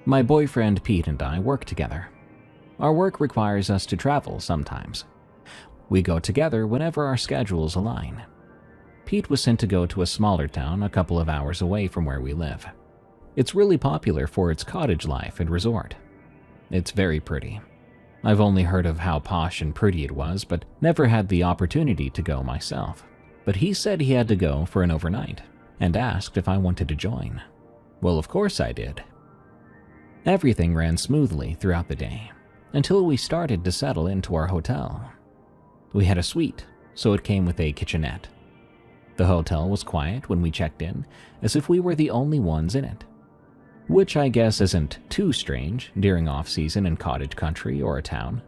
My boyfriend Pete and I work together. Our work requires us to travel sometimes. We go together whenever our schedules align. Pete was sent to go to a smaller town a couple of hours away from where we live. It's really popular for its cottage life and resort. It's very pretty. I've only heard of how posh and pretty it was, but never had the opportunity to go myself. But he said he had to go for an overnight, and asked if I wanted to join. Well, of course I did. Everything ran smoothly throughout the day, until we started to settle into our hotel. We had a suite, so it came with a kitchenette. The hotel was quiet when we checked in, as if we were the only ones in it. Which I guess isn't too strange during off-season in cottage country or a town.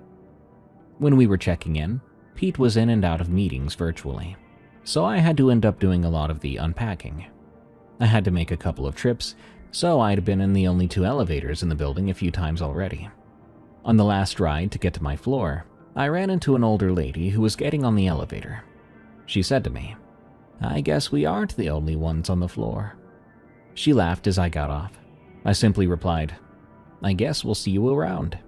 When we were checking in, Pete was in and out of meetings virtually, so I had to end up doing a lot of the unpacking. I had to make a couple of trips, so I'd been in the only 2 elevators in the building a few times already. On the last ride to get to my floor, I ran into an older lady who was getting on the elevator. She said to me, "I guess we aren't the only ones on the floor." She laughed as I got off. I simply replied, "I guess we'll see you around."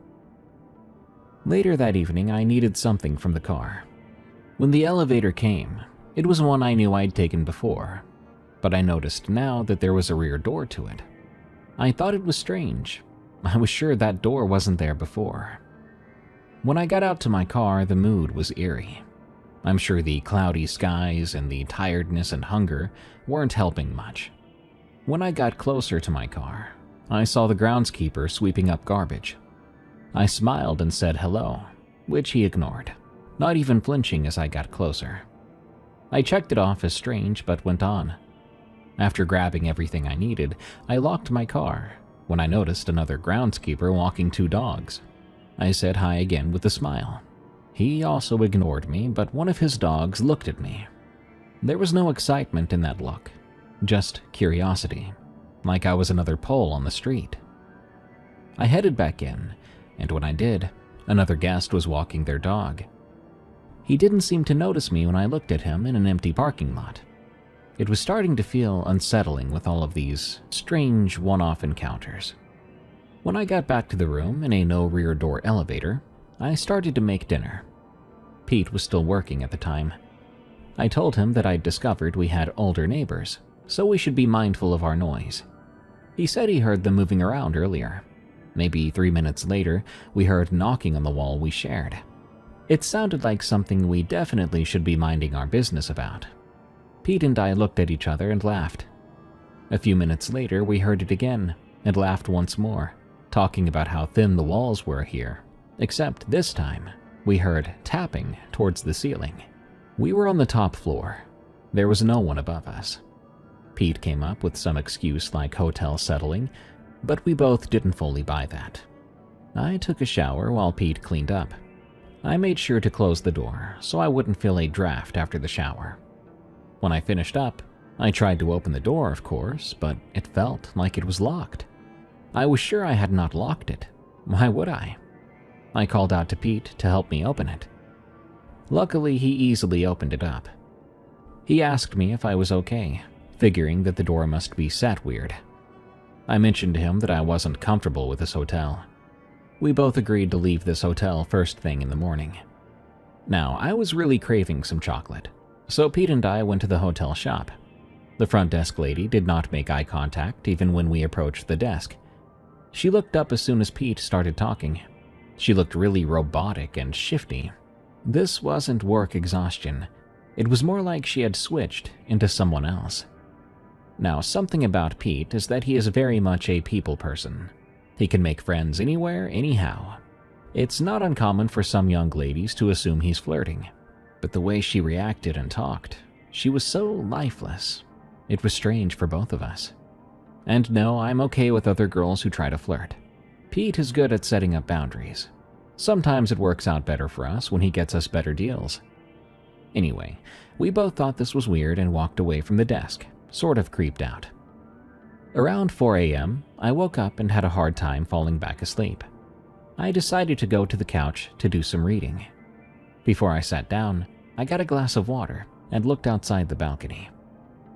Later that evening, I needed something from the car. When the elevator came, it was one I knew I'd taken before, but I noticed now that there was a rear door to it. I thought it was strange. I was sure that door wasn't there before. When I got out to my car, the mood was eerie. I'm sure the cloudy skies and the tiredness and hunger weren't helping much. When I got closer to my car, I saw the groundskeeper sweeping up garbage. I smiled and said hello, which he ignored, not even flinching as I got closer. I checked it off as strange, but went on. After grabbing everything I needed, I locked my car when I noticed another groundskeeper walking 2 dogs. I said hi again with a smile. He also ignored me, but one of his dogs looked at me. There was no excitement in that look, just curiosity, like I was another pole on the street. I headed back in, and when I did, another guest was walking their dog. He didn't seem to notice me when I looked at him in an empty parking lot. It was starting to feel unsettling with all of these strange one-off encounters. When I got back to the room in a no rear door elevator, I started to make dinner. Pete was still working at the time. I told him that I'd discovered we had older neighbors, so we should be mindful of our noise. He said he heard them moving around earlier. Maybe 3 minutes later, we heard knocking on the wall we shared. It sounded like something we definitely should be minding our business about. Pete and I looked at each other and laughed. A few minutes later, we heard it again and laughed once more, talking about how thin the walls were here. Except this time, we heard tapping towards the ceiling. We were on the top floor. There was no one above us. Pete came up with some excuse like hotel settling, but we both didn't fully buy that. I took a shower while Pete cleaned up. I made sure to close the door so I wouldn't feel a draft after the shower. When I finished up, I tried to open the door, of course, but it felt like it was locked. I was sure I had not locked it. Why would I? I called out to Pete to help me open it. Luckily, he easily opened it up. He asked me if I was okay, figuring that the door must be set weird. I mentioned to him that I wasn't comfortable with this hotel. We both agreed to leave this hotel first thing in the morning. Now, I was really craving some chocolate, so Pete and I went to the hotel shop. The front desk lady did not make eye contact even when we approached the desk. She looked up as soon as Pete started talking. She looked really robotic and shifty. This wasn't work exhaustion. It was more like she had switched into someone else. Now, something about Pete is that he is very much a people person. He can make friends anywhere, anyhow. It's not uncommon for some young ladies to assume he's flirting, but the way she reacted and talked, she was so lifeless. It was strange for both of us. And no, I'm okay with other girls who try to flirt. Pete is good at setting up boundaries. Sometimes it works out better for us when he gets us better deals. Anyway, we both thought this was weird and walked away from the desk, sort of creeped out. Around 4 a.m., I woke up and had a hard time falling back asleep. I decided to go to the couch to do some reading. Before I sat down, I got a glass of water and looked outside the balcony.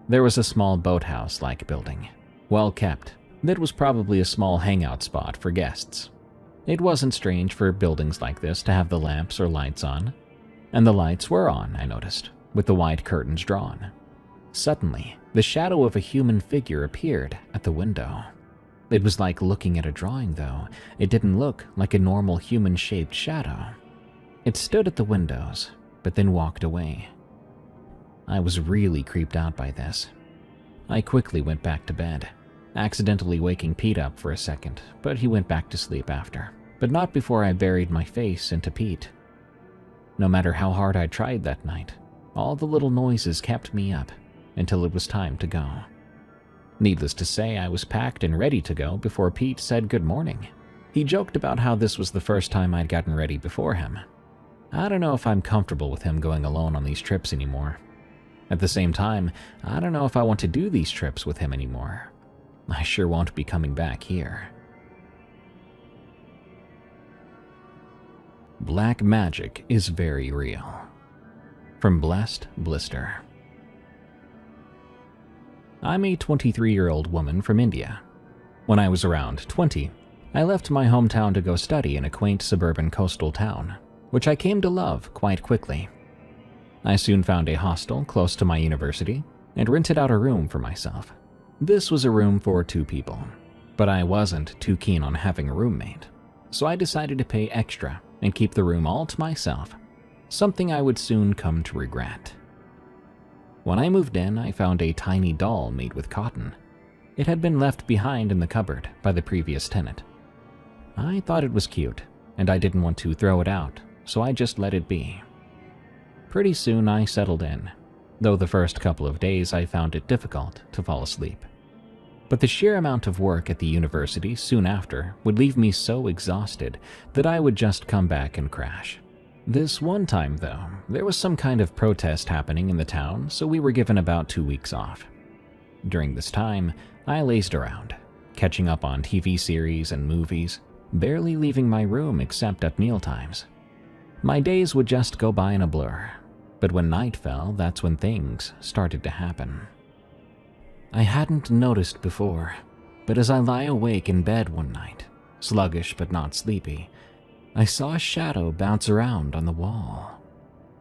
There was a small boathouse-like building, well kept, that was probably a small hangout spot for guests. It wasn't strange for buildings like this to have the lamps or lights on, and the lights were on, I noticed, with the wide curtains drawn. Suddenly, the shadow of a human figure appeared at the window. It was like looking at a drawing, though. It didn't look like a normal human-shaped shadow. It stood at the windows, but then walked away. I was really creeped out by this. I quickly went back to bed, accidentally waking Pete up for a second, but he went back to sleep after, but not before I buried my face into Pete. No matter how hard I tried that night, all the little noises kept me up until it was time to go. Needless to say, I was packed and ready to go before Pete said good morning. He joked about how this was the first time I'd gotten ready before him. I don't know if I'm comfortable with him going alone on these trips anymore. At the same time, I don't know if I want to do these trips with him anymore. I sure won't be coming back here. Black magic is very real. From Blessed Blister. I'm a 23-year-old woman from India. When I was around 20, I left my hometown to go study in a quaint suburban coastal town, which I came to love quite quickly. I soon found a hostel close to my university and rented out a room for myself. This was a room for 2 people, but I wasn't too keen on having a roommate, so I decided to pay extra and keep the room all to myself, something I would soon come to regret. When I moved in, I found a tiny doll made with cotton. It had been left behind in the cupboard by the previous tenant. I thought it was cute, and I didn't want to throw it out, so I just let it be. Pretty soon I settled in, though the first couple of days I found it difficult to fall asleep. But the sheer amount of work at the university soon after would leave me so exhausted that I would just come back and crash. This one time, though, there was some kind of protest happening in the town, so we were given about 2 weeks off. During this time, I lazed around, catching up on TV series and movies, barely leaving my room except at mealtimes. My days would just go by in a blur, but when night fell, that's when things started to happen. I hadn't noticed before, but as I lie awake in bed one night, sluggish but not sleepy, I saw a shadow bounce around on the wall.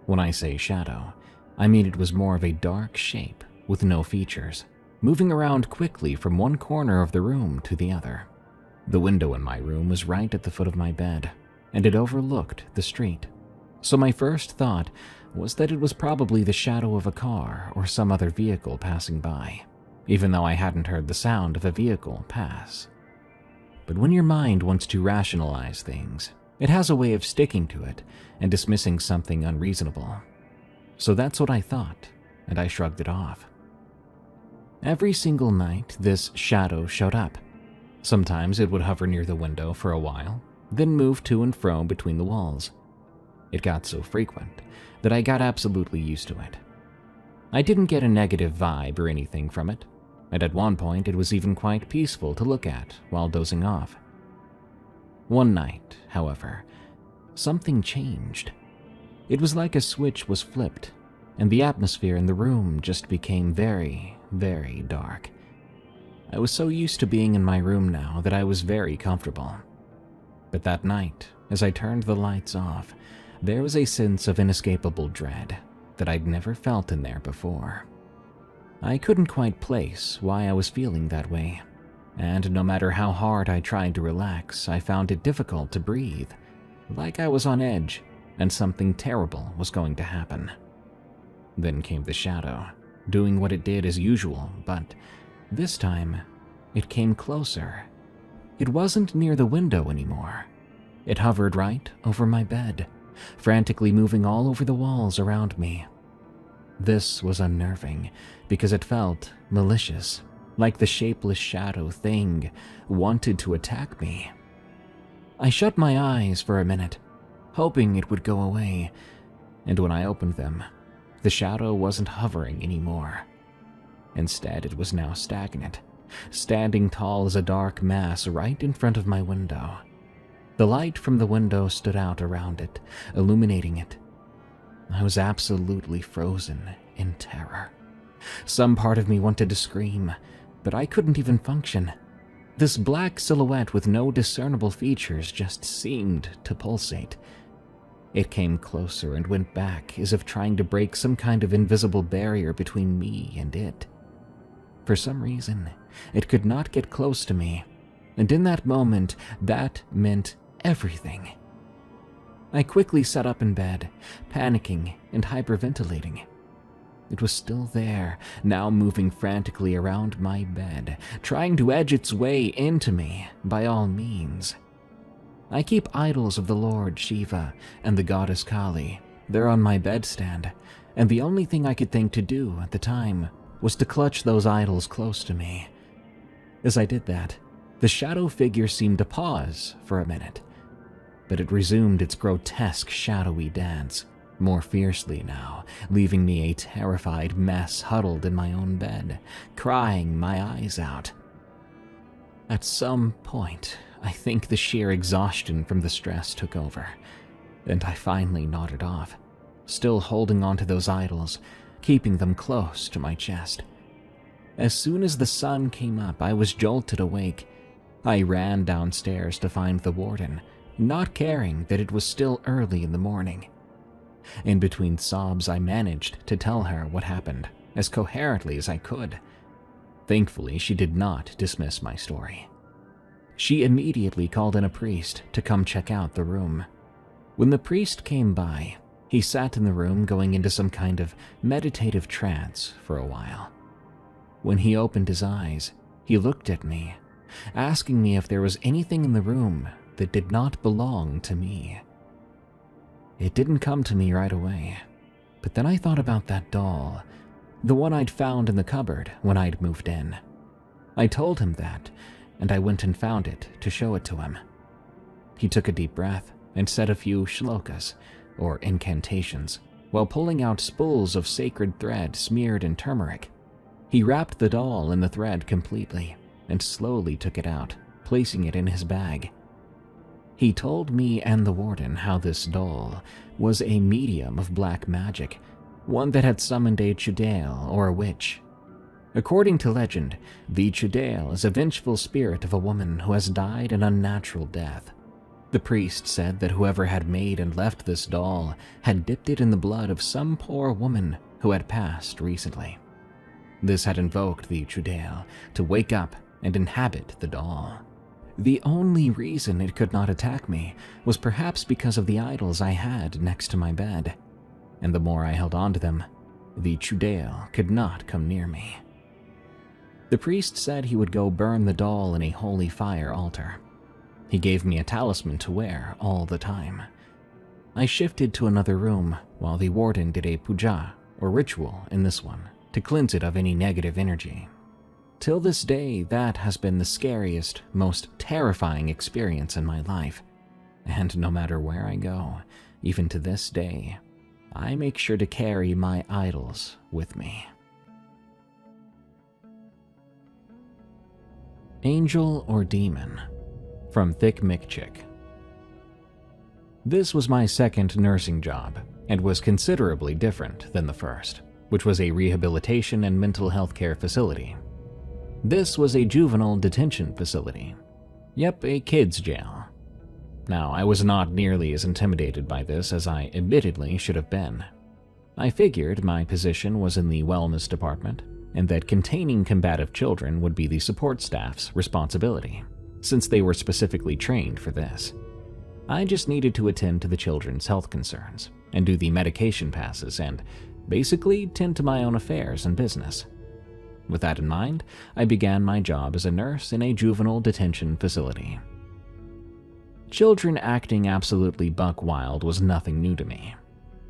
When I say shadow, I mean it was more of a dark shape with no features, moving around quickly from one corner of the room to the other. The window in my room was right at the foot of my bed, and it overlooked the street. So my first thought was that it was probably the shadow of a car or some other vehicle passing by, even though I hadn't heard the sound of a vehicle pass. But when your mind wants to rationalize things, it has a way of sticking to it and dismissing something unreasonable. So that's what I thought, and I shrugged it off. Every single night, this shadow showed up. Sometimes it would hover near the window for a while, then move to and fro between the walls. It got so frequent that I got absolutely used to it. I didn't get a negative vibe or anything from it, and at one point it was even quite peaceful to look at while dozing off. One night, however, something changed. It was like a switch was flipped, and the atmosphere in the room just became very, very dark. I was so used to being in my room now that I was very comfortable. But that night, as I turned the lights off, there was a sense of inescapable dread that I'd never felt in there before. I couldn't quite place why I was feeling that way, and no matter how hard I tried to relax, I found it difficult to breathe, like I was on edge and something terrible was going to happen. Then came the shadow, doing what it did as usual, but this time it came closer. It wasn't near the window anymore. It hovered right over my bed, frantically moving all over the walls around me. This was unnerving because it felt malicious, like the shapeless shadow thing wanted to attack me. I shut my eyes for a minute, hoping it would go away, and when I opened them, the shadow wasn't hovering anymore. Instead, it was now stagnant, standing tall as a dark mass right in front of my window. The light from the window stood out around it, illuminating it. I was absolutely frozen in terror. Some part of me wanted to scream, but I couldn't even function. This black silhouette with no discernible features just seemed to pulsate. It came closer and went back as if trying to break some kind of invisible barrier between me and it. For some reason, it could not get close to me, and in that moment, that meant everything. I quickly sat up in bed, panicking and hyperventilating. It was still there, now moving frantically around my bed, trying to edge its way into me by all means. I keep idols of the Lord Shiva and the goddess Kali. They're on my bedstand, and the only thing I could think to do at the time was to clutch those idols close to me. As I did that, the shadow figure seemed to pause for a minute, but it resumed its grotesque shadowy dance, more fiercely now, leaving me a terrified mess huddled in my own bed, crying my eyes out. At some point, I think the sheer exhaustion from the stress took over, and I finally nodded off, still holding onto those idols, keeping them close to my chest. As soon as the sun came up, I was jolted awake. I ran downstairs to find the warden, not caring that it was still early in the morning. In between sobs, I managed to tell her what happened as coherently as I could. Thankfully, she did not dismiss my story. She immediately called in a priest to come check out the room. When the priest came by, he sat in the room going into some kind of meditative trance for a while. When he opened his eyes, he looked at me, asking me if there was anything in the room that did not belong to me. It didn't come to me right away, but then I thought about that doll, the one I'd found in the cupboard when I'd moved in. I told him that, and I went and found it to show it to him. He took a deep breath and said a few shlokas, or incantations, while pulling out spools of sacred thread smeared in turmeric. He wrapped the doll in the thread completely and slowly took it out, placing it in his bag. He told me and the warden how this doll was a medium of black magic, one that had summoned a Chudale or a witch. According to legend, the Chudale is a vengeful spirit of a woman who has died an unnatural death. The priest said that whoever had made and left this doll had dipped it in the blood of some poor woman who had passed recently. This had invoked the Chudale to wake up and inhabit the doll. The only reason it could not attack me was perhaps because of the idols I had next to my bed, and the more I held on to them, the Chudale could not come near me. The priest said he would go burn the doll in a holy fire altar. He gave me a talisman to wear all the time. I shifted to another room while the warden did a puja, or ritual, in this one, to cleanse it of any negative energy. Till this day, that has been the scariest, most terrifying experience in my life. And no matter where I go, even to this day, I make sure to carry my idols with me. Angel or Demon, from Thick Mick Chick. This was my second nursing job, and was considerably different than the first, which was a rehabilitation and mental health care facility. This was a juvenile detention facility. Yep, a kids' jail. Now, I was not nearly as intimidated by this as I admittedly should have been. I figured my position was in the wellness department, and that containing combative children would be the support staff's responsibility, since they were specifically trained for this. I just needed to attend to the children's health concerns, and do the medication passes, and basically tend to my own affairs and business. With that in mind, I began my job as a nurse in a juvenile detention facility. Children acting absolutely buck wild was nothing new to me.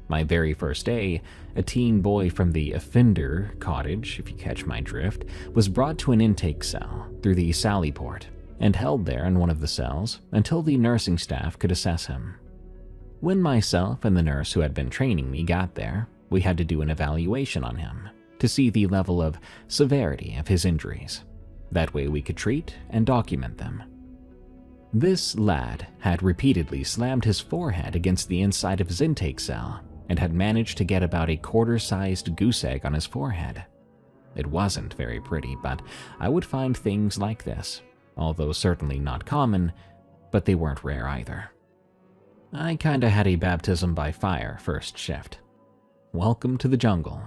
My very first day, a teen boy from the offender cottage, if you catch my drift, was brought to an intake cell through the Sally port and held there in one of the cells until the nursing staff could assess him. When myself and the nurse who had been training me got there, we had to do an evaluation on him to see the level of severity of his injuries. That way we could treat and document them. This lad had repeatedly slammed his forehead against the inside of his intake cell and had managed to get about a quarter-sized goose egg on his forehead. It wasn't very pretty, but I would find things like this, although certainly not common, but they weren't rare either. I kinda had a baptism by fire first shift. Welcome to the jungle.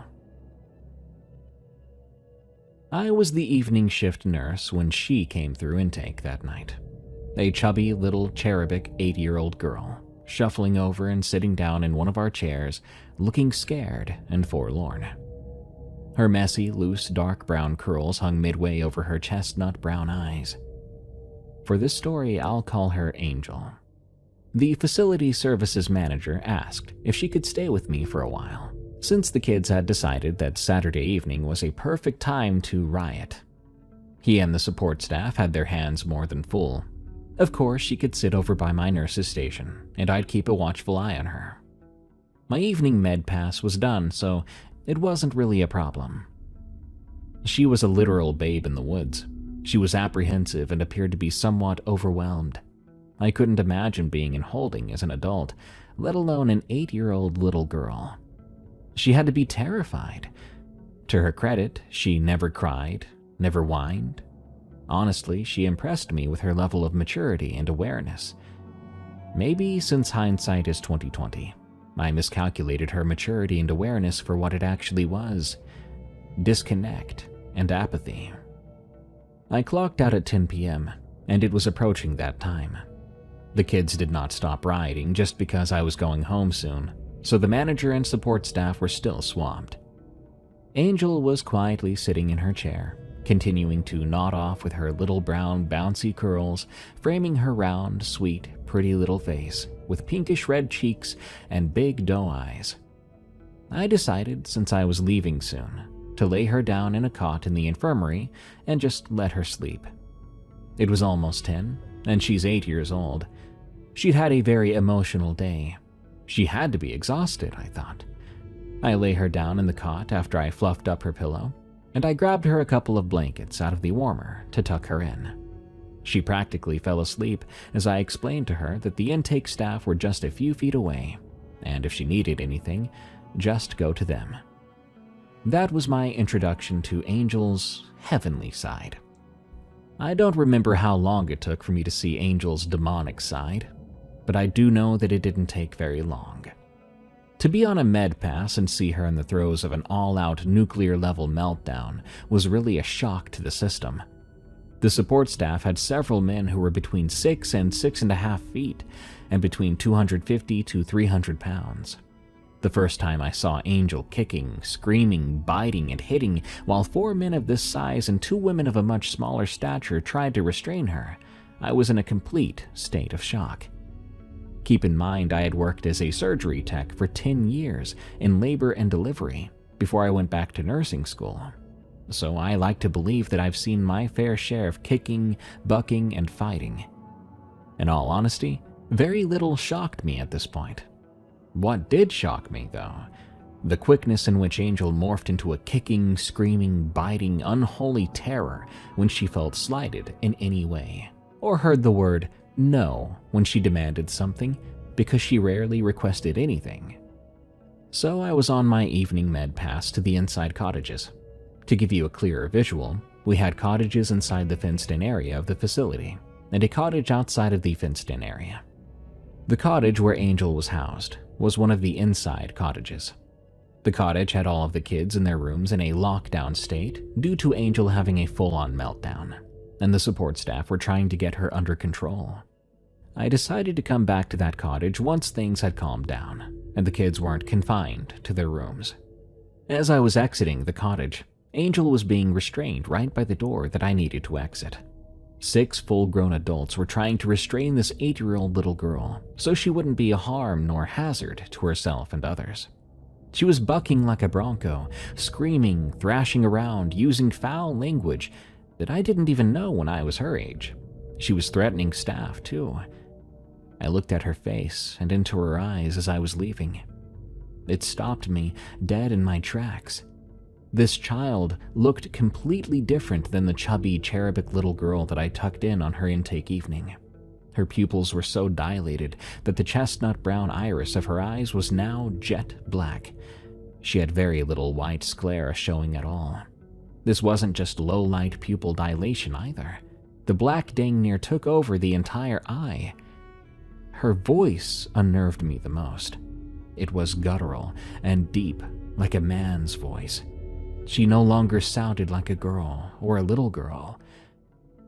I was the evening shift nurse when she came through intake that night. A chubby little cherubic 8-year-old girl, shuffling over and sitting down in one of our chairs, looking scared and forlorn. Her messy, loose, dark brown curls hung midway over her chestnut brown eyes. For this story, I'll call her Angel. The facility services manager asked if she could stay with me for a while, since the kids had decided that Saturday evening was a perfect time to riot. He and the support staff had their hands more than full. Of course, she could sit over by my nurse's station, and I'd keep a watchful eye on her. My evening med pass was done, so it wasn't really a problem. She was a literal babe in the woods. She was apprehensive and appeared to be somewhat overwhelmed. I couldn't imagine being in holding as an adult, let alone an 8-year-old little girl. She had to be terrified. To her credit, she never cried, never whined. Honestly, she impressed me with her level of maturity and awareness. Maybe since hindsight is 2020, I miscalculated her maturity and awareness for what it actually was: disconnect and apathy. I clocked out at 10 p.m., and it was approaching that time. The kids did not stop rioting just because I was going home soon, so the manager and support staff were still swamped. Angel was quietly sitting in her chair, continuing to nod off with her little brown bouncy curls, framing her round, sweet, pretty little face with pinkish red cheeks and big doe eyes. I decided, since I was leaving soon, to lay her down in a cot in the infirmary and just let her sleep. It was almost 10, and she's 8 years old. She'd had a very emotional day. She had to be exhausted, I thought. I lay her down in the cot after I fluffed up her pillow, and I grabbed her a couple of blankets out of the warmer to tuck her in. She practically fell asleep as I explained to her that the intake staff were just a few feet away, and if she needed anything, just go to them. That was my introduction to Angel's heavenly side. I don't remember how long it took for me to see Angel's demonic side, but I do know that it didn't take very long. To be on a med pass and see her in the throes of an all-out nuclear-level meltdown was really a shock to the system. The support staff had several men who were between 6 and 6.5 feet and between 250 to 300 pounds. The first time I saw Angel kicking, screaming, biting, and hitting while 4 men of this size and 2 women of a much smaller stature tried to restrain her, I was in a complete state of shock. Keep in mind, I had worked as a surgery tech for 10 years in labor and delivery before I went back to nursing school. So I like to believe that I've seen my fair share of kicking, bucking, and fighting. In all honesty, very little shocked me at this point. What did shock me, though, the quickness in which Angel morphed into a kicking, screaming, biting, unholy terror when she felt slighted in any way, or heard the word no when she demanded something, because she rarely requested anything. So I was on my evening med pass to the inside cottages. To give you a clearer visual, we had cottages inside the fenced-in area of the facility, and a cottage outside of the fenced-in area. The cottage where Angel was housed was one of the inside cottages. The cottage had all of the kids in their rooms in a lockdown state due to Angel having a full-on meltdown, and the support staff were trying to get her under control. I decided to come back to that cottage once things had calmed down, and the kids weren't confined to their rooms. As I was exiting the cottage, Angel was being restrained right by the door that I needed to exit. 6 full-grown adults were trying to restrain this 8-year-old little girl so she wouldn't be a harm nor hazard to herself and others. She was bucking like a bronco, screaming, thrashing around, using foul language that I didn't even know when I was her age. She was threatening staff, too. I looked at her face and into her eyes as I was leaving. It stopped me dead in my tracks. This child looked completely different than the chubby, cherubic little girl that I tucked in on her intake evening. Her pupils were so dilated that the chestnut brown iris of her eyes was now jet black. She had very little white sclera showing at all. This wasn't just low-light pupil dilation either. The black dang near took over the entire eye. Her voice unnerved me the most. It was guttural and deep, like a man's voice. She no longer sounded like a girl or a little girl.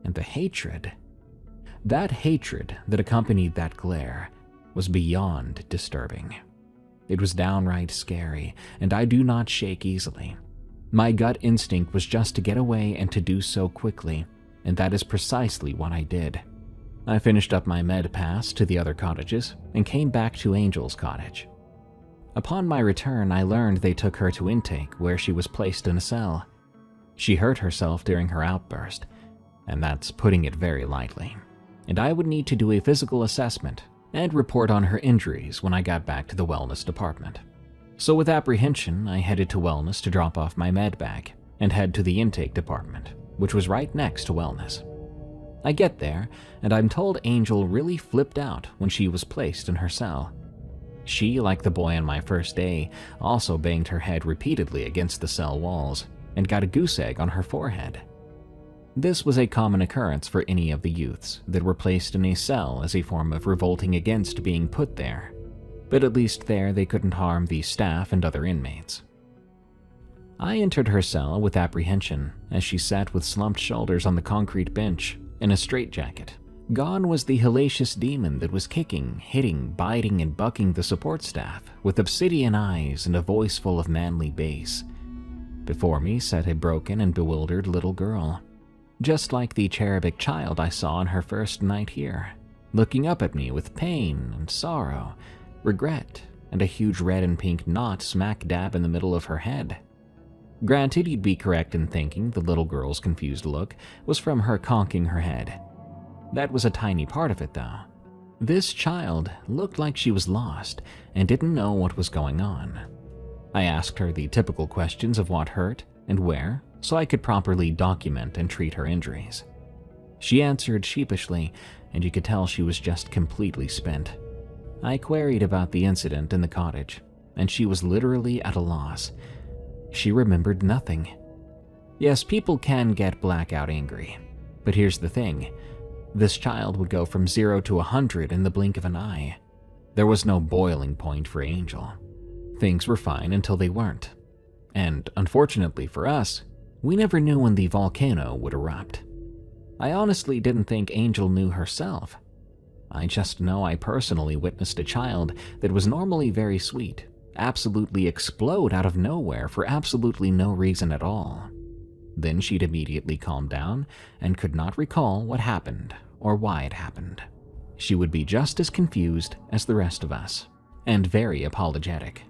And the hatred, that hatred that accompanied that glare, was beyond disturbing. It was downright scary, and I do not shake easily. My gut instinct was just to get away and to do so quickly, and that is precisely what I did. I finished up my med pass to the other cottages and came back to Angel's cottage. Upon my return, I learned they took her to intake, where she was placed in a cell. She hurt herself during her outburst, and that's putting it very lightly, and I would need to do a physical assessment and report on her injuries when I got back to the wellness department. So with apprehension, I headed to wellness to drop off my med bag and head to the intake department, which was right next to wellness. I get there, and I'm told Angel really flipped out when she was placed in her cell. She, like the boy on my first day, also banged her head repeatedly against the cell walls and got a goose egg on her forehead. This was a common occurrence for any of the youths that were placed in a cell as a form of revolting against being put there, but at least there they couldn't harm the staff and other inmates. I entered her cell with apprehension as she sat with slumped shoulders on the concrete bench in a straitjacket. Gone was the hellacious demon that was kicking, hitting, biting, and bucking the support staff with obsidian eyes and a voice full of manly bass. Before me sat a broken and bewildered little girl, just like the cherubic child I saw on her first night here, looking up at me with pain and sorrow, regret, and a huge red and pink knot smack dab in the middle of her head. Granted, you'd be correct in thinking the little girl's confused look was from her conking her head. That was a tiny part of it, though. This child looked like she was lost and didn't know what was going on. I asked her the typical questions of what hurt and where, so I could properly document and treat her injuries. She answered sheepishly, and you could tell she was just completely spent. I queried about the incident in the cottage, and she was literally at a loss. She remembered nothing. Yes, people can get blackout angry, but here's the thing. This child would go from 0 to 100 in the blink of an eye. There was no boiling point for Angel. Things were fine until they weren't. And unfortunately for us, we never knew when the volcano would erupt. I honestly didn't think Angel knew herself. I just know I personally witnessed a child that was normally very sweet absolutely explode out of nowhere for absolutely no reason at all. Then she'd immediately calm down and could not recall what happened or why it happened. She would be just as confused as the rest of us, and very apologetic.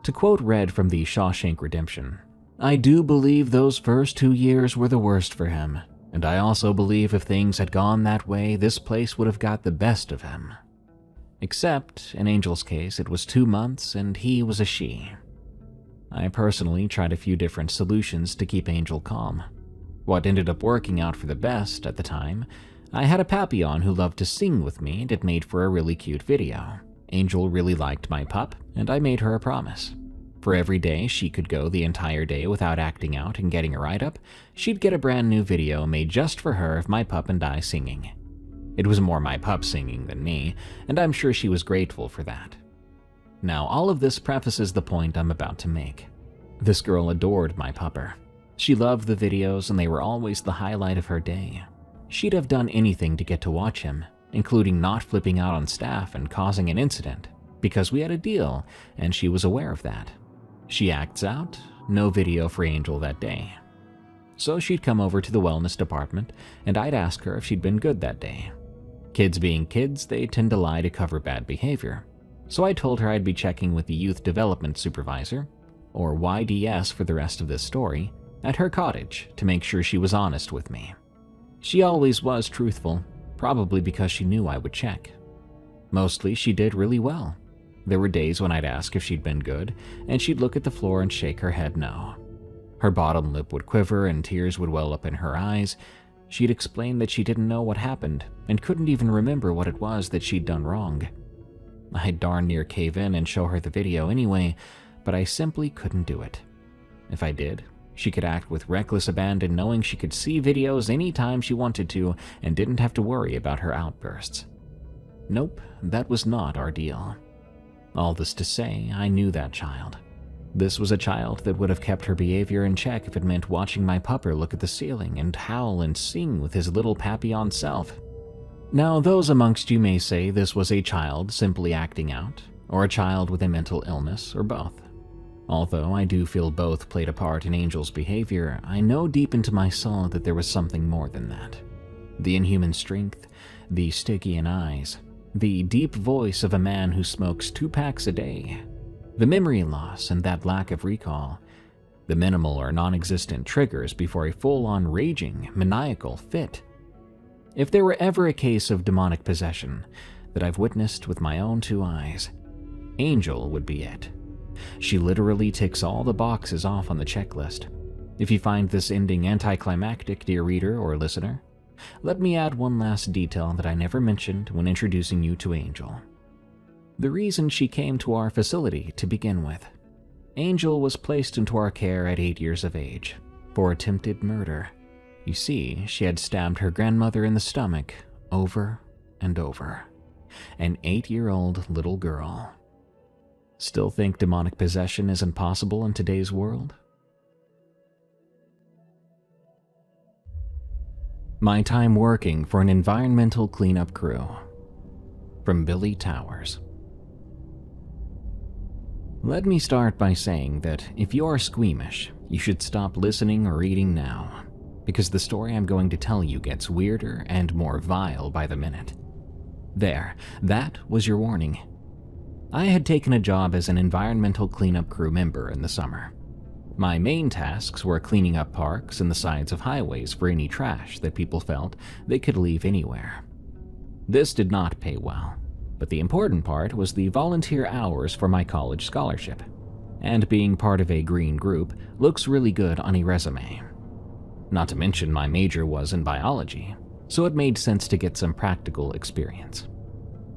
To quote Red from the Shawshank Redemption, "I do believe those first 2 years were the worst for him, and I also believe if things had gone that way, this place would have got the best of him." Except, in Angel's case, it was 2 months and he was a she. I personally tried a few different solutions to keep Angel calm. What ended up working out for the best at the time, I had a Papillon who loved to sing with me and it made for a really cute video. Angel really liked my pup, and I made her a promise. For every day she could go the entire day without acting out and getting a write-up, she'd get a brand new video made just for her of my pup and I singing. It was more my pup singing than me, and I'm sure she was grateful for that. Now, all of this prefaces the point I'm about to make. This girl adored my pupper. She loved the videos and they were always the highlight of her day. She'd have done anything to get to watch him, including not flipping out on staff and causing an incident, because we had a deal and she was aware of that. She acts out, no video for Angel that day. So she'd come over to the wellness department, and I'd ask her if she'd been good that day. Kids being kids, they tend to lie to cover bad behavior. So I told her I'd be checking with the youth development supervisor, or YDS for the rest of this story, at her cottage to make sure she was honest with me. She always was truthful, probably because she knew I would check. Mostly she did really well. There were days when I'd ask if she'd been good, and she'd look at the floor and shake her head no. Her bottom lip would quiver and tears would well up in her eyes. She'd explain that she didn't know what happened and couldn't even remember what it was that she'd done wrong. I'd darn near cave in and show her the video anyway, but I simply couldn't do it. If I did, she could act with reckless abandon knowing she could see videos anytime she wanted to and didn't have to worry about her outbursts. Nope, that was not our deal. All this to say, I knew that child. This was a child that would have kept her behavior in check if it meant watching my pupper look at the ceiling and howl and sing with his little Papillon self. Now, those amongst you may say this was a child simply acting out, or a child with a mental illness, or both. Although I do feel both played a part in Angel's behavior, I know deep into my soul that there was something more than that. The inhuman strength, the Stygian eyes, the deep voice of a man who smokes 2 packs a day, the memory loss and that lack of recall, the minimal or non-existent triggers before a full-on raging, maniacal fit. If there were ever a case of demonic possession that I've witnessed with my own 2 eyes, Angel would be it. She literally ticks all the boxes off on the checklist. If you find this ending anticlimactic, dear reader or listener, let me add one last detail that I never mentioned when introducing you to Angel. The reason she came to our facility to begin with. Angel was placed into our care at 8 years of age for attempted murder. You see, she had stabbed her grandmother in the stomach over and over. An 8-year-old little girl. Still think demonic possession isn't possible in today's world? My time working for an environmental cleanup crew. From Billy Towers. Let me start by saying that if you are squeamish, you should stop listening or reading now, because the story I'm going to tell you gets weirder and more vile by the minute. There, that was your warning. I had taken a job as an environmental cleanup crew member in the summer. My main tasks were cleaning up parks and the sides of highways for any trash that people felt they could leave anywhere. This did not pay well, but the important part was the volunteer hours for my college scholarship, and being part of a green group looks really good on a resume. Not to mention my major was in biology, so it made sense to get some practical experience.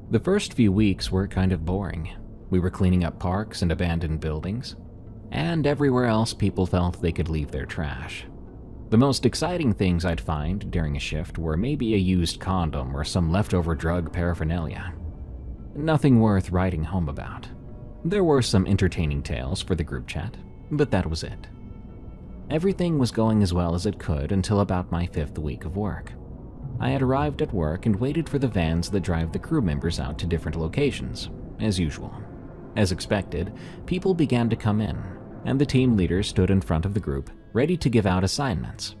The first few weeks were kind of boring. We were cleaning up parks and abandoned buildings, and everywhere else people felt they could leave their trash. The most exciting things I'd find during a shift were maybe a used condom or some leftover drug paraphernalia. Nothing worth writing home about. There were some entertaining tales for the group chat, but that was it. Everything was going as well as it could until about my 5th week of work. I had arrived at work and waited for the vans that drive the crew members out to different locations, as usual. As expected, people began to come in, and the team leader stood in front of the group, ready to give out assignments.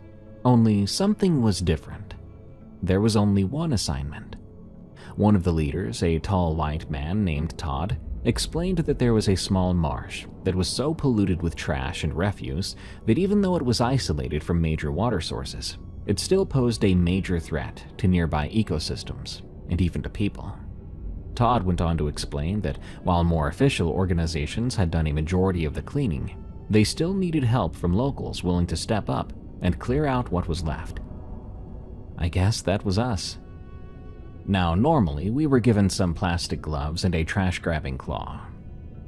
Only something was different. There was only one assignment. One of the leaders, a tall white man named Todd, explained that there was a small marsh that was so polluted with trash and refuse that even though it was isolated from major water sources, it still posed a major threat to nearby ecosystems and even to people. Todd went on to explain that while more official organizations had done a majority of the cleaning, they still needed help from locals willing to step up and clear out what was left. I guess that was us. Now, normally, we were given some plastic gloves and a trash-grabbing claw.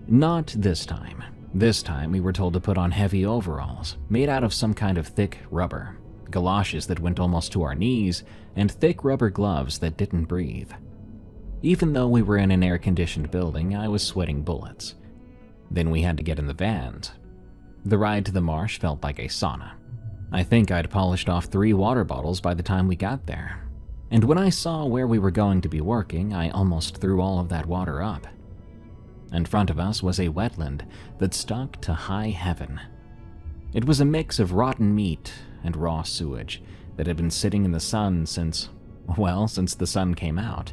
Not this time. This time, we were told to put on heavy overalls, made out of some kind of thick rubber, galoshes that went almost to our knees, and thick rubber gloves that didn't breathe. Even though we were in an air-conditioned building, I was sweating bullets. Then we had to get in the vans. The ride to the marsh felt like a sauna. I think I'd polished off 3 water bottles by the time we got there. And when I saw where we were going to be working, I almost threw all of that water up. In front of us was a wetland that stuck to high heaven. It was a mix of rotten meat and raw sewage that had been sitting in the sun since the sun came out.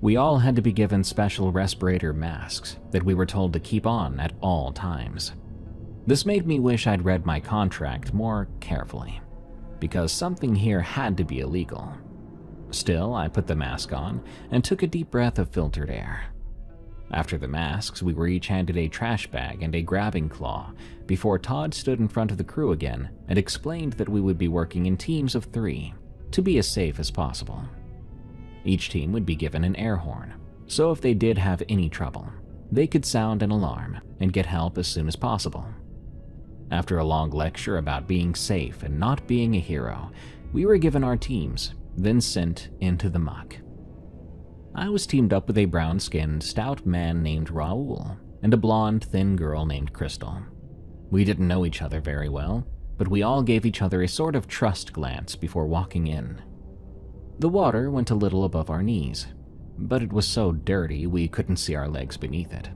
We all had to be given special respirator masks that we were told to keep on at all times. This made me wish I'd read my contract more carefully, because something here had to be illegal. Still, I put the mask on and took a deep breath of filtered air. After the masks, we were each handed a trash bag and a grabbing claw before Todd stood in front of the crew again and explained that we would be working in teams of 3 to be as safe as possible. Each team would be given an air horn, so if they did have any trouble, they could sound an alarm and get help as soon as possible. After a long lecture about being safe and not being a hero, we were given our teams, then sent into the muck. I was teamed up with a brown-skinned, stout man named Raoul and a blonde, thin girl named Crystal. We didn't know each other very well, but we all gave each other a sort of trust glance before walking in. The water went a little above our knees, but it was so dirty we couldn't see our legs beneath it.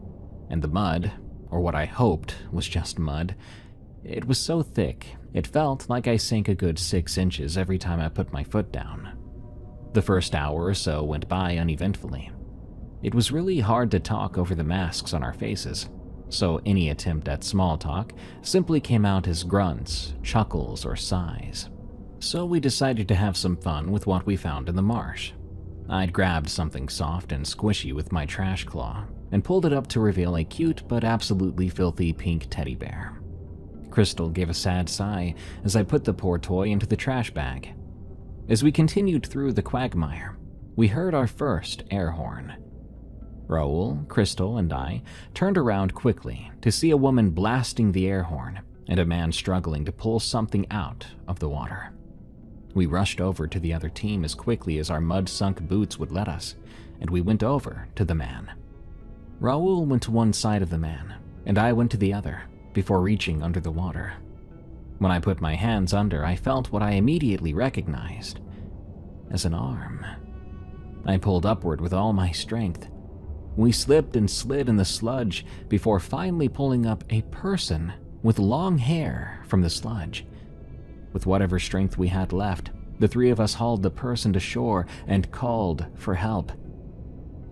And the mud, or what I hoped was just mud, it was so thick it felt like I sank a good 6 inches every time I put my foot down. The first hour or so went by uneventfully. It was really hard to talk over the masks on our faces, so any attempt at small talk simply came out as grunts, chuckles, or sighs. So we decided to have some fun with what we found in the marsh. I'd grabbed something soft and squishy with my trash claw and pulled it up to reveal a cute but absolutely filthy pink teddy bear. Crystal gave a sad sigh as I put the poor toy into the trash bag. As we continued through the quagmire, we heard our first air horn. Raoul, Crystal, and I turned around quickly to see a woman blasting the air horn and a man struggling to pull something out of the water. We rushed over to the other team as quickly as our mud-sunk boots would let us, and we went over to the man. Raoul went to one side of the man, and I went to the other, before reaching under the water. When I put my hands under, I felt what I immediately recognized as an arm. I pulled upward with all my strength. We slipped and slid in the sludge before finally pulling up a person with long hair from the sludge. With whatever strength we had left, the 3 of us hauled the person to shore and called for help.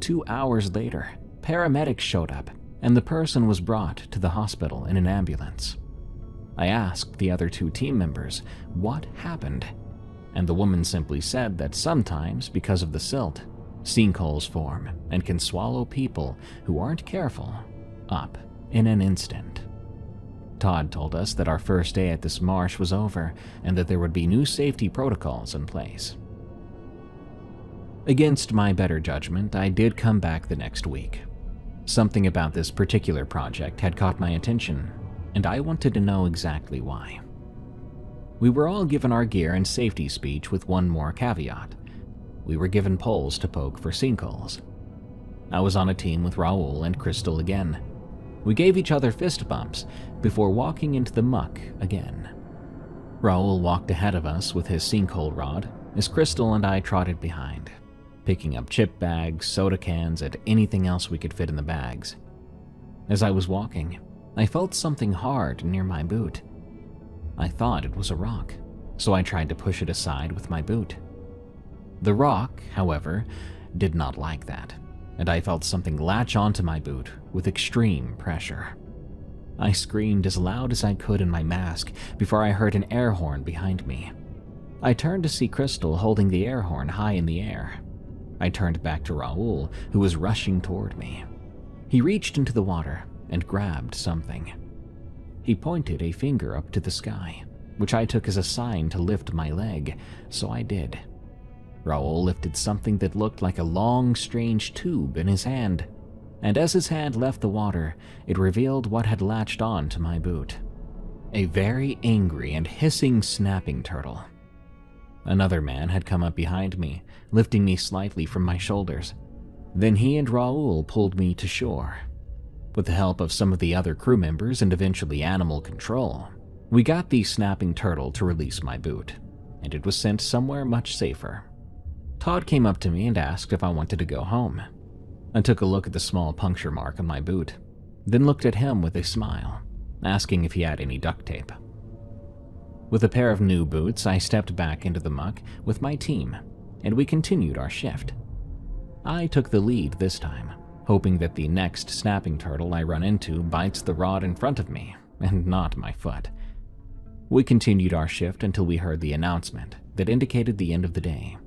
2 hours later, paramedics showed up, and the person was brought to the hospital in an ambulance. I asked the other 2 team members what happened, and the woman simply said that sometimes, because of the silt, sinkholes form and can swallow people who aren't careful up in an instant. Todd told us that our first day at this marsh was over and that there would be new safety protocols in place. Against my better judgment, I did come back the next week. Something about this particular project had caught my attention, and I wanted to know exactly why. We were all given our gear and safety speech with one more caveat. We were given poles to poke for sinkholes. I was on a team with Raoul and Crystal again. We gave each other fist bumps before walking into the muck again. Raoul walked ahead of us with his sinkhole rod as Crystal and I trotted behind, picking up chip bags, soda cans, and anything else we could fit in the bags. As I was walking, I felt something hard near my boot. I thought it was a rock, so I tried to push it aside with my boot. The rock, however, did not like that, and I felt something latch onto my boot with extreme pressure. I screamed as loud as I could in my mask before I heard an air horn behind me. I turned to see Crystal holding the air horn high in the air. I turned back to Raoul, who was rushing toward me. He reached into the water and grabbed something. He pointed a finger up to the sky, which I took as a sign to lift my leg, so I did. Raoul lifted something that looked like a long, strange tube in his hand, and as his hand left the water, it revealed what had latched on to my boot. A very angry and hissing snapping turtle. Another man had come up behind me, lifting me slightly from my shoulders. Then he and Raoul pulled me to shore. With the help of some of the other crew members and eventually animal control, we got the snapping turtle to release my boot, and it was sent somewhere much safer. Todd came up to me and asked if I wanted to go home. I took a look at the small puncture mark on my boot, then looked at him with a smile, asking if he had any duct tape. With a pair of new boots, I stepped back into the muck with my team, and we continued our shift. I took the lead this time, hoping that the next snapping turtle I run into bites the rod in front of me, and not my foot. We continued our shift until we heard the announcement that indicated the end of the day.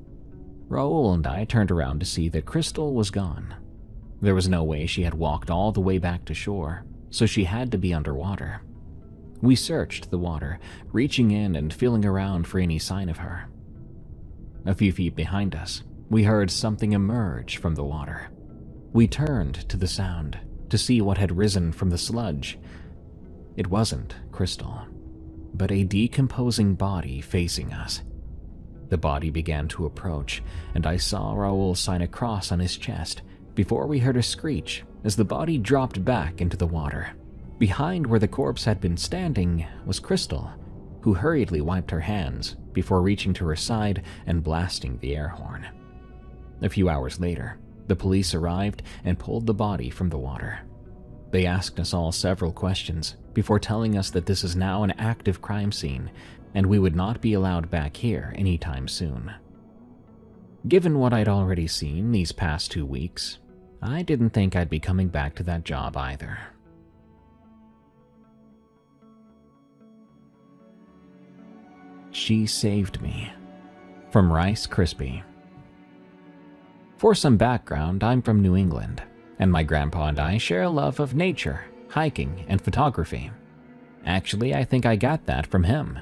Raoul and I turned around to see that Crystal was gone. There was no way she had walked all the way back to shore, so she had to be underwater. We searched the water, reaching in and feeling around for any sign of her. A few feet behind us, we heard something emerge from the water. We turned to the sound to see what had risen from the sludge. It wasn't Crystal, but a decomposing body facing us. The body began to approach, and I saw Raoul sign a cross on his chest before we heard a screech as the body dropped back into the water. Behind where the corpse had been standing was Crystal, who hurriedly wiped her hands before reaching to her side and blasting the air horn. A few hours later, the police arrived and pulled the body from the water. They asked us all several questions before telling us that this is now an active crime scene and we would not be allowed back here anytime soon. Given what I'd already seen these past 2 weeks, I didn't think I'd be coming back to that job either. She saved me. From Rice Krispie. For some background, I'm from New England, and my grandpa and I share a love of nature, hiking, and photography. Actually, I think I got that from him.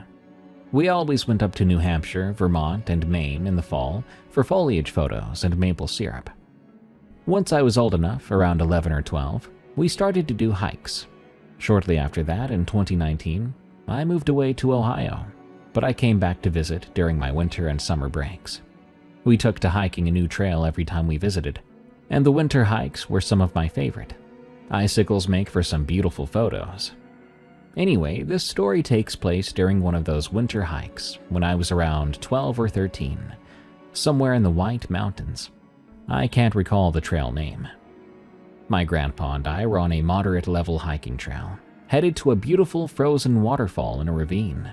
We always went up to New Hampshire, Vermont, and Maine in the fall for foliage photos and maple syrup. Once I was old enough, around 11 or 12, we started to do hikes. Shortly after that, in 2019, I moved away to Ohio, but I came back to visit during my winter and summer breaks. We took to hiking a new trail every time we visited, and the winter hikes were some of my favorite. Icicles make for some beautiful photos. Anyway, this story takes place during one of those winter hikes when I was around 12 or 13, somewhere in the White Mountains. I can't recall the trail name. My grandpa and I were on a moderate-level hiking trail, headed to a beautiful frozen waterfall in a ravine.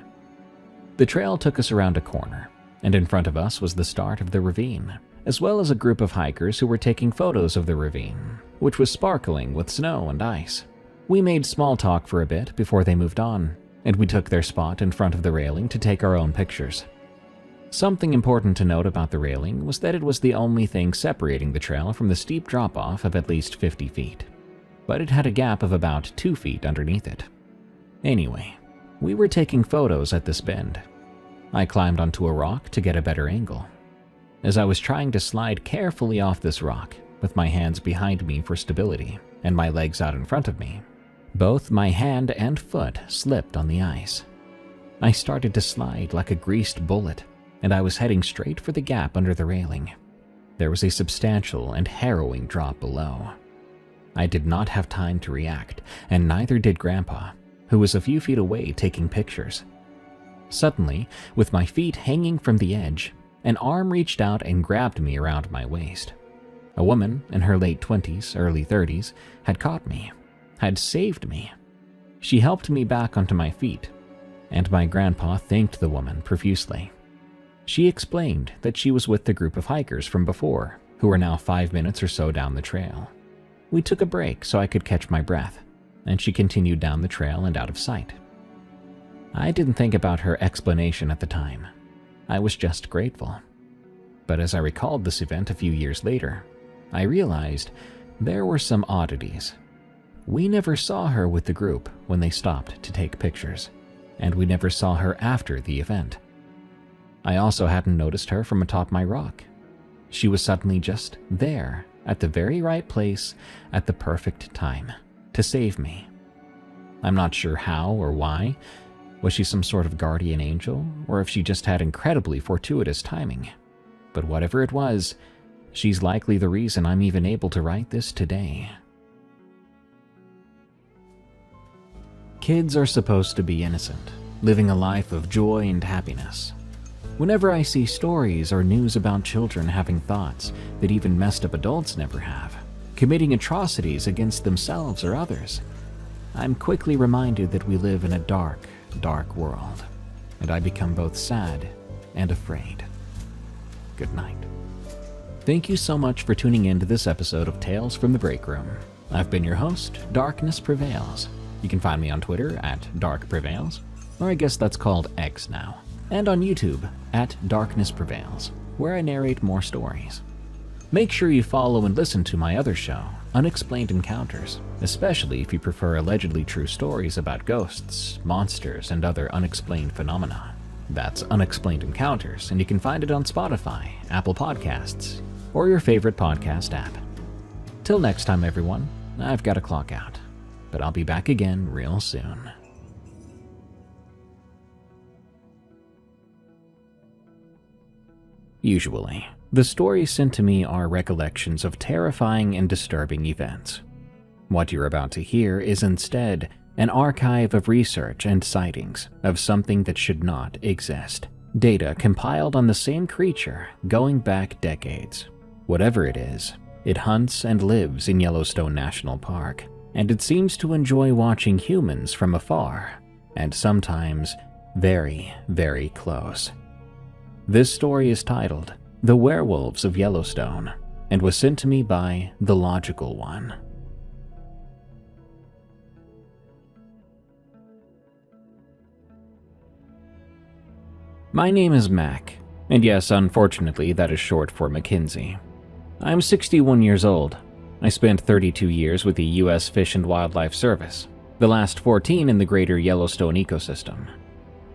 The trail took us around a corner, and in front of us was the start of the ravine, as well as a group of hikers who were taking photos of the ravine, which was sparkling with snow and ice. We made small talk for a bit before they moved on, and we took their spot in front of the railing to take our own pictures. Something important to note about the railing was that it was the only thing separating the trail from the steep drop-off of at least 50 feet, but it had a gap of about 2 feet underneath it. Anyway, we were taking photos at this bend. I climbed onto a rock to get a better angle. As I was trying to slide carefully off this rock, with my hands behind me for stability and my legs out in front of me, both my hand and foot slipped on the ice. I started to slide like a greased bullet, and I was heading straight for the gap under the railing. There was a substantial and harrowing drop below. I did not have time to react, and neither did Grandpa, who was a few feet away taking pictures. Suddenly, with my feet hanging from the edge, an arm reached out and grabbed me around my waist. A woman in her late 20s, early 30s had caught me, had saved me. She helped me back onto my feet, and my grandpa thanked the woman profusely. She explained that she was with the group of hikers from before, who were now 5 minutes or so down the trail. We took a break so I could catch my breath, and she continued down the trail and out of sight. I didn't think about her explanation at the time. I was just grateful. But as I recalled this event a few years later, I realized there were some oddities. We never saw her with the group when they stopped to take pictures, and we never saw her after the event. I also hadn't noticed her from atop my rock. She was suddenly just there, at the very right place, at the perfect time, to save me. I'm not sure how or why. Was she some sort of guardian angel, or if she just had incredibly fortuitous timing? But whatever it was, she's likely the reason I'm even able to write this today. Kids are supposed to be innocent, living a life of joy and happiness. Whenever I see stories or news about children having thoughts that even messed up adults never have, committing atrocities against themselves or others, I'm quickly reminded that we live in a dark, dark world. and I become both sad and afraid. Good night. Thank you so much for tuning in to this episode of Tales from the Break Room. I've been your host, Darkness Prevails. You can find me on Twitter at Dark Prevails, or I guess that's called X now, and on YouTube at Darkness Prevails, where I narrate more stories. Make sure you follow and listen to my other show, Unexplained Encounters, especially if you prefer allegedly true stories about ghosts, monsters, and other unexplained phenomena. That's Unexplained Encounters, and you can find it on Spotify, Apple Podcasts, or your favorite podcast app. Till next time, everyone, I've got to clock out, but I'll be back again real soon. Usually, the stories sent to me are recollections of terrifying and disturbing events. What you're about to hear is instead an archive of research and sightings of something that should not exist. Data compiled on the same creature going back decades. Whatever it is, it hunts and lives in Yellowstone National Park, and it seems to enjoy watching humans from afar, and sometimes very, very close. This story is titled The Werewolves of Yellowstone, and was sent to me by The Logical One. My name is Mac, and yes, unfortunately, that is short for Mackenzie. I'm 61 years old. I spent 32 years with the U.S. Fish and Wildlife Service, the last 14 in the greater Yellowstone ecosystem.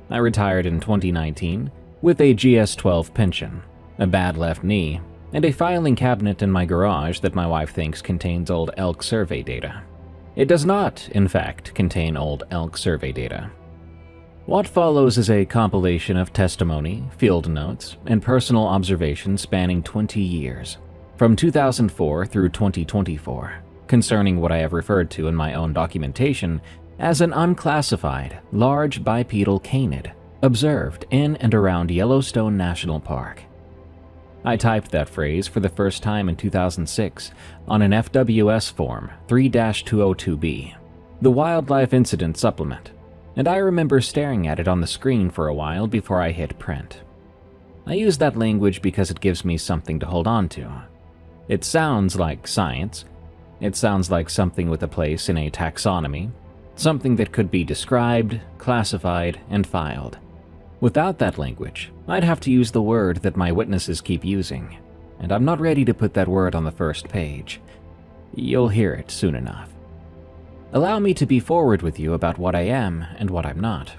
I retired in 2019 with a GS-12 pension, a bad left knee, and a filing cabinet in my garage that my wife thinks contains old elk survey data. It does not, in fact, contain old elk survey data. What follows is a compilation of testimony, field notes, and personal observations spanning 20 years, from 2004 through 2024, concerning what I have referred to in my own documentation as an unclassified, large bipedal canid observed in and around Yellowstone National Park. I typed that phrase for the first time in 2006 on an FWS form 3-202B, the Wildlife Incident Supplement, and I remember staring at it on the screen for a while before I hit print. I use that language because it gives me something to hold on to. It sounds like science. It sounds like something with a place in a taxonomy, something that could be described, classified, and filed. Without that language, I'd have to use the word that my witnesses keep using, and I'm not ready to put that word on the first page. You'll hear it soon enough. Allow me to be forward with you about what I am and what I'm not.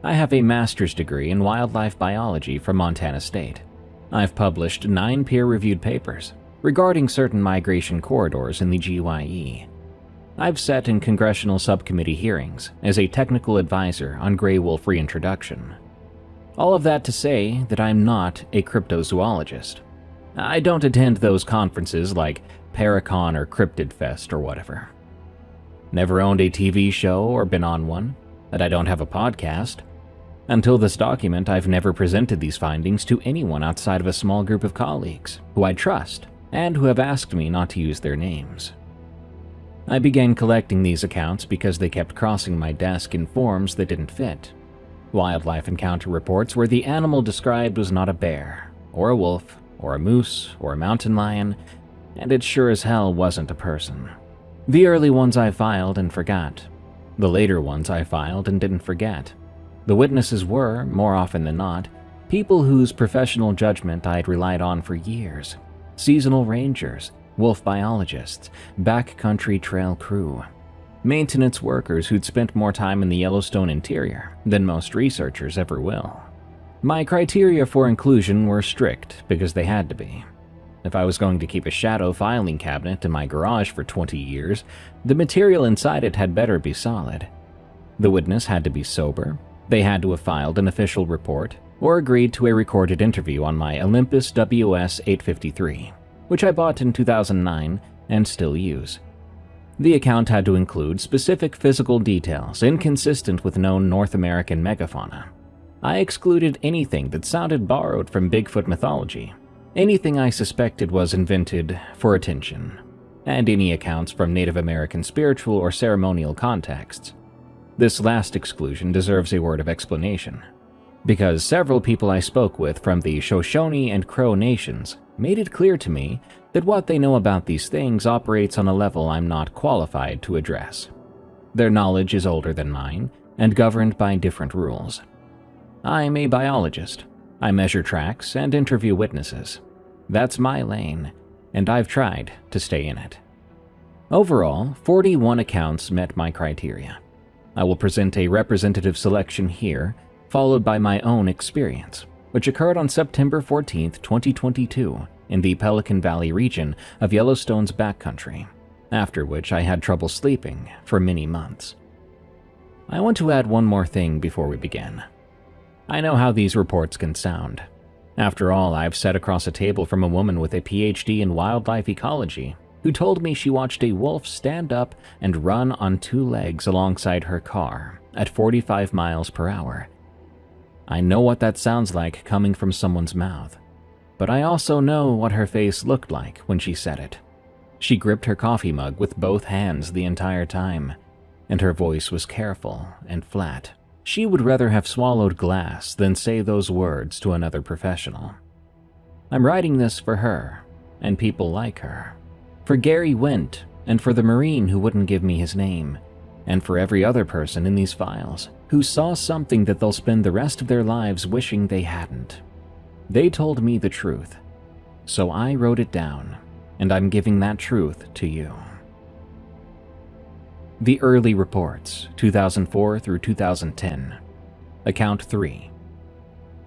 I have a master's degree in wildlife biology from Montana State. I've published 9 peer-reviewed papers regarding certain migration corridors in the GYE. I've sat in congressional subcommittee hearings as a technical advisor on gray wolf reintroduction. All of that to say that I'm not a cryptozoologist. I don't attend those conferences like Paracon or Cryptid Fest or whatever. Never owned a TV show or been on one, and I don't have a podcast. Until this document, I've never presented these findings to anyone outside of a small group of colleagues who I trust and who have asked me not to use their names. I began collecting these accounts because they kept crossing my desk in forms that didn't fit. Wildlife encounter reports where the animal described was not a bear, or a wolf, or a moose, or a mountain lion, and it sure as hell wasn't a person. The early ones I filed and forgot. The later ones I filed and didn't forget. The witnesses were, more often than not, people whose professional judgment I'd relied on for years. Seasonal rangers, wolf biologists, backcountry trail crew, maintenance workers who'd spent more time in the Yellowstone interior than most researchers ever will. My criteria for inclusion were strict because they had to be. If I was going to keep a shadow filing cabinet in my garage for 20 years, the material inside it had better be solid. The witness had to be sober, they had to have filed an official report, or agreed to a recorded interview on my Olympus WS-853, which I bought in 2009 and still use. The account had to include specific physical details inconsistent with known North American megafauna. I excluded anything that sounded borrowed from Bigfoot mythology, anything I suspected was invented for attention, and any accounts from Native American spiritual or ceremonial contexts. This last exclusion deserves a word of explanation. because several people I spoke with from the Shoshone and Crow nations made it clear to me that what they know about these things operates on a level I'm not qualified to address. Their knowledge is older than mine and governed by different rules. I'm a biologist. I measure tracks and interview witnesses. That's my lane, and I've tried to stay in it. Overall, 41 accounts met my criteria. I will present a representative selection here, followed by my own experience, which occurred on September 14, 2022, in the Pelican Valley region of Yellowstone's backcountry, after which I had trouble sleeping for many months. I want to add one more thing before we begin. I know how these reports can sound. After all, I've sat across a table from a woman with a PhD in wildlife ecology who told me she watched a wolf stand up and run on 2 legs alongside her car at 45 miles per hour. I know what that sounds like coming from someone's mouth, but I also know what her face looked like when she said it. She gripped her coffee mug with both hands the entire time, and her voice was careful and flat. She would rather have swallowed glass than say those words to another professional. I'm writing this for her, and people like her. For Gary Wint, and for the Marine who wouldn't give me his name, and for every other person in these files who saw something that they'll spend the rest of their lives wishing they hadn't. They told me the truth, so I wrote it down, and I'm giving that truth to you. The Early Reports, 2004 through 2010. Account 3.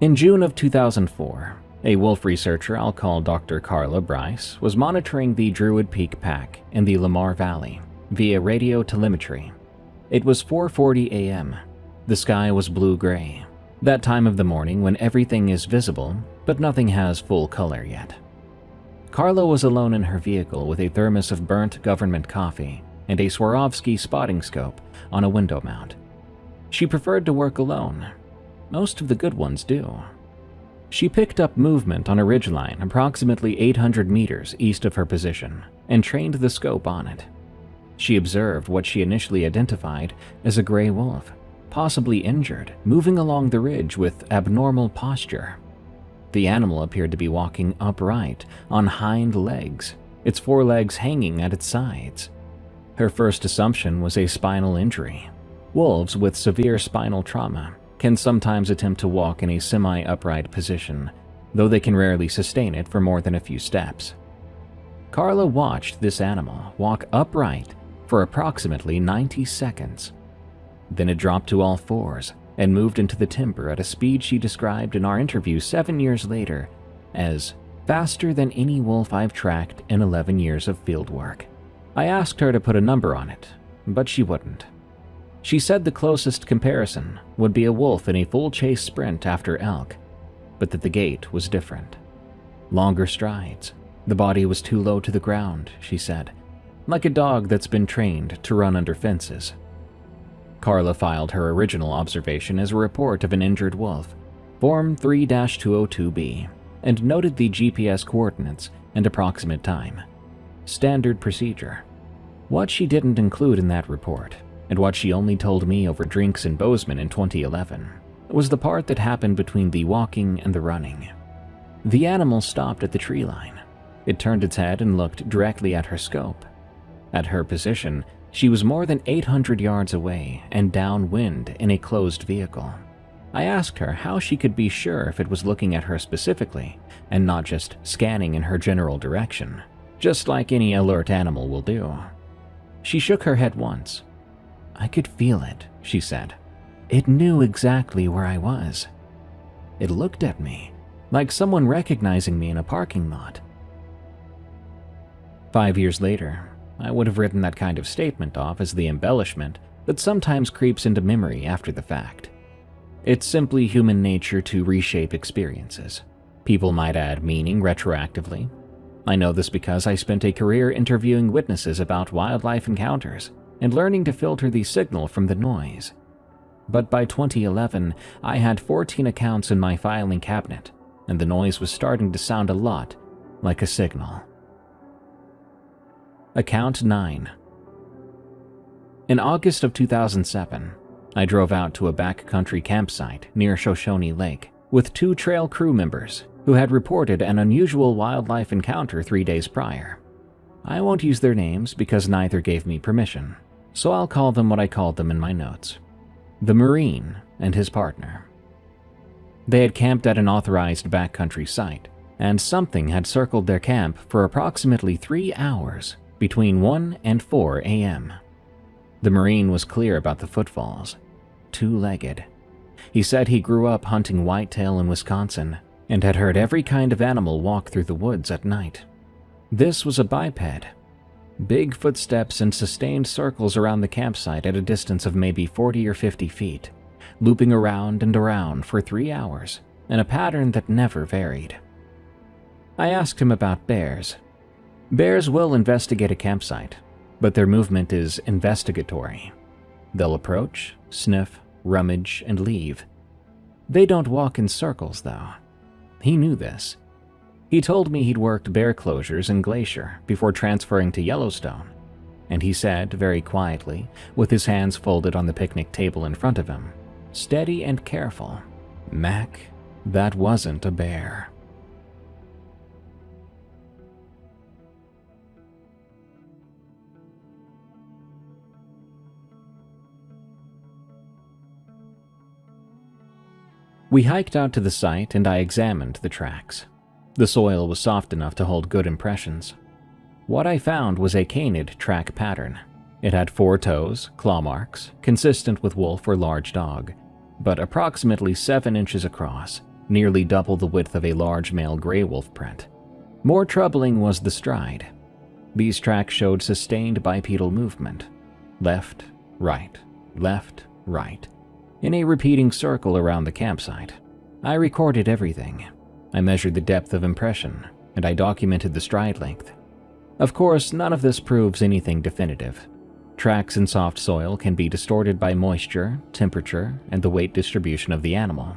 In June of 2004, a wolf researcher I'll call Dr. Carla Bryce was monitoring the Druid Peak Pack in the Lamar Valley via radio telemetry. It was 4:40 a.m. The sky was blue-gray, that time of the morning when everything is visible, but nothing has full color yet. Carla was alone in her vehicle with a thermos of burnt government coffee and a Swarovski spotting scope on a window mount. She preferred to work alone. Most of the good ones do. She picked up movement on a ridgeline approximately 800 meters east of her position and trained the scope on it. She observed what she initially identified as a gray wolf, possibly injured, moving along the ridge with abnormal posture. The animal appeared to be walking upright on hind legs, its forelegs hanging at its sides. Her first assumption was a spinal injury. Wolves with severe spinal trauma can sometimes attempt to walk in a semi-upright position, though they can rarely sustain it for more than a few steps. Carla watched this animal walk upright for approximately 90 seconds. Then it dropped to all fours and moved into the timber at a speed she described in our interview 7 years later as faster than any wolf I've tracked in 11 years of fieldwork. I asked her to put a number on it, but she wouldn't. She said the closest comparison would be a wolf in a full chase sprint after elk, but that the gait was different. Longer strides. The body was too low to the ground, she said, like a dog that's been trained to run under fences. Carla filed her original observation as a report of an injured wolf, Form 3-202B, and noted the GPS coordinates and approximate time. Standard procedure. What she didn't include in that report, and what she only told me over drinks in Bozeman in 2011, was the part that happened between the walking and the running. The animal stopped at the tree line. It turned its head and looked directly at her scope. At her position, she was more than 800 yards away and downwind in a closed vehicle. I asked her how she could be sure if it was looking at her specifically and not just scanning in her general direction, just like any alert animal will do. She shook her head once. I could feel it, she said. It knew exactly where I was. It looked at me, like someone recognizing me in a parking lot. 5 years later, I would have written that kind of statement off as the embellishment that sometimes creeps into memory after the fact. It's simply human nature to reshape experiences. People might add meaning retroactively. I know this because I spent a career interviewing witnesses about wildlife encounters and learning to filter the signal from the noise. But by 2011, I had 14 accounts in my filing cabinet, and the noise was starting to sound a lot like a signal. Account 9. In August of 2007, I drove out to a backcountry campsite near Shoshone Lake with 2 trail crew members who had reported an unusual wildlife encounter 3 days prior. I won't use their names because neither gave me permission, so I'll call them what I called them in my notes: the Marine and his partner. They had camped at an authorized backcountry site, and something had circled their camp for approximately 3 hours between 1 and 4 a.m. The Marine was clear about the footfalls. 2-legged. He said he grew up hunting whitetail in Wisconsin and had heard every kind of animal walk through the woods at night. This was a biped. Big footsteps and sustained circles around the campsite at a distance of maybe 40 or 50 feet, looping around and around for 3 hours in a pattern that never varied. I asked him about bears. Bears will investigate a campsite, but their movement is investigatory. They'll approach, sniff, rummage, and leave. They don't walk in circles, though. He knew this. He told me he'd worked bear closures in Glacier before transferring to Yellowstone, and he said, very quietly, with his hands folded on the picnic table in front of him, steady and careful, "Mac, that wasn't a bear." We hiked out to the site and I examined the tracks. The soil was soft enough to hold good impressions. What I found was a canid track pattern. It had 4 toes, claw marks, consistent with wolf or large dog, but approximately 7 inches across, nearly double the width of a large male gray wolf print. More troubling was the stride. These tracks showed sustained bipedal movement. Left, right, in a repeating circle around the campsite. I recorded everything. I measured the depth of impression, and I documented the stride length. Of course, none of this proves anything definitive. Tracks in soft soil can be distorted by moisture, temperature, and the weight distribution of the animal.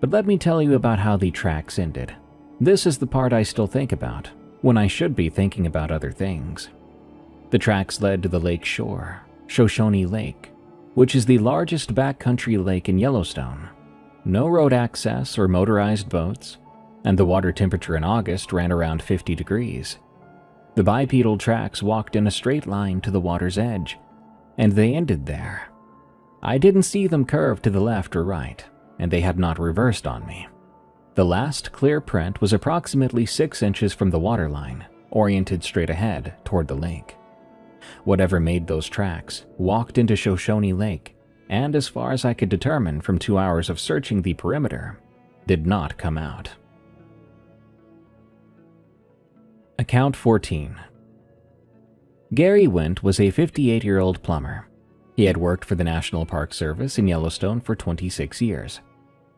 But let me tell you about how the tracks ended. This is the part I still think about, when I should be thinking about other things. The tracks led to the lake shore, Shoshone Lake, which is the largest backcountry lake in Yellowstone. No road access or motorized boats, and the water temperature in August ran around 50 degrees. The bipedal tracks walked in a straight line to the water's edge, and they ended there. I didn't see them curve to the left or right, and they had not reversed on me. The last clear print was approximately 6 inches from the waterline, oriented straight ahead toward the lake. Whatever made those tracks walked into Shoshone Lake, and as far as I could determine from 2 hours of searching the perimeter, did not come out. Account 14. Gary Wint was a 58-year-old plumber. He had worked for the National Park Service in Yellowstone for 26 years.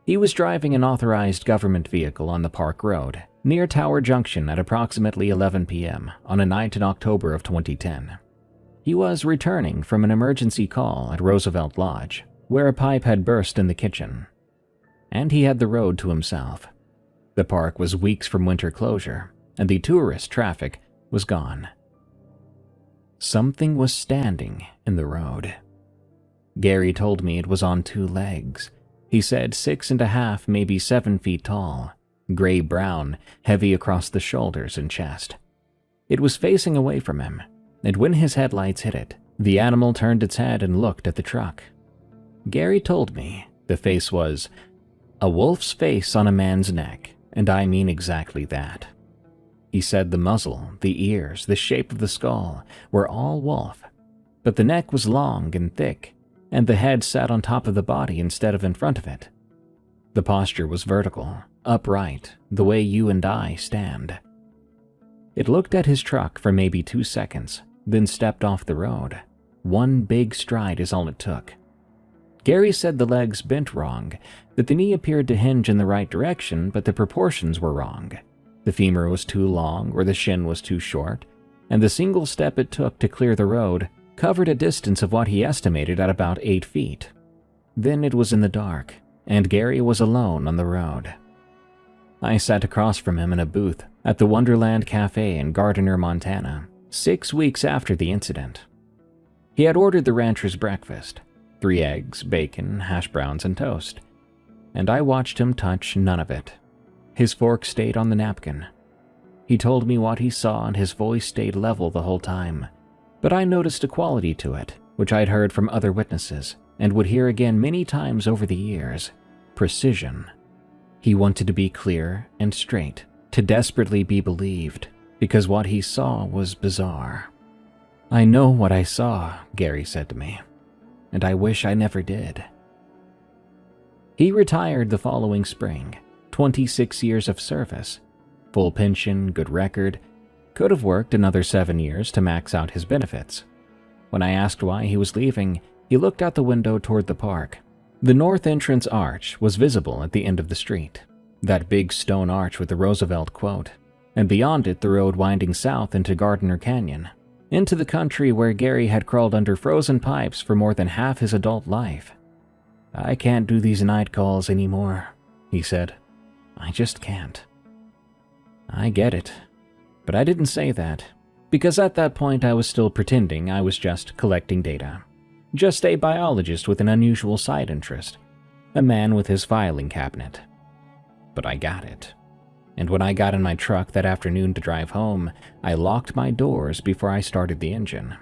He was driving an authorized government vehicle on the park road near Tower Junction at approximately 11 p.m. on a night in October of 2010. He was returning from an emergency call at Roosevelt Lodge, where a pipe had burst in the kitchen, and he had the road to himself. The park was weeks from winter closure, and the tourist traffic was gone. Something was standing in the road. Gary told me it was on 2 legs. He said 6.5, maybe 7 feet tall, gray-brown, heavy across the shoulders and chest. It was facing away from him, and when his headlights hit it, the animal turned its head and looked at the truck. Gary told me the face was a wolf's face on a man's neck, and I mean exactly that. He said the muzzle, the ears, the shape of the skull were all wolf, but the neck was long and thick, and the head sat on top of the body instead of in front of it. The posture was vertical, upright, the way you and I stand. It looked at his truck for maybe 2 seconds, then stepped off the road. 1 big stride is all it took. Gary said the legs bent wrong, that the knee appeared to hinge in the right direction, but the proportions were wrong. The femur was too long or the shin was too short, and the single step it took to clear the road covered a distance of what he estimated at about 8 feet. Then it was in the dark, and Gary was alone on the road. I sat across from him in a booth at the Wonderland Cafe in Gardiner, Montana, 6 weeks after the incident. He had ordered the rancher's breakfast, 3 eggs, bacon, hash browns, and toast. And I watched him touch none of it. His fork stayed on the napkin. He told me what he saw and his voice stayed level the whole time. But I noticed a quality to it, which I'd heard from other witnesses, and would hear again many times over the years. Precision. He wanted to be clear and straight, to desperately be believed, because what he saw was bizarre. "I know what I saw," Gary said to me, "and I wish I never did." He retired the following spring, 26 years of service, full pension, good record, could have worked another 7 years to max out his benefits. When I asked why he was leaving, he looked out the window toward the park. The north entrance arch was visible at the end of the street, that big stone arch with the Roosevelt quote, and beyond it the road winding south into Gardner Canyon, into the country where Gary had crawled under frozen pipes for more than half his adult life. "I can't do these night calls anymore," he said. "I just can't." I get it, but I didn't say that, because at that point I was still pretending I was just collecting data. Just a biologist with an unusual side interest, a man with his filing cabinet. But I got it. And when I got in my truck that afternoon to drive home, I locked my doors before I started the engine,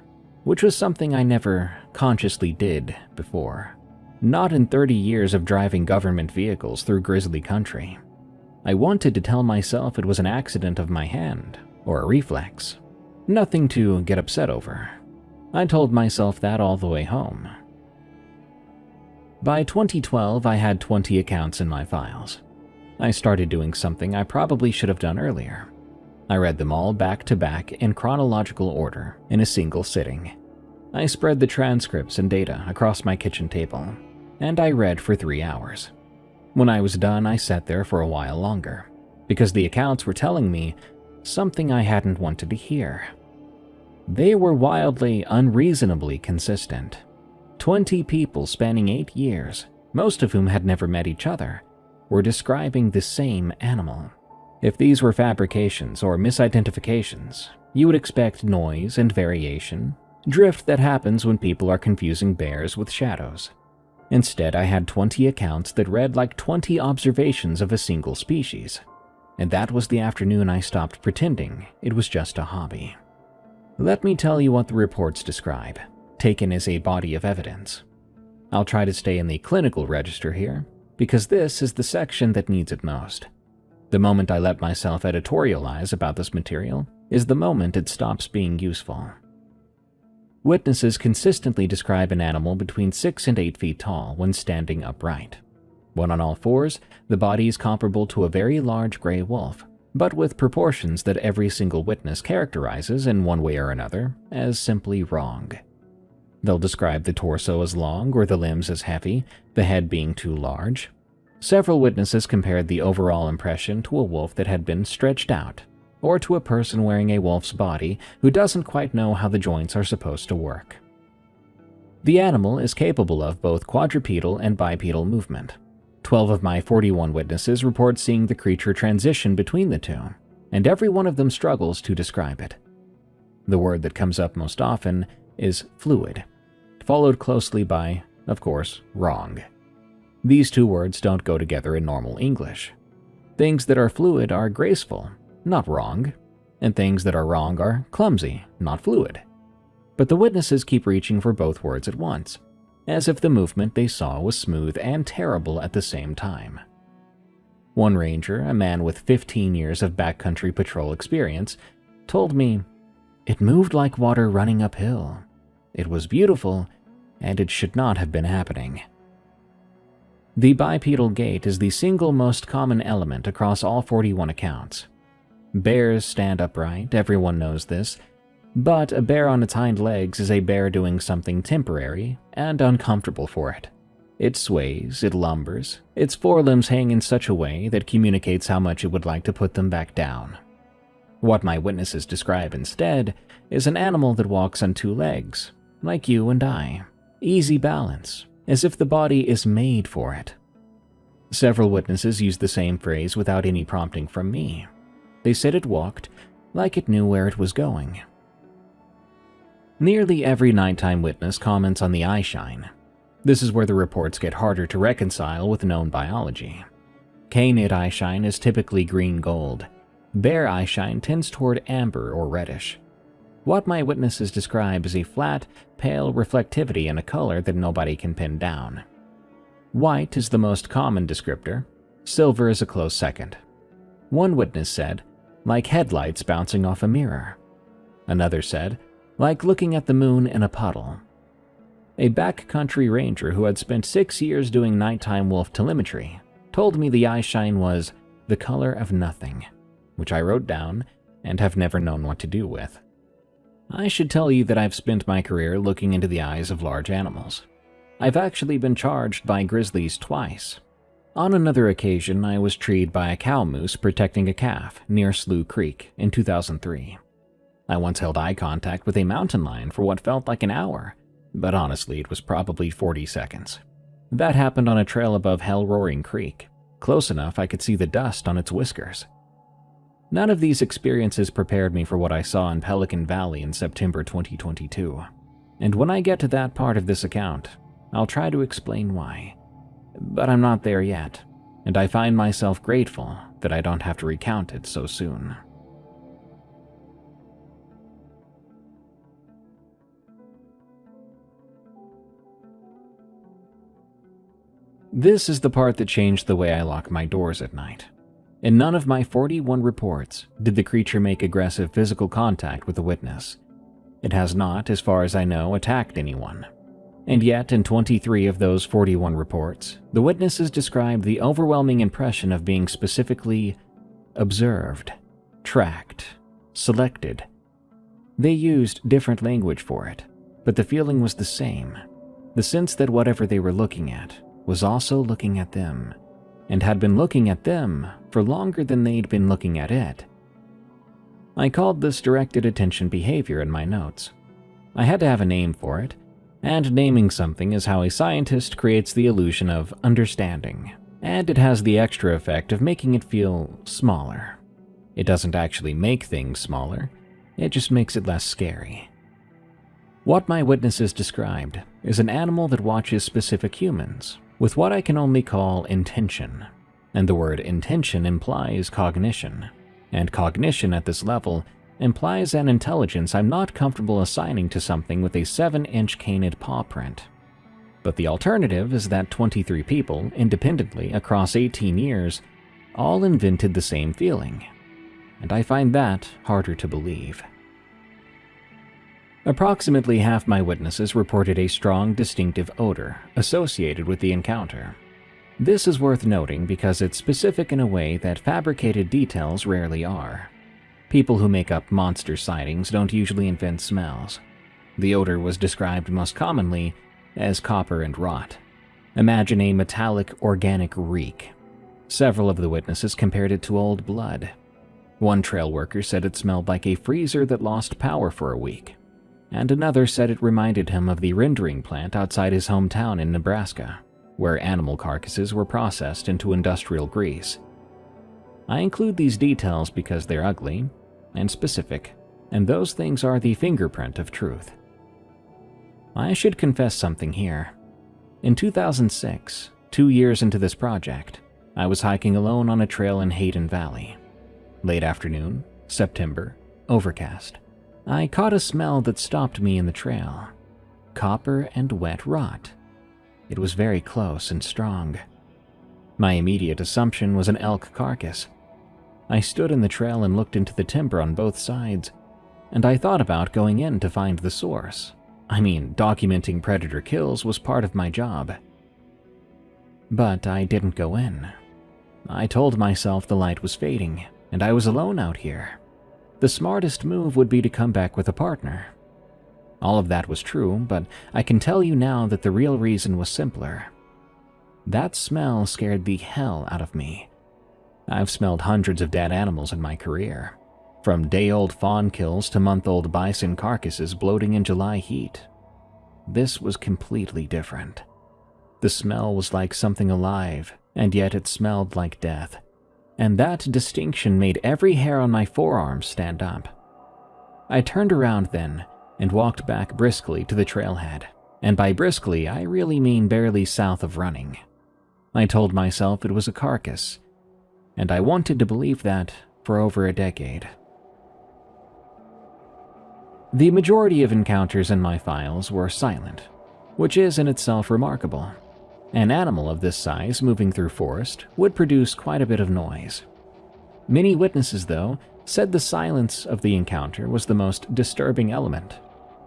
which was something I never consciously did before. Not in 30 years of driving government vehicles through grizzly country. I wanted to tell myself it was an accident of my hand, or a reflex. Nothing to get upset over. I told myself that all the way home. By 2012, I had 20 accounts in my files. I started doing something I probably should have done earlier. I read them all back to back in chronological order in a single sitting. I spread the transcripts and data across my kitchen table, and I read for 3 hours. When I was done, I sat there for a while longer, because the accounts were telling me something I hadn't wanted to hear. They were wildly, unreasonably consistent. 20 people spanning 8 years, most of whom had never met each other, were describing the same animal. If these were fabrications or misidentifications, you would expect noise and variation, drift that happens when people are confusing bears with shadows. Instead, I had 20 accounts that read like 20 observations of a single species. And that was the afternoon I stopped pretending it was just a hobby. Let me tell you what the reports describe, taken as a body of evidence. I'll try to stay in the clinical register here, because this is the section that needs it most. The moment I let myself editorialize about this material is the moment it stops being useful. Witnesses consistently describe an animal between 6 and 8 feet tall when standing upright. When on all fours, the body is comparable to a very large gray wolf, but with proportions that every single witness characterizes in one way or another as simply wrong. They'll describe the torso as long or the limbs as heavy, the head being too large. Several witnesses compared the overall impression to a wolf that had been stretched out, or to a person wearing a wolf's body who doesn't quite know how the joints are supposed to work. The animal is capable of both quadrupedal and bipedal movement. 12 of my 41 witnesses report seeing the creature transition between the two, and every one of them struggles to describe it. The word that comes up most often is fluid, followed closely by, of course, wrong. These two words don't go together in normal English. Things that are fluid are graceful, not wrong, and things that are wrong are clumsy, not fluid. But the witnesses keep reaching for both words at once, as if the movement they saw was smooth and terrible at the same time. One ranger, a man with 15 years of backcountry patrol experience, told me, "It moved like water running uphill. It was beautiful, and it should not have been happening." The bipedal gait is the single most common element across all 41 accounts. Bears stand upright, everyone knows this, but a bear on its hind legs is a bear doing something temporary and uncomfortable for it. It sways, it lumbers, its forelimbs hang in such a way that communicates how much it would like to put them back down. What my witnesses describe instead is an animal that walks on 2 legs, like you and I, easy balance, as if the body is made for it. Several witnesses use the same phrase without any prompting from me. They said it walked like it knew where it was going. Nearly every nighttime witness comments on the eye shine. This is where the reports get harder to reconcile with known biology. Canid eyeshine is typically green-gold. Bear eyeshine tends toward amber or reddish. What my witnesses describe is a flat, pale reflectivity in a color that nobody can pin down. White is the most common descriptor. Silver is a close second. One witness said, like headlights bouncing off a mirror. Another said, like looking at the moon in a puddle. A backcountry ranger who had spent 6 years doing nighttime wolf telemetry told me the eyeshine was the color of nothing, which I wrote down and have never known what to do with. I should tell you that I've spent my career looking into the eyes of large animals. I've actually been charged by grizzlies twice. On another occasion, I was treed by a cow moose protecting a calf near Slough Creek in 2003. I once held eye contact with a mountain lion for what felt like an hour, but honestly it was probably 40 seconds. That happened on a trail above Hell-Roaring Creek, close enough I could see the dust on its whiskers. None of these experiences prepared me for what I saw in Pelican Valley in September 2022, and when I get to that part of this account, I'll try to explain why. But I'm not there yet, and I find myself grateful that I don't have to recount it so soon. This is the part that changed the way I lock my doors at night. In none of my 41 reports did the creature make aggressive physical contact with the witness. It has not, as far as I know, attacked anyone. And yet, in 23 of those 41 reports, the witnesses described the overwhelming impression of being specifically observed, tracked, selected. They used different language for it, but the feeling was the same. The sense that whatever they were looking at was also looking at them, and had been looking at them for longer than they'd been looking at it. I called this directed attention behavior in my notes. I had to have a name for it, and naming something is how a scientist creates the illusion of understanding, and it has the extra effect of making it feel smaller. It doesn't actually make things smaller, it just makes it less scary. What my witnesses described is an animal that watches specific humans with what I can only call intention, and the word intention implies cognition, and cognition at this level implies an intelligence I'm not comfortable assigning to something with a 7-inch canid paw print. But the alternative is that 23 people, independently across 18 years, all invented the same feeling, and I find that harder to believe. Approximately half my witnesses reported a strong, distinctive odor associated with the encounter. This is worth noting because it's specific in a way that fabricated details rarely are. People who make up monster sightings don't usually invent smells. The odor was described most commonly as copper and rot. Imagine a metallic, organic reek. Several of the witnesses compared it to old blood. One trail worker said it smelled like a freezer that lost power for a week, and another said it reminded him of the rendering plant outside his hometown in Nebraska, where animal carcasses were processed into industrial grease. I include these details because they're ugly and specific, and those things are the fingerprint of truth. I should confess something here. In 2006, 2 years into this project, I was hiking alone on a trail in Hayden Valley. Late afternoon, September, overcast. I caught a smell that stopped me in the trail. Copper and wet rot. It was very close and strong. My immediate assumption was an elk carcass. I stood in the trail and looked into the timber on both sides, and I thought about going in to find the source. I mean, documenting predator kills was part of my job. But I didn't go in. I told myself the light was fading, and I was alone out here. The smartest move would be to come back with a partner. All of that was true, but I can tell you now that the real reason was simpler. That smell scared the hell out of me. I've smelled hundreds of dead animals in my career, from day-old fawn kills to month-old bison carcasses bloating in July heat. This was completely different. The smell was like something alive, and yet it smelled like death. And that distinction made every hair on my forearms stand up. I turned around then and walked back briskly to the trailhead. And by briskly, I really mean barely south of running. I told myself it was a carcass, and I wanted to believe that for over a decade. The majority of encounters in my files were silent, which is in itself remarkable. An animal of this size moving through forest would produce quite a bit of noise. Many witnesses, though, said the silence of the encounter was the most disturbing element.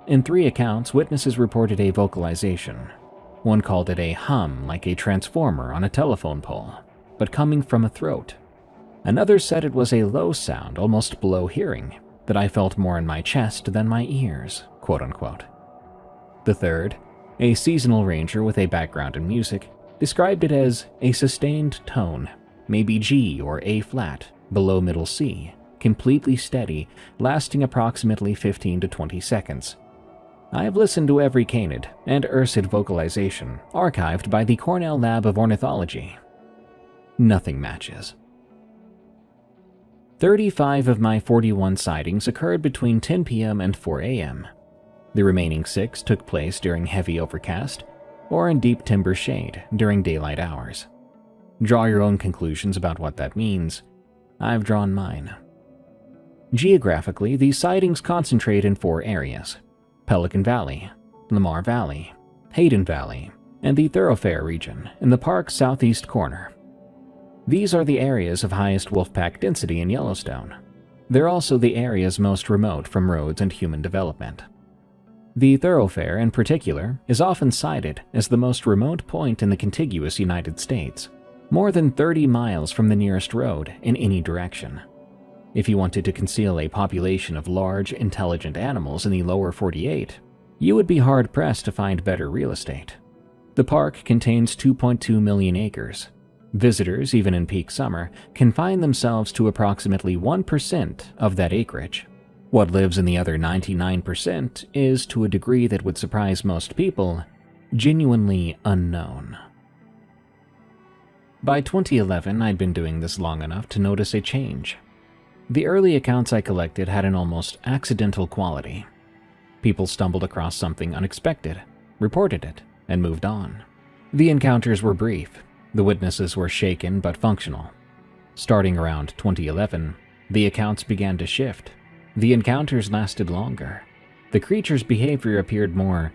In 3 accounts, witnesses reported a vocalization. One called it a hum like a transformer on a telephone pole, but coming from a throat. Another said it was a low sound, almost below hearing, that I felt more in my chest than my ears, quote-unquote. The third, a seasonal ranger with a background in music, described it as a sustained tone, maybe G or A flat, below middle C, completely steady, lasting approximately 15 to 20 seconds. I have listened to every canid and ursid vocalization archived by the Cornell Lab of Ornithology. Nothing matches. 35 of my 41 sightings occurred between 10 p.m. and 4 a.m. The remaining 6 took place during heavy overcast or in deep timber shade during daylight hours. Draw your own conclusions about what that means. I've drawn mine. Geographically, these sightings concentrate in 4 areas: Pelican Valley, Lamar Valley, Hayden Valley, and the Thoroughfare region in the park's southeast corner. These are the areas of highest wolfpack density in Yellowstone. They're also the areas most remote from roads and human development. The Thoroughfare, in particular, is often cited as the most remote point in the contiguous United States, more than 30 miles from the nearest road in any direction. If you wanted to conceal a population of large, intelligent animals in the lower 48, you would be hard-pressed to find better real estate. The park contains 2.2 million acres. Visitors, even in peak summer, confine themselves to approximately 1% of that acreage. What lives in the other 99% is, to a degree that would surprise most people, genuinely unknown. By 2011, I'd been doing this long enough to notice a change. The early accounts I collected had an almost accidental quality. People stumbled across something unexpected, reported it, and moved on. The encounters were brief. The witnesses were shaken but functional. Starting around 2011, the accounts began to shift. The encounters lasted longer. The creature's behavior appeared more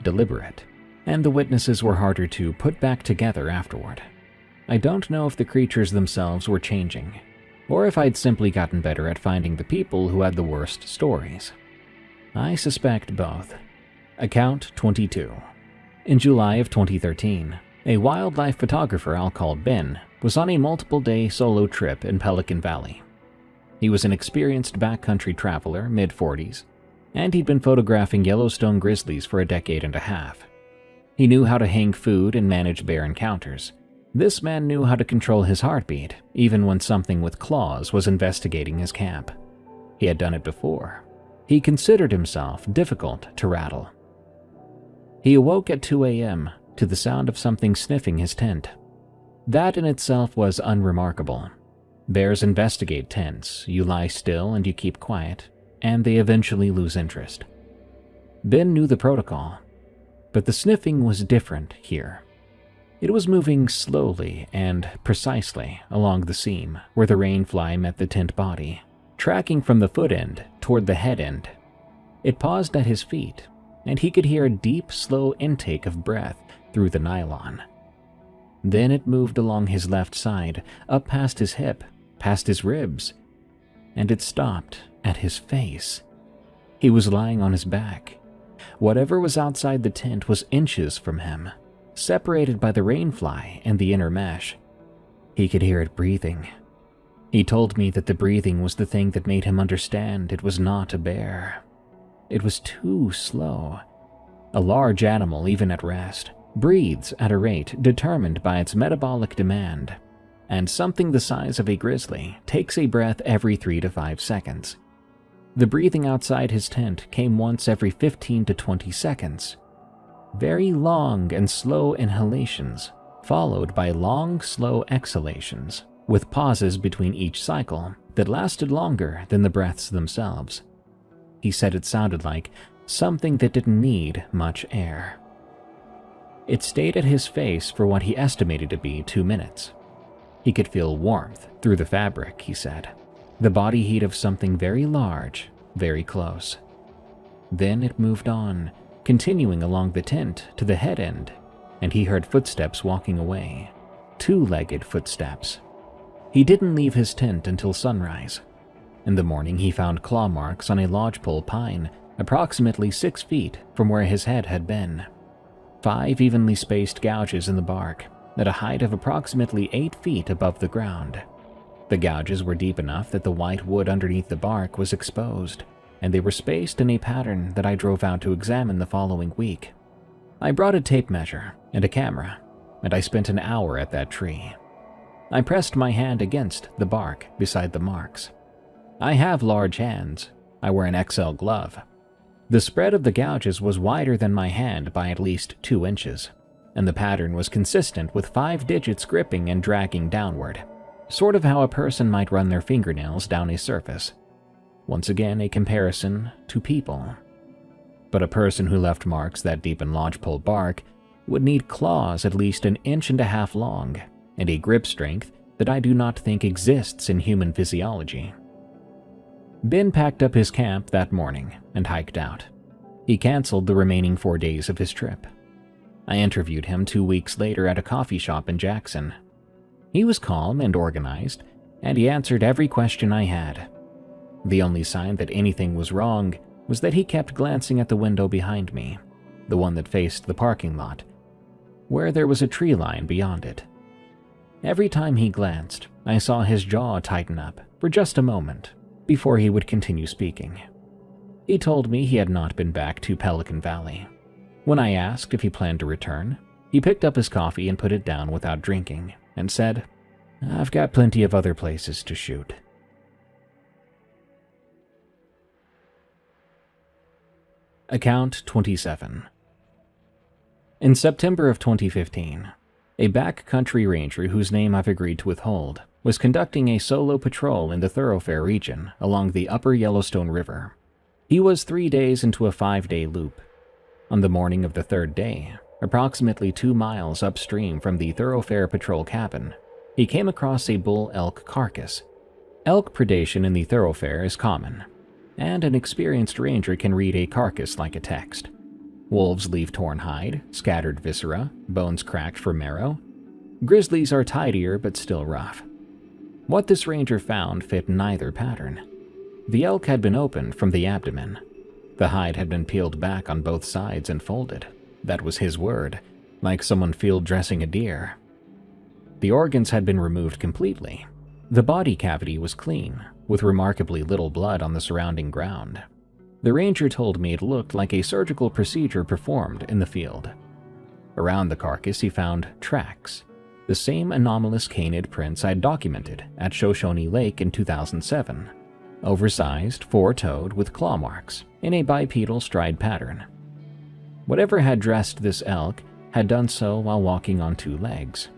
deliberate, and the witnesses were harder to put back together afterward. I don't know if the creatures themselves were changing, or if I'd simply gotten better at finding the people who had the worst stories. I suspect both. Account 22. In July of 2013, a wildlife photographer I'll call Ben was on a multiple-day solo trip in Pelican Valley. He was an experienced backcountry traveler, mid-40s, and he'd been photographing Yellowstone grizzlies for a decade and a half. He knew how to hang food and manage bear encounters. This man knew how to control his heartbeat, even when something with claws was investigating his camp. He had done it before. He considered himself difficult to rattle. He awoke at 2 a.m. to the sound of something sniffing his tent. That in itself was unremarkable. Bears investigate tents. You lie still and you keep quiet, and they eventually lose interest. Ben knew the protocol, but the sniffing was different here. It was moving slowly and precisely along the seam where the rainfly met the tent body, tracking from the foot end toward the head end. It paused at his feet, and he could hear a deep, slow intake of breath through the nylon. Then it moved along his left side, up past his hip, past his ribs, and it stopped at his face. He was lying on his back. Whatever was outside the tent was inches from him, separated by the rainfly and the inner mesh. He could hear it breathing. He told me that the breathing was the thing that made him understand it was not a bear. It was too slow. A large animal, even at rest, breathes at a rate determined by its metabolic demand, and something the size of a grizzly takes a breath every 3 to 5 seconds. The breathing outside his tent came once every 15 to 20 seconds. Very long and slow inhalations, followed by long, slow exhalations, with pauses between each cycle that lasted longer than the breaths themselves. He said it sounded like something that didn't need much air. It stayed at his face for what he estimated to be 2 minutes. He could feel warmth through the fabric, he said. The body heat of something very large, very close. Then it moved on, continuing along the tent to the head end, and he heard footsteps walking away. 2-legged footsteps. He didn't leave his tent until sunrise. In the morning, he found claw marks on a lodgepole pine, approximately 6 feet from where his head had been. 5 evenly spaced gouges in the bark, at a height of approximately 8 feet above the ground. The gouges were deep enough that the white wood underneath the bark was exposed, and they were spaced in a pattern that I drove out to examine the following week. I brought a tape measure and a camera, and I spent an hour at that tree. I pressed my hand against the bark beside the marks. I have large hands. I wear an XL glove. The spread of the gouges was wider than my hand by at least 2 inches, and the pattern was consistent with 5 digits gripping and dragging downward, sort of how a person might run their fingernails down a surface. Once again, a comparison to people. But a person who left marks that deep in lodgepole bark would need claws at least 1.5 inches long and a grip strength that I do not think exists in human physiology. Ben packed up his camp that morning and hiked out. He canceled the remaining 4 days of his trip. I interviewed him 2 weeks later at a coffee shop in Jackson. He was calm and organized, and he answered every question I had. The only sign that anything was wrong was that he kept glancing at the window behind me, the one that faced the parking lot, where there was a tree line beyond it. Every time he glanced, I saw his jaw tighten up for just a moment before he would continue speaking. He told me he had not been back to Pelican Valley. When I asked if he planned to return, he picked up his coffee and put it down without drinking and said, "I've got plenty of other places to shoot." Account 27. In September of 2015, a backcountry ranger whose name I've agreed to withhold was conducting a solo patrol in the thoroughfare region along the upper Yellowstone River. He was 3 days into a 5-day loop. On the morning of the 3rd day, approximately 2 miles upstream from the thoroughfare patrol cabin, he came across a bull elk carcass. Elk predation in the thoroughfare is common, and an experienced ranger can read a carcass like a text. Wolves leave torn hide, scattered viscera, bones cracked for marrow. Grizzlies are tidier but still rough. What this ranger found fit neither pattern. The elk had been opened from the abdomen. The hide had been peeled back on both sides and folded. That was his word, like someone field dressing a deer. The organs had been removed completely. The body cavity was clean, with remarkably little blood on the surrounding ground. The ranger told me it looked like a surgical procedure performed in the field. Around the carcass he found tracks, the same anomalous canid prints I'd documented at Shoshone Lake in 2007, oversized, 4-toed with claw marks in a bipedal stride pattern. Whatever had dressed this elk had done so while walking on 2 legs.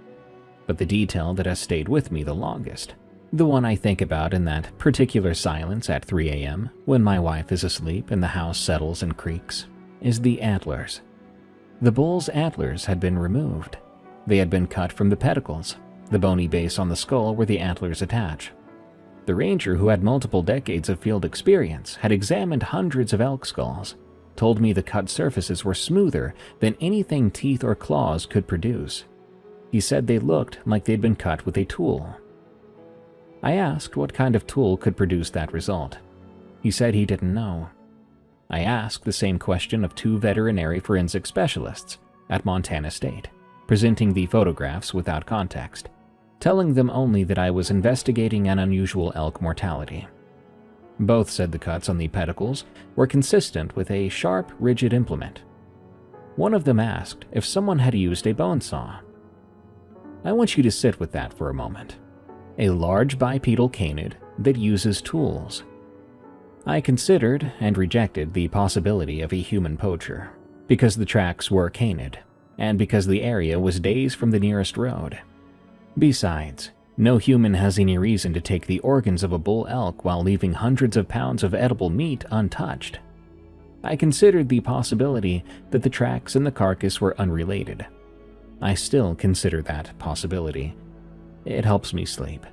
But the detail that has stayed with me the longest, the one I think about in that particular silence at 3 a.m. when my wife is asleep and the house settles and creaks, is the antlers. The bull's antlers had been removed. They had been cut from the pedicles, the bony base on the skull where the antlers attach. The ranger, who had multiple decades of field experience, had examined hundreds of elk skulls, told me the cut surfaces were smoother than anything teeth or claws could produce. He said they looked like they'd been cut with a tool. I asked what kind of tool could produce that result. He said he didn't know. I asked the same question of 2 veterinary forensic specialists at Montana State, presenting the photographs without context, telling them only that I was investigating an unusual elk mortality. Both said the cuts on the pedicles were consistent with a sharp, rigid implement. One of them asked if someone had used a bone saw. I want you to sit with that for a moment. A large bipedal canid that uses tools. I considered and rejected the possibility of a human poacher, because the tracks were canid, and because the area was days from the nearest road. Besides, no human has any reason to take the organs of a bull elk while leaving hundreds of pounds of edible meat untouched. I considered the possibility that the tracks and the carcass were unrelated, I still consider that possibility. It helps me sleep.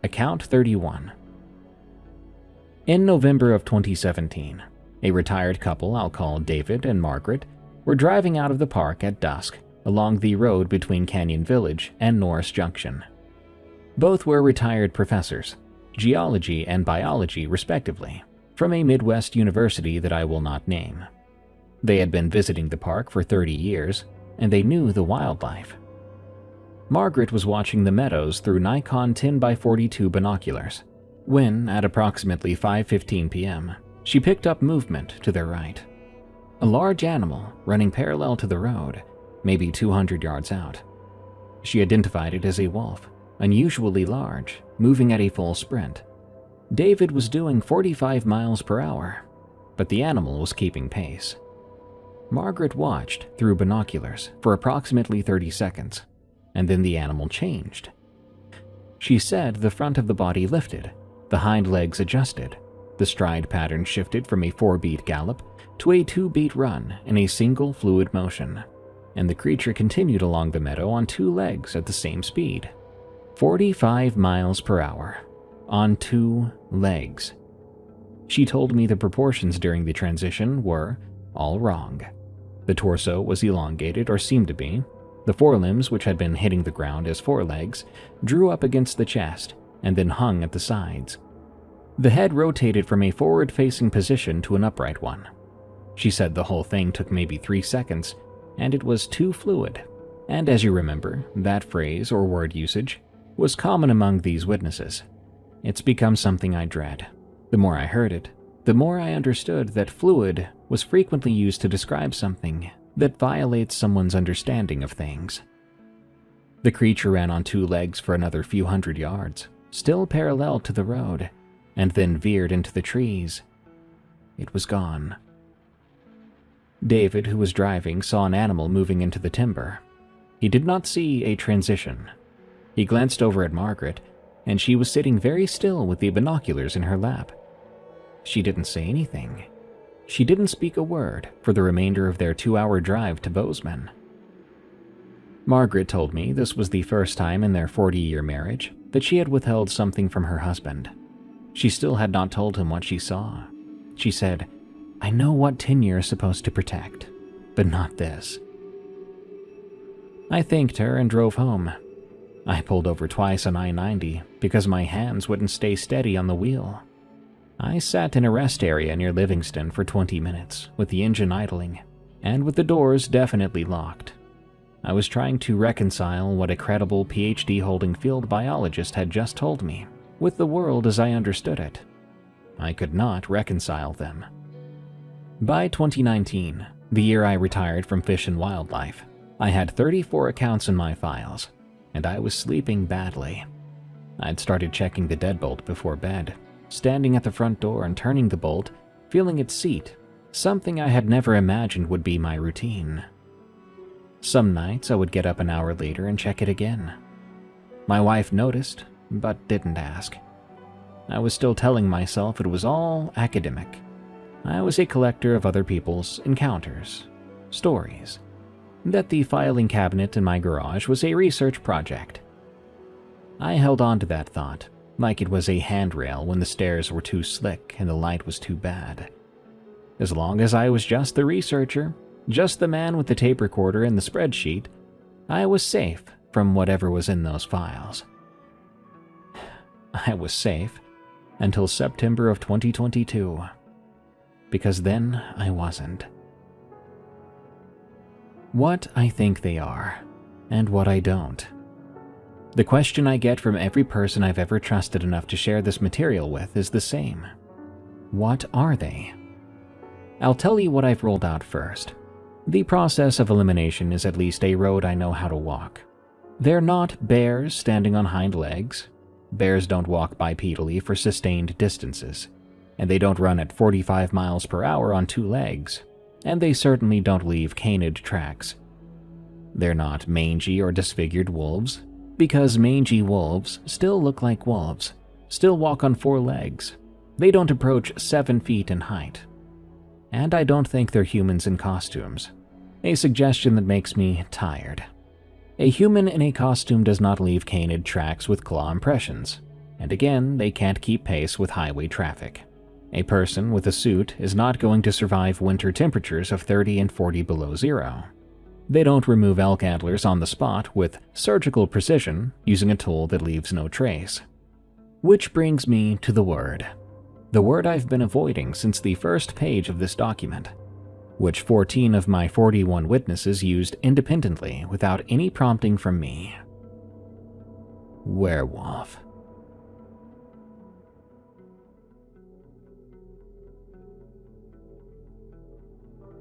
Account 31. In November of 2017, a retired couple I'll call David and Margaret were driving out of the park at dusk along the road between Canyon Village and Norris Junction. Both were retired professors, geology and biology respectively, from a Midwest university that I will not name. They had been visiting the park for 30 years, and they knew the wildlife. Margaret was watching the meadows through Nikon 10x42 binoculars, when, at approximately 5:15 p.m., she picked up movement to their right. A large animal running parallel to the road, maybe 200 yards out. She identified it as a wolf, unusually large, moving at a full sprint. David was doing 45 miles per hour, but the animal was keeping pace. Margaret watched through binoculars for approximately 30 seconds, and then the animal changed. She said the front of the body lifted, the hind legs adjusted, the stride pattern shifted from a 4-beat gallop to a 2-beat run in a single fluid motion, and the creature continued along the meadow on 2 legs at the same speed. 45 miles per hour, on 2 legs. She told me the proportions during the transition were all wrong. The torso was elongated, or seemed to be. The forelimbs, which had been hitting the ground as forelegs, drew up against the chest and then hung at the sides. The head rotated from a forward-facing position to an upright one. She said the whole thing took maybe 3 seconds, and it was too fluid. And as you remember, that phrase or word usage was common among these witnesses. It's become something I dread. The more I heard it, the more I understood that fluid was frequently used to describe something that violates someone's understanding of things. The creature ran on 2 legs for another few hundred yards, still parallel to the road, and then veered into the trees. It was gone. David, who was driving, saw an animal moving into the timber. He did not see a transition. He glanced over at Margaret, and she was sitting very still with the binoculars in her lap. She didn't say anything. She didn't speak a word for the remainder of their 2-hour drive to Bozeman. Margaret told me this was the first time in their 40-year marriage that she had withheld something from her husband. She still had not told him what she saw. She said, "I know what tenure is supposed to protect, but not this." I thanked her and drove home. I pulled over twice on I-90 because my hands wouldn't stay steady on the wheel. I sat in a rest area near Livingston for 20 minutes with the engine idling and with the doors definitely locked. I was trying to reconcile what a credible PhD-holding field biologist had just told me with the world as I understood it. I could not reconcile them. By 2019, the year I retired from Fish and Wildlife, I had 34 accounts in my files, and I was sleeping badly. I'd started checking the deadbolt before bed, standing at the front door and turning the bolt, feeling its seat, something I had never imagined would be my routine. Some nights I would get up an hour later and check it again. My wife noticed, but didn't ask. I was still telling myself it was all academic. I was a collector of other people's encounters, stories, that the filing cabinet in my garage was a research project. I held on to that thought, like it was a handrail when the stairs were too slick and the light was too bad. As long as I was just the researcher, just the man with the tape recorder and the spreadsheet, I was safe from whatever was in those files. I was safe until September of 2022, because then I wasn't. What I think they are, and what I don't. The question I get from every person I've ever trusted enough to share this material with is the same. What are they? I'll tell you what I've ruled out first. The process of elimination is at least a road I know how to walk. They're not bears standing on hind legs. Bears don't walk bipedally for sustained distances, and they don't run at 45 miles per hour on 2 legs, and they certainly don't leave canid tracks. They're not mangy or disfigured wolves, because mangy wolves still look like wolves, still walk on 4 legs. They don't approach 7 feet in height. And I don't think they're humans in costumes. A suggestion that makes me tired. A human in a costume does not leave canid tracks with claw impressions, and again, they can't keep pace with highway traffic. A person with a suit is not going to survive winter temperatures of 30 and 40 below zero. They don't remove elk antlers on the spot with surgical precision using a tool that leaves no trace. Which brings me to the word I've been avoiding since the first page of this document, which 14 of my 41 witnesses used independently without any prompting from me. Werewolf.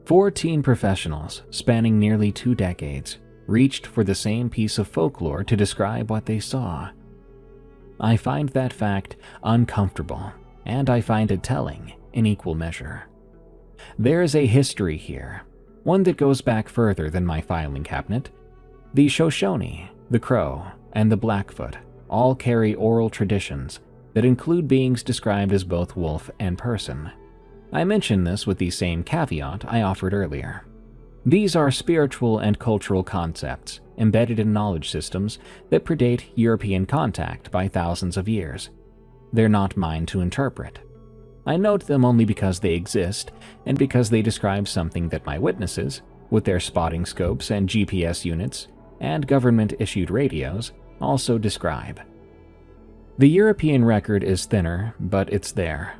"14 professionals, spanning nearly 2 decades, reached for the same piece of folklore to describe what they saw. I find that fact uncomfortable, and I find it telling in equal measure. There is a history here, one that goes back further than my filing cabinet. The Shoshone, the Crow, and the Blackfoot all carry oral traditions that include beings described as both wolf and person. I mention this with the same caveat I offered earlier. These are spiritual and cultural concepts embedded in knowledge systems that predate European contact by thousands of years. They're not mine to interpret. I note them only because they exist and because they describe something that my witnesses, with their spotting scopes and GPS units and government-issued radios, also describe. The European record is thinner, but it's there.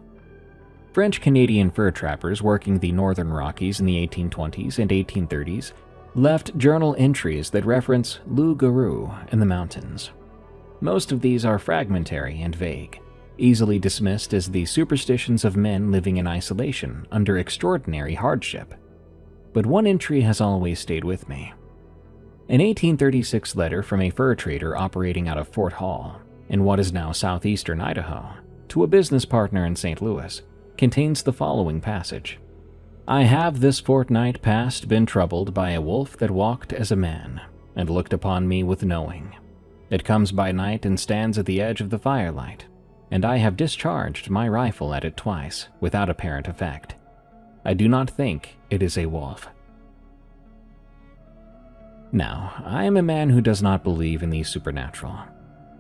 French-Canadian fur trappers working the northern Rockies in the 1820s and 1830s left journal entries that reference loup-garou in the mountains. Most of these are fragmentary and vague, easily dismissed as the superstitions of men living in isolation under extraordinary hardship. But one entry has always stayed with me. An 1836 letter from a fur trader operating out of Fort Hall, in what is now southeastern Idaho, to a business partner in St. Louis, contains the following passage. "I have this fortnight past been troubled by a wolf that walked as a man, and looked upon me with knowing. It comes by night and stands at the edge of the firelight, and I have discharged my rifle at it twice, without apparent effect. I do not think it is a wolf." Now, I am a man who does not believe in the supernatural.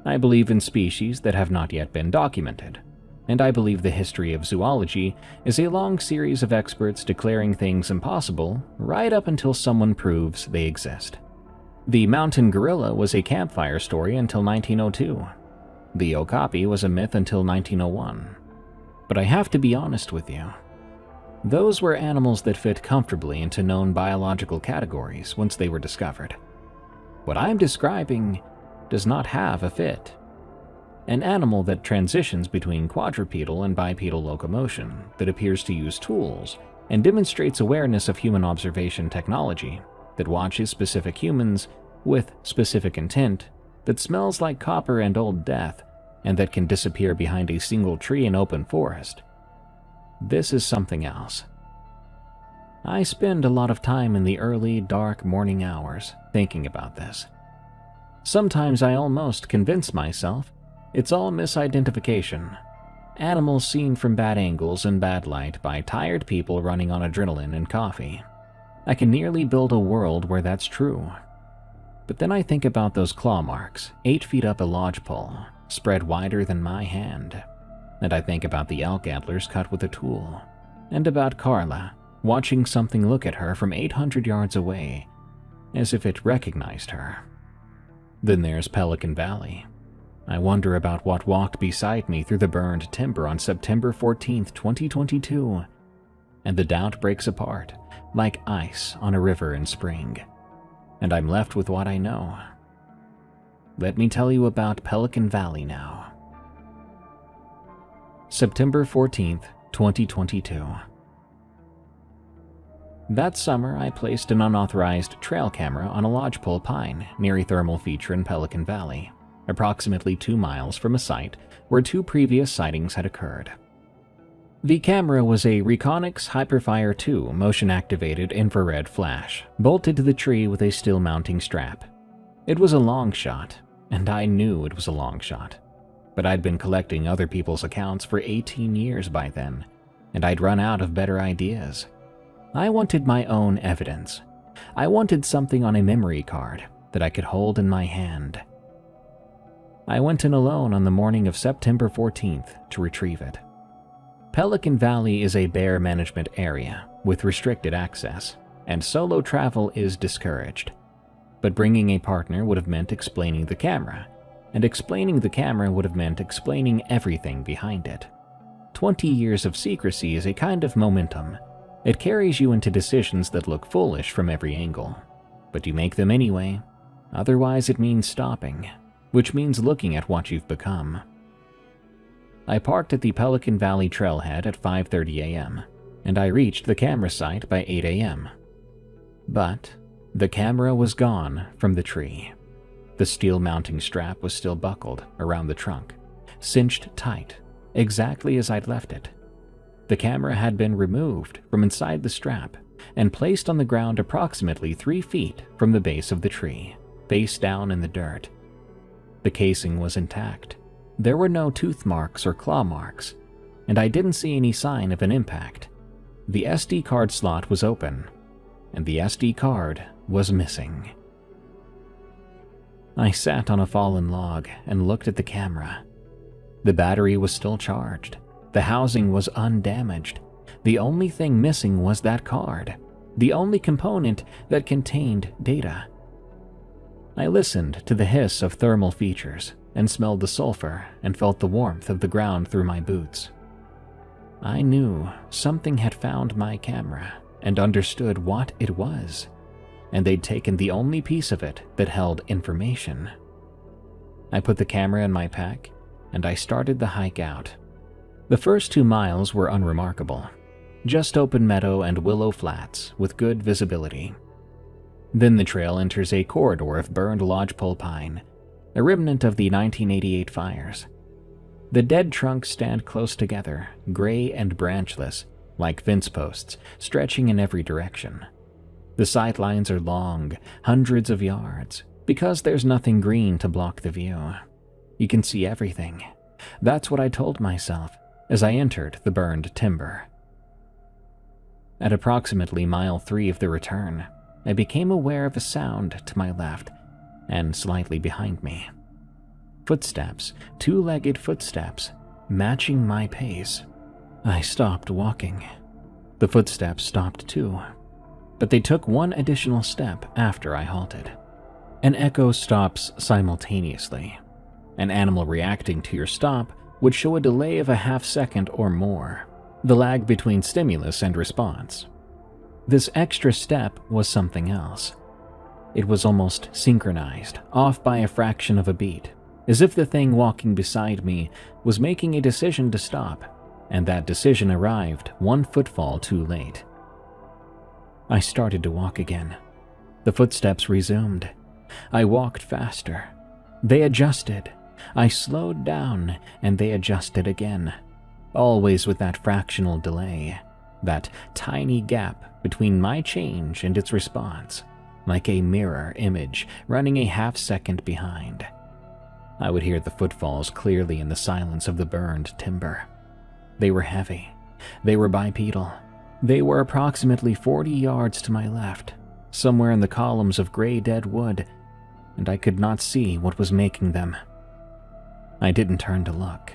I believe in species that have not yet been documented, and I believe the history of zoology is a long series of experts declaring things impossible right up until someone proves they exist. The mountain gorilla was a campfire story until 1902. The okapi was a myth until 1901. But I have to be honest with you. Those were animals that fit comfortably into known biological categories once they were discovered. What I'm describing does not have a fit. An animal that transitions between quadrupedal and bipedal locomotion, that appears to use tools, and demonstrates awareness of human observation technology, that watches specific humans with specific intent, that smells like copper and old death, and that can disappear behind a single tree in open forest. This is something else. I spend a lot of time in the early, dark morning hours thinking about this. Sometimes I almost convince myself it's all misidentification. Animals seen from bad angles and bad light by tired people running on adrenaline and coffee. I can nearly build a world where that's true. But then I think about those claw marks, 8 feet up a lodgepole, spread wider than my hand. And I think about the elk antlers cut with a tool. And about Carla, watching something look at her from 800 yards away, as if it recognized her. Then there's Pelican Valley. I wonder about what walked beside me through the burned timber on September 14th, 2022, and the doubt breaks apart, like ice on a river in spring, and I'm left with what I know. Let me tell you about Pelican Valley now. September 14th, 2022. That summer, I placed an unauthorized trail camera on a lodgepole pine near a thermal feature in Pelican Valley, approximately 2 miles from a site where 2 previous sightings had occurred. The camera was a Reconix Hyperfire 2 motion-activated infrared flash, bolted to the tree with a steel mounting strap. It was a long shot, and I knew it was a long shot. But I'd been collecting other people's accounts for 18 years by then, and I'd run out of better ideas. I wanted my own evidence, I wanted something on a memory card that I could hold in my hand. I went in alone on the morning of September 14th to retrieve it. Pelican Valley is a bear management area with restricted access, and solo travel is discouraged. But bringing a partner would have meant explaining the camera, and explaining the camera would have meant explaining everything behind it. 20 years of secrecy is a kind of momentum. It carries you into decisions that look foolish from every angle, but you make them anyway. Otherwise, it means stopping, which means looking at what you've become. I parked at the Pelican Valley trailhead at 5:30 a.m., and I reached the camera site by 8 a.m. But the camera was gone from the tree. The steel mounting strap was still buckled around the trunk, cinched tight, exactly as I'd left it. The camera had been removed from inside the strap and placed on the ground approximately 3 feet from the base of the tree, face down in the dirt. The casing was intact. There were no tooth marks or claw marks, and I didn't see any sign of an impact. The SD card slot was open, and the SD card was missing. I sat on a fallen log and looked at the camera. The battery was still charged. The housing was undamaged. The only thing missing was that card, the only component that contained data. I listened to the hiss of thermal features and smelled the sulfur and felt the warmth of the ground through my boots. I knew something had found my camera and understood what it was, and they'd taken the only piece of it that held information. I put the camera in my pack, and I started the hike out. The first 2 miles were unremarkable, just open meadow and willow flats with good visibility. Then the trail enters a corridor of burned lodgepole pine, a remnant of the 1988 fires. The dead trunks stand close together, gray and branchless, like fence posts, stretching in every direction. The sight lines are long, hundreds of yards, because there's nothing green to block the view. You can see everything. That's what I told myself as I entered the burned timber. At approximately mile 3 of the return, I became aware of a sound to my left and slightly behind me. Footsteps, 2-legged footsteps, matching my pace. I stopped walking. The footsteps stopped too, but they took one additional step after I halted. An echo stops simultaneously. An animal reacting to your stop would show a delay of a half-second or more, the lag between stimulus and response. This extra step was something else. It was almost synchronized, off by a fraction of a beat, as if the thing walking beside me was making a decision to stop, and that decision arrived 1 footfall too late. I started to walk again. The footsteps resumed. I walked faster. They adjusted. I slowed down, and they adjusted again, always with that fractional delay, that tiny gap between my change and its response, like a mirror image running a half-second behind. I would hear the footfalls clearly in the silence of the burned timber. They were heavy. They were bipedal. They were approximately 40 yards to my left, somewhere in the columns of gray dead wood, and I could not see what was making them. I didn't turn to look.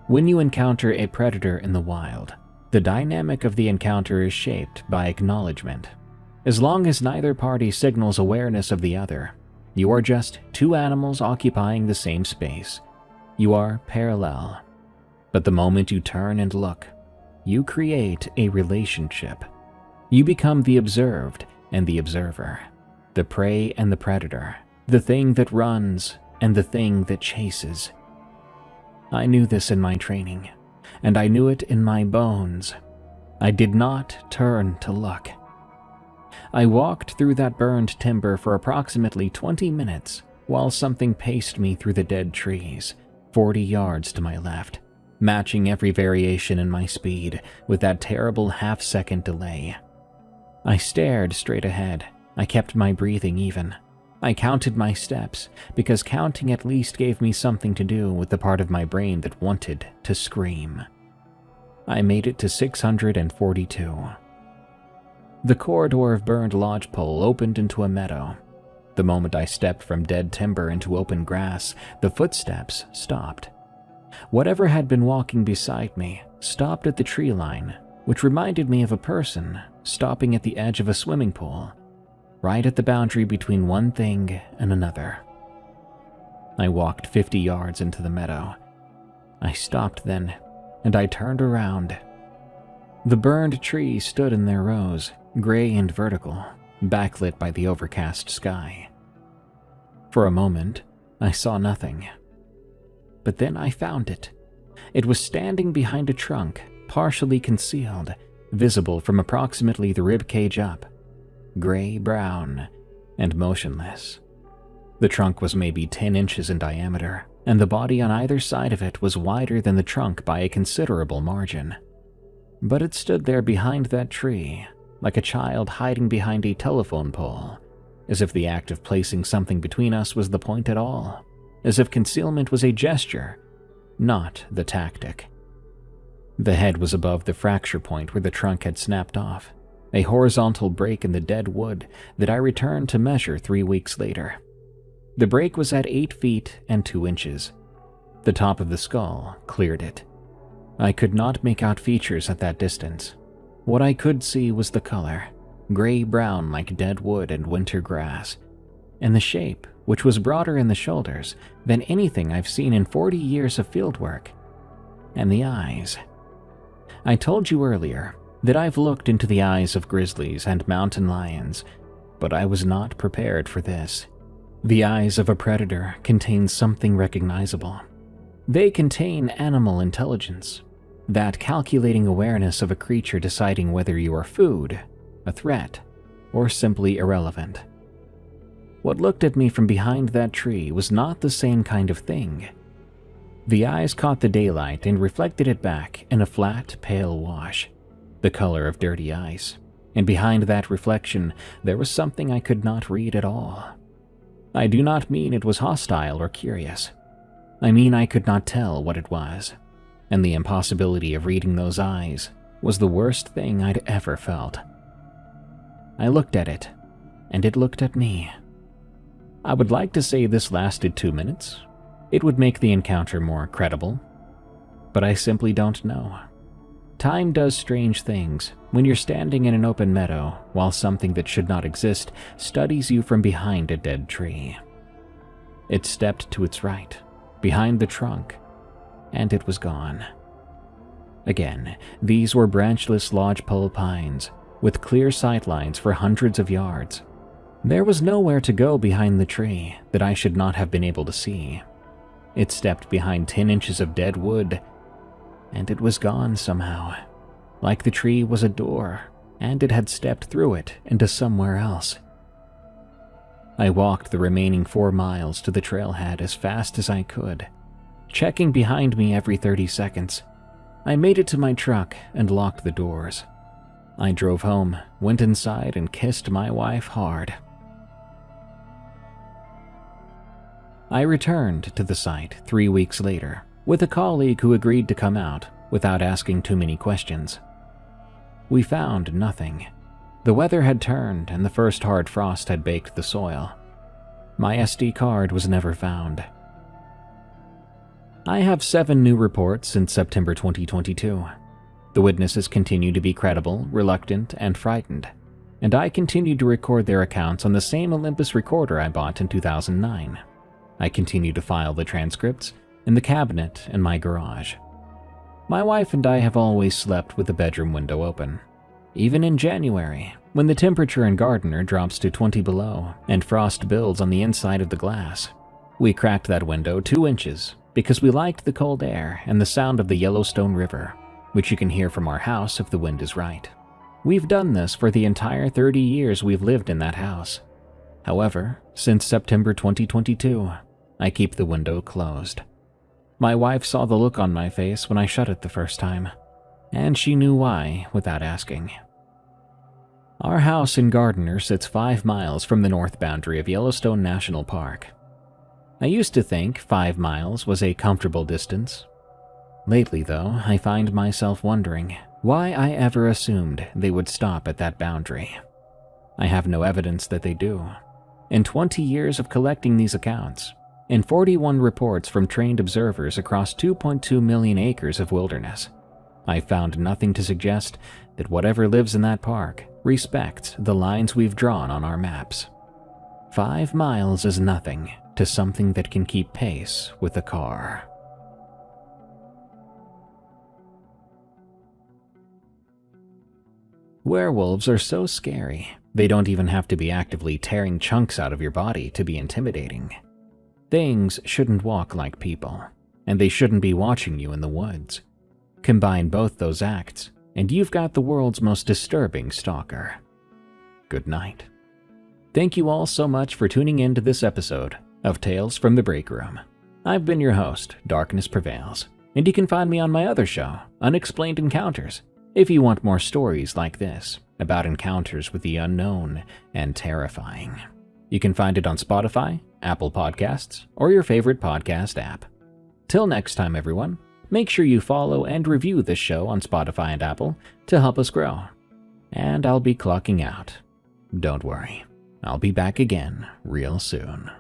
When you encounter a predator in the wild, the dynamic of the encounter is shaped by acknowledgement. As long as neither party signals awareness of the other, you are just 2 animals occupying the same space. You are parallel. But the moment you turn and look, you create a relationship. You become the observed and the observer, the prey and the predator, the thing that runs and the thing that chases. I knew this in my training, and I knew it in my bones. I did not turn to look. I walked through that burned timber for approximately 20 minutes while something paced me through the dead trees, 40 yards to my left, matching every variation in my speed with that terrible half-second delay. I stared straight ahead. I kept my breathing even. I counted my steps, because counting at least gave me something to do with the part of my brain that wanted to scream. I made it to 642. The corridor of burned lodgepole opened into a meadow. The moment I stepped from dead timber into open grass, the footsteps stopped. Whatever had been walking beside me stopped at the tree line, which reminded me of a person stopping at the edge of a swimming pool, right at the boundary between one thing and another. I walked 50 yards into the meadow. I stopped then, and I turned around. The burned trees stood in their rows, gray and vertical, backlit by the overcast sky. For a moment, I saw nothing. But then I found it. It was standing behind a trunk, partially concealed, visible from approximately the rib cage up, gray-brown and motionless. The trunk was maybe 10 inches in diameter, and the body on either side of it was wider than the trunk by a considerable margin. But it stood there behind that tree, like a child hiding behind a telephone pole, as if the act of placing something between us was the point at all, as if concealment was a gesture, not the tactic. The head was above the fracture point where the trunk had snapped off, a horizontal break in the dead wood that I returned to measure 3 weeks later. The break was at 8 feet and 2 inches. The top of the skull cleared it. I could not make out features at that distance. What I could see was the color, gray-brown like dead wood and winter grass, and the shape, which was broader in the shoulders than anything I've seen in 40 years of fieldwork. And the eyes. I told you earlier that I've looked into the eyes of grizzlies and mountain lions, but I was not prepared for this. The eyes of a predator contain something recognizable. They contain animal intelligence, that calculating awareness of a creature deciding whether you are food, a threat, or simply irrelevant. What looked at me from behind that tree was not the same kind of thing. The eyes caught the daylight and reflected it back in a flat, pale wash, the color of dirty ice, and behind that reflection there was something I could not read at all. I do not mean it was hostile or curious. I mean I could not tell what it was, and the impossibility of reading those eyes was the worst thing I'd ever felt. I looked at it, and it looked at me. I would like to say this lasted 2 minutes. It would make the encounter more credible, but I simply don't know. Time does strange things when you're standing in an open meadow while something that should not exist studies you from behind a dead tree. It stepped to its right, behind the trunk, and it was gone. Again, these were branchless lodgepole pines, with clear sightlines for hundreds of yards. There was nowhere to go behind the tree that I should not have been able to see. It stepped behind 10 inches of dead wood, and it was gone somehow, like the tree was a door, and it had stepped through it into somewhere else. I walked the remaining 4 miles to the trailhead as fast as I could, checking behind me every 30 seconds. I made it to my truck and locked the doors. I drove home, went inside, and kissed my wife hard. I returned to the site 3 weeks later with a colleague who agreed to come out without asking too many questions. We found nothing. The weather had turned and the first hard frost had baked the soil. My SD card was never found. I have 7 new reports since September 2022. The witnesses continue to be credible, reluctant, and frightened, and I continue to record their accounts on the same Olympus recorder I bought in 2009. I continue to file the transcripts in the cabinet in my garage. My wife and I have always slept with the bedroom window open. Even in January, when the temperature in Gardner drops to 20 below and frost builds on the inside of the glass, we cracked that window 2 inches because we liked the cold air and the sound of the Yellowstone River, which you can hear from our house if the wind is right. We've done this for the entire 30 years we've lived in that house. However, since September 2022, I keep the window closed. My wife saw the look on my face when I shut it the first time, and she knew why without asking. Our house in Gardner sits 5 miles from the north boundary of Yellowstone National Park. I used to think 5 miles was a comfortable distance. Lately, though, I find myself wondering Why I ever assumed they would stop at that boundary. I have no evidence that they do. In 20 years of collecting these accounts, in 41 reports from trained observers across 2.2 million acres of wilderness, I found nothing to suggest that whatever lives in that park respects the lines we've drawn on our maps. 5 miles is nothing to something that can keep pace with a car. Werewolves are so scary, they don't even have to be actively tearing chunks out of your body to be intimidating. Things shouldn't walk like people, and they shouldn't be watching you in the woods. Combine both those acts, and you've got the world's most disturbing stalker. Good night. Thank you all so much for tuning in to this episode of Tales from the Break Room. I've been your host, Darkness Prevails, and you can find me on my other show, Unexplained Encounters, if you want more stories like this about encounters with the unknown and terrifying. You can find it on Spotify, Apple Podcasts, or your favorite podcast app. Till next time, everyone, make sure you follow and review this show on Spotify and Apple to help us grow. And I'll be clocking out. Don't worry, I'll be back again real soon.